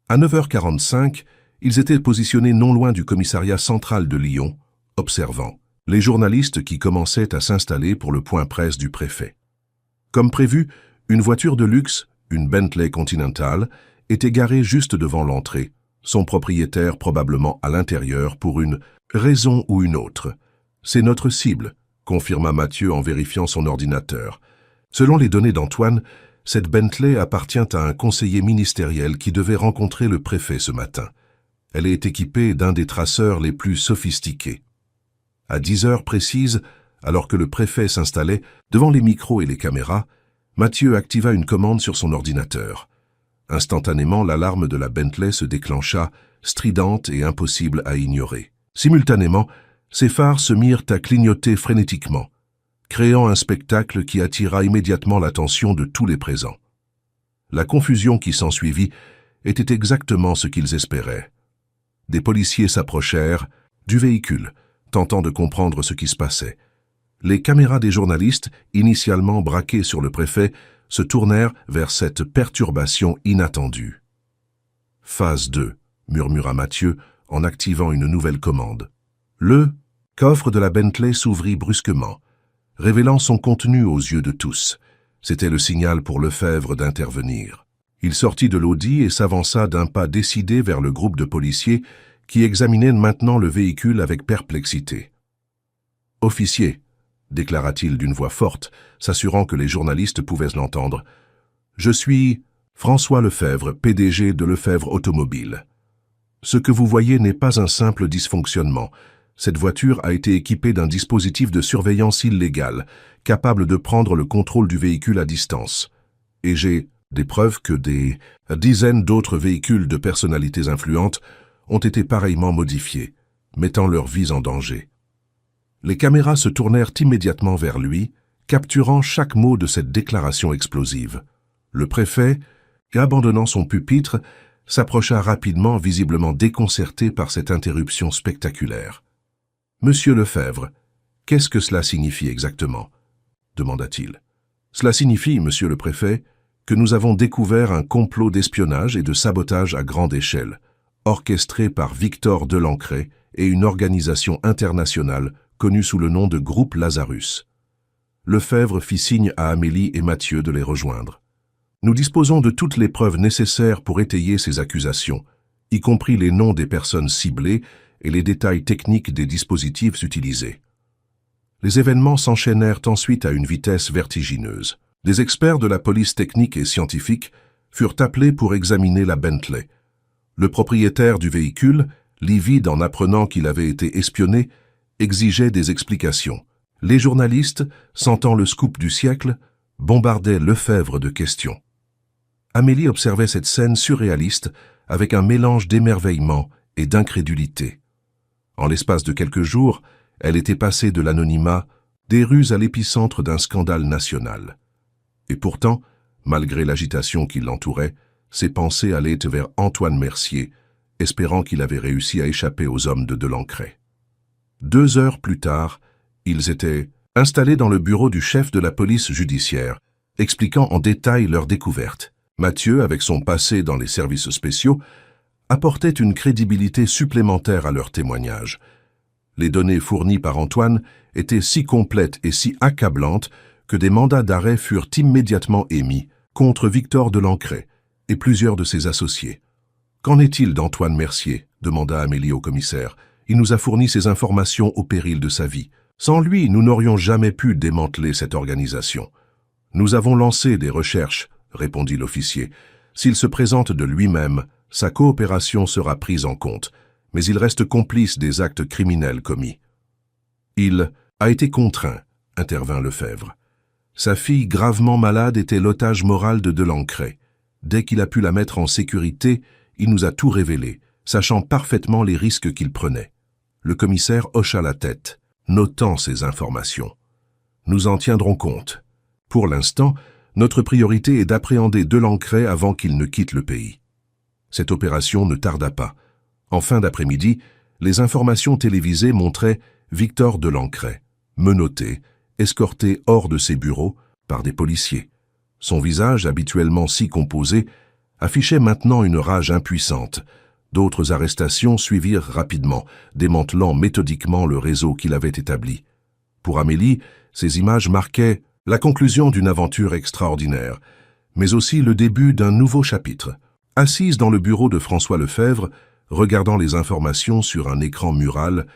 À 9h45, ils étaient positionnés non loin du commissariat central de Lyon, observant les journalistes qui commençaient à s'installer pour le point presse du préfet. Comme prévu, une voiture de luxe, une Bentley Continental, était garée juste devant l'entrée, son propriétaire probablement à l'intérieur pour une raison ou une autre. « C'est notre cible », confirma Mathieu en vérifiant son ordinateur. Selon les données d'Antoine, cette Bentley appartient à un conseiller ministériel qui devait rencontrer le préfet ce matin. Elle est équipée d'un des traceurs les plus sophistiqués. À 10 heures précises, alors que le préfet s'installait devant les micros et les caméras, Mathieu activa une commande sur son ordinateur. Instantanément, l'alarme de la Bentley se déclencha, stridente et impossible à ignorer. Simultanément, ses phares se mirent à clignoter frénétiquement, créant un spectacle qui attira immédiatement l'attention de tous les présents. La confusion qui s'ensuivit était exactement ce qu'ils espéraient. Des policiers s'approchèrent du véhicule, tentant de comprendre ce qui se passait. Les caméras des journalistes, initialement braquées sur le préfet, se tournèrent vers cette perturbation inattendue. « Phase 2 » murmura Mathieu en activant une nouvelle commande. Le coffre de la Bentley s'ouvrit brusquement, révélant son contenu aux yeux de tous. C'était le signal pour Lefebvre d'intervenir. Il sortit de l'Audi et s'avança d'un pas décidé vers le groupe de policiers qui examinaient maintenant le véhicule avec perplexité. « Officier », déclara-t-il d'une voix forte, s'assurant que les journalistes pouvaient l'entendre. « Je suis François Lefebvre, PDG de Lefebvre Automobile. Ce que vous voyez n'est pas un simple dysfonctionnement. Cette voiture a été équipée d'un dispositif de surveillance illégal, capable de prendre le contrôle du véhicule à distance. Et j'ai des preuves que des dizaines d'autres véhicules de personnalités influentes ont été pareillement modifiés, mettant leur vie en danger. Les caméras se tournèrent immédiatement vers lui, capturant chaque mot de cette déclaration explosive. Le préfet, abandonnant son pupitre, s'approcha rapidement, visiblement déconcerté par cette interruption spectaculaire. « Monsieur Lefebvre, qu'est-ce que cela signifie exactement ?» demanda-t-il. « Cela signifie, monsieur le préfet, que nous avons découvert un complot d'espionnage et de sabotage à grande échelle, orchestré par Victor Delancret et une organisation internationale connue sous le nom de Groupe Lazarus. » Lefebvre fit signe à Amélie et Mathieu de les rejoindre. « Nous disposons de toutes les preuves nécessaires pour étayer ces accusations, y compris les noms des personnes ciblées et les détails techniques des dispositifs utilisés. » Les événements s'enchaînèrent ensuite à une vitesse vertigineuse. Des experts de la police technique et scientifique furent appelés pour examiner la Bentley. Le propriétaire du véhicule, livide en apprenant qu'il avait été espionné, exigeait des explications. Les journalistes, sentant le scoop du siècle, bombardaient Lefebvre de questions. Amélie observait cette scène surréaliste avec un mélange d'émerveillement et d'incrédulité. En l'espace de quelques jours, elle était passée de l'anonymat des rues à l'épicentre d'un scandale national. Et pourtant, malgré l'agitation qui l'entourait, ses pensées allaient vers Antoine Mercier, espérant qu'il avait réussi à échapper aux hommes de Delancret. 2 heures plus tard, ils étaient installés dans le bureau du chef de la police judiciaire, expliquant en détail leur découverte. Mathieu, avec son passé dans les services spéciaux, apportait une crédibilité supplémentaire à leur témoignage. Les données fournies par Antoine étaient si complètes et si accablantes que des mandats d'arrêt furent immédiatement émis contre Victor Delancret et plusieurs de ses associés. « Qu'en est-il d'Antoine Mercier ?» demanda Amélie au commissaire. « Il nous a fourni ces informations au péril de sa vie. Sans lui, nous n'aurions jamais pu démanteler cette organisation. »« Nous avons lancé des recherches, » répondit l'officier. « S'il se présente de lui-même, sa coopération sera prise en compte, mais il reste complice des actes criminels commis. »« Il a été contraint, » intervint Lefebvre. « Sa fille gravement malade était l'otage moral de Delancret. Dès qu'il a pu la mettre en sécurité, il nous a tout révélé, sachant parfaitement les risques qu'il prenait. » Le commissaire hocha la tête, notant ces informations. « Nous en tiendrons compte. Pour l'instant, notre priorité est d'appréhender Delancret avant qu'il ne quitte le pays. » Cette opération ne tarda pas. En fin d'après-midi, les informations télévisées montraient Victor Delancret, menotté, escorté hors de ses bureaux par des policiers. Son visage, habituellement si composé, affichait maintenant une rage impuissante. D'autres arrestations suivirent rapidement, démantelant méthodiquement le réseau qu'il avait établi. Pour Amélie, ces images marquaient la conclusion d'une aventure extraordinaire, mais aussi le début d'un nouveau chapitre. Assise dans le bureau de François Lefebvre, regardant les informations sur un écran mural,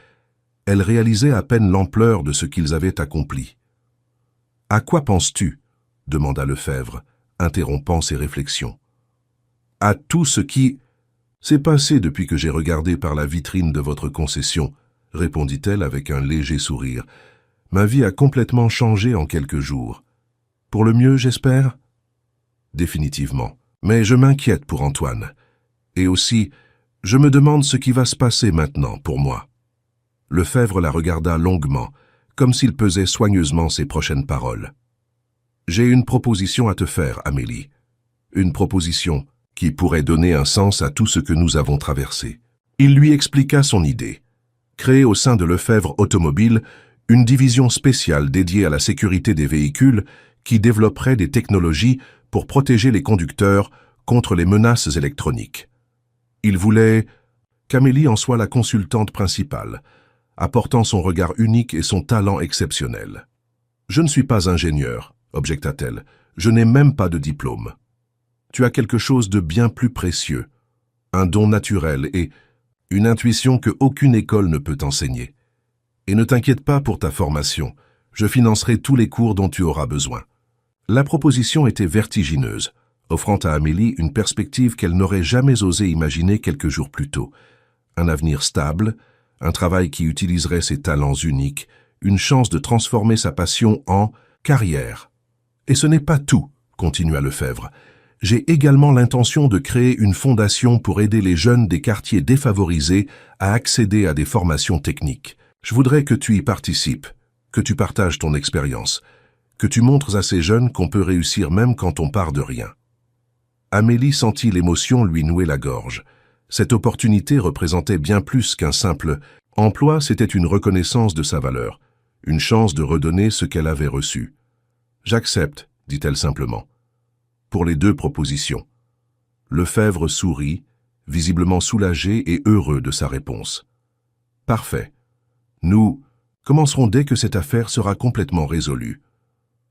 elle réalisait à peine l'ampleur de ce qu'ils avaient accompli. « À quoi penses-tu » demanda Lefebvre, interrompant ses réflexions. « À tout ce qui s'est passé depuis que j'ai regardé par la vitrine de votre concession, » répondit-elle avec un léger sourire. « Ma vie a complètement changé en quelques jours. Pour le mieux, j'espère ? » « Définitivement. Mais je m'inquiète pour Antoine. Et aussi, je me demande ce qui va se passer maintenant pour moi. » Lefebvre la regarda longuement, comme s'il pesait soigneusement ses prochaines paroles. « J'ai une proposition à te faire, Amélie. Une proposition qui pourrait donner un sens à tout ce que nous avons traversé. » Il lui expliqua son idée. Créer au sein de Lefebvre Automobile une division spéciale dédiée à la sécurité des véhicules qui développerait des technologies pour protéger les conducteurs contre les menaces électroniques. Il voulait qu'Amélie en soit la consultante principale, apportant son regard unique et son talent exceptionnel. « Je ne suis pas ingénieur, » objecta-t-elle. « Je n'ai même pas de diplôme. Tu as quelque chose de bien plus précieux, un don naturel et une intuition que aucune école ne peut enseigner. Et ne t'inquiète pas pour ta formation, je financerai tous les cours dont tu auras besoin. » La proposition était vertigineuse. offrant à Amélie une perspective qu'elle n'aurait jamais osé imaginer quelques jours plus tôt. Un avenir stable, un travail qui utiliserait ses talents uniques, une chance de transformer sa passion en carrière. Et ce n'est pas tout, continua Lefebvre. J'ai également l'intention de créer une fondation pour aider les jeunes des quartiers défavorisés à accéder à des formations techniques. Je voudrais que tu y participes, que tu partages ton expérience, que tu montres à ces jeunes qu'on peut réussir même quand on part de rien. Amélie sentit l'émotion lui nouer la gorge. Cette opportunité représentait bien plus qu'un simple emploi, c'était une reconnaissance de sa valeur, une chance de redonner ce qu'elle avait reçu. « J'accepte », dit-elle simplement. Pour les 2 propositions. Lefebvre sourit, visiblement soulagé et heureux de sa réponse. « Parfait. Nous commencerons dès que cette affaire sera complètement résolue. »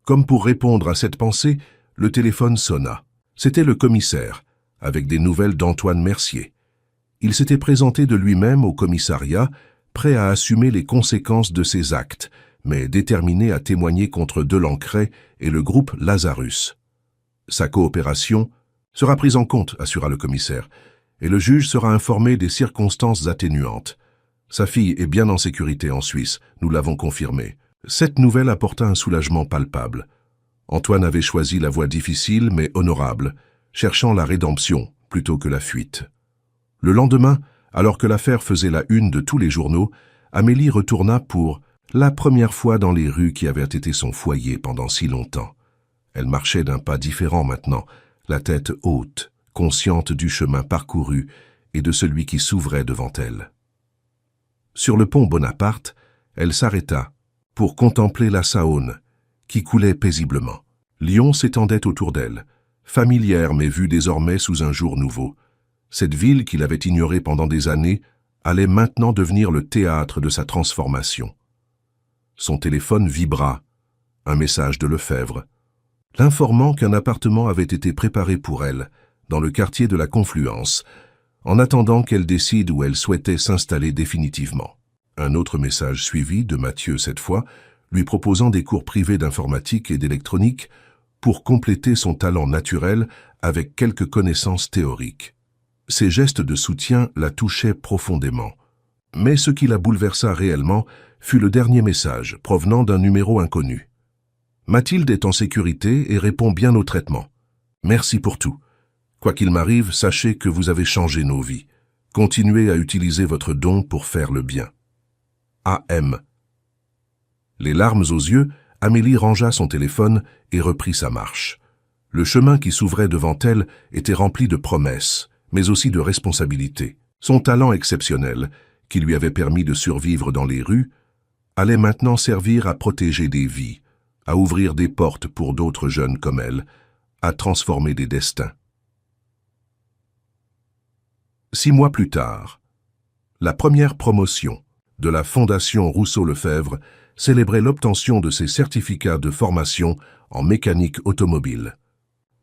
Comme pour répondre à cette pensée, le téléphone sonna. C'était le commissaire, avec des nouvelles d'Antoine Mercier. Il s'était présenté de lui-même au commissariat, prêt à assumer les conséquences de ses actes, mais déterminé à témoigner contre Delancret et le groupe Lazarus. Sa coopération sera prise en compte, assura le commissaire, et le juge sera informé des circonstances atténuantes. Sa fille est bien en sécurité en Suisse, nous l'avons confirmé. Cette nouvelle apporta un soulagement palpable. Antoine avait choisi la voie difficile mais honorable, cherchant la rédemption plutôt que la fuite. Le lendemain, alors que l'affaire faisait la une de tous les journaux, Amélie retourna pour la première fois dans les rues qui avaient été son foyer pendant si longtemps. Elle marchait d'un pas différent maintenant, la tête haute, consciente du chemin parcouru et de celui qui s'ouvrait devant elle. Sur le pont Bonaparte, elle s'arrêta pour contempler la Saône, qui coulait paisiblement. Lyon s'étendait autour d'elle, familière mais vue désormais sous un jour nouveau. Cette ville qu'il avait ignorée pendant des années allait maintenant devenir le théâtre de sa transformation. Son téléphone vibra, un message de Lefebvre, l'informant qu'un appartement avait été préparé pour elle, dans le quartier de la Confluence, en attendant qu'elle décide où elle souhaitait s'installer définitivement. Un autre message suivit, de Mathieu cette fois, lui proposant des cours privés d'informatique et d'électronique pour compléter son talent naturel avec quelques connaissances théoriques. Ces gestes de soutien la touchaient profondément. Mais ce qui la bouleversa réellement fut le dernier message, provenant d'un numéro inconnu. « Mathilde est en sécurité et répond bien au traitement. Merci pour tout. Quoi qu'il m'arrive, sachez que vous avez changé nos vies. Continuez à utiliser votre don pour faire le bien. A.M. » Les larmes aux yeux, Amélie rangea son téléphone et reprit sa marche. Le chemin qui s'ouvrait devant elle était rempli de promesses, mais aussi de responsabilités. Son talent exceptionnel, qui lui avait permis de survivre dans les rues, allait maintenant servir à protéger des vies, à ouvrir des portes pour d'autres jeunes comme elle, à transformer des destins. 6 mois plus tard, la première promotion de la Fondation Rousseau-Lefebvre célébrait l'obtention de ses certificats de formation en mécanique automobile.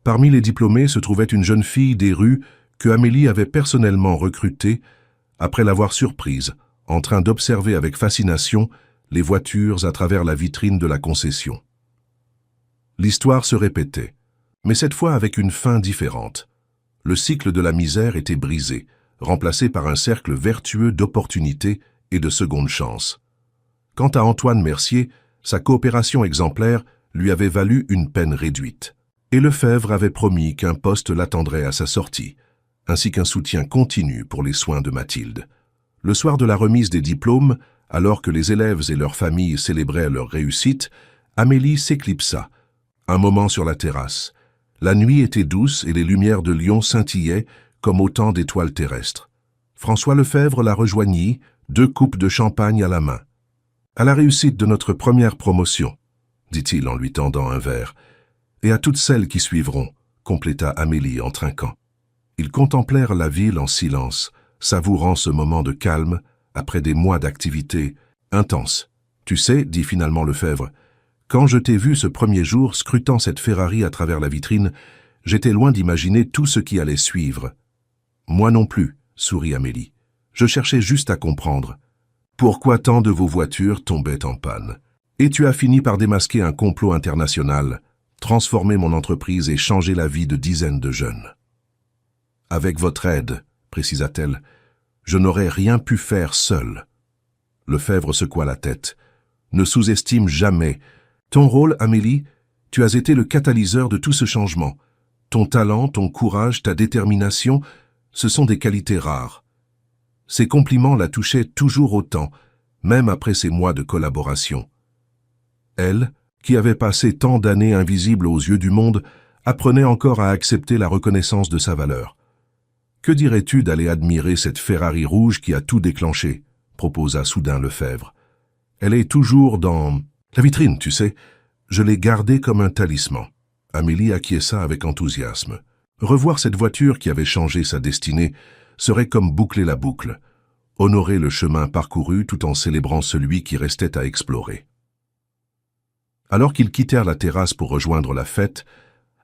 Parmi les diplômés se trouvait une jeune fille des rues que Amélie avait personnellement recrutée après l'avoir surprise, en train d'observer avec fascination les voitures à travers la vitrine de la concession. L'histoire se répétait, mais cette fois avec une fin différente. Le cycle de la misère était brisé, remplacé par un cercle vertueux d'opportunités et de secondes chances. Quant à Antoine Mercier, sa coopération exemplaire lui avait valu une peine réduite. Et Lefebvre avait promis qu'un poste l'attendrait à sa sortie, ainsi qu'un soutien continu pour les soins de Mathilde. Le soir de la remise des diplômes, alors que les élèves et leurs familles célébraient leur réussite, Amélie s'éclipsa, un moment sur la terrasse. La nuit était douce et les lumières de Lyon scintillaient comme autant d'étoiles terrestres. François Lefebvre la rejoignit, 2 coupes de champagne à la main. « À la réussite de notre première promotion », dit-il en lui tendant un verre, « et à toutes celles qui suivront », compléta Amélie en trinquant. Ils contemplèrent la ville en silence, savourant ce moment de calme après des mois d'activité intense. « Tu sais, dit finalement Lefebvre, quand je t'ai vu ce premier jour scrutant cette Ferrari à travers la vitrine, j'étais loin d'imaginer tout ce qui allait suivre. »« Moi non plus, » sourit Amélie. « Je cherchais juste à comprendre. Pourquoi tant de vos voitures tombaient en panne? Et tu as fini par démasquer un complot international. transformer mon entreprise et changer la vie de dizaines de jeunes. Avec votre aide, précisa-t-elle, je n'aurais rien pu faire seul. Lefebvre secoua la tête. Ne sous-estime jamais. Ton rôle, Amélie, tu as été le catalyseur de tout ce changement. Ton talent, ton courage, ta détermination, ce sont des qualités rares. Ses compliments la touchaient toujours autant, même après ces mois de collaboration. Elle, qui avait passé tant d'années invisible aux yeux du monde, apprenait encore à accepter la reconnaissance de sa valeur. « Que dirais-tu d'aller admirer cette Ferrari rouge qui a tout déclenché ?» proposa soudain Lefebvre. « Elle est toujours dans la vitrine, tu sais. Je l'ai gardée comme un talisman. » Amélie acquiesça avec enthousiasme. Revoir cette voiture qui avait changé sa destinée serait comme boucler la boucle, honorer le chemin parcouru tout en célébrant celui qui restait à explorer. Alors qu'ils quittèrent la terrasse pour rejoindre la fête,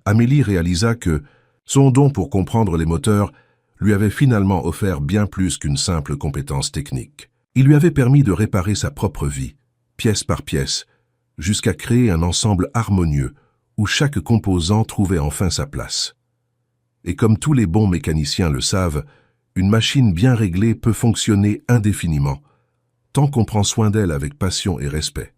Amélie réalisa que son don pour comprendre les moteurs lui avait finalement offert bien plus qu'une simple compétence technique. Il lui avait permis de réparer sa propre vie, pièce par pièce, jusqu'à créer un ensemble harmonieux où chaque composant trouvait enfin sa place. Et comme tous les bons mécaniciens le savent, une machine bien réglée peut fonctionner indéfiniment, tant qu'on prend soin d'elle avec passion et respect.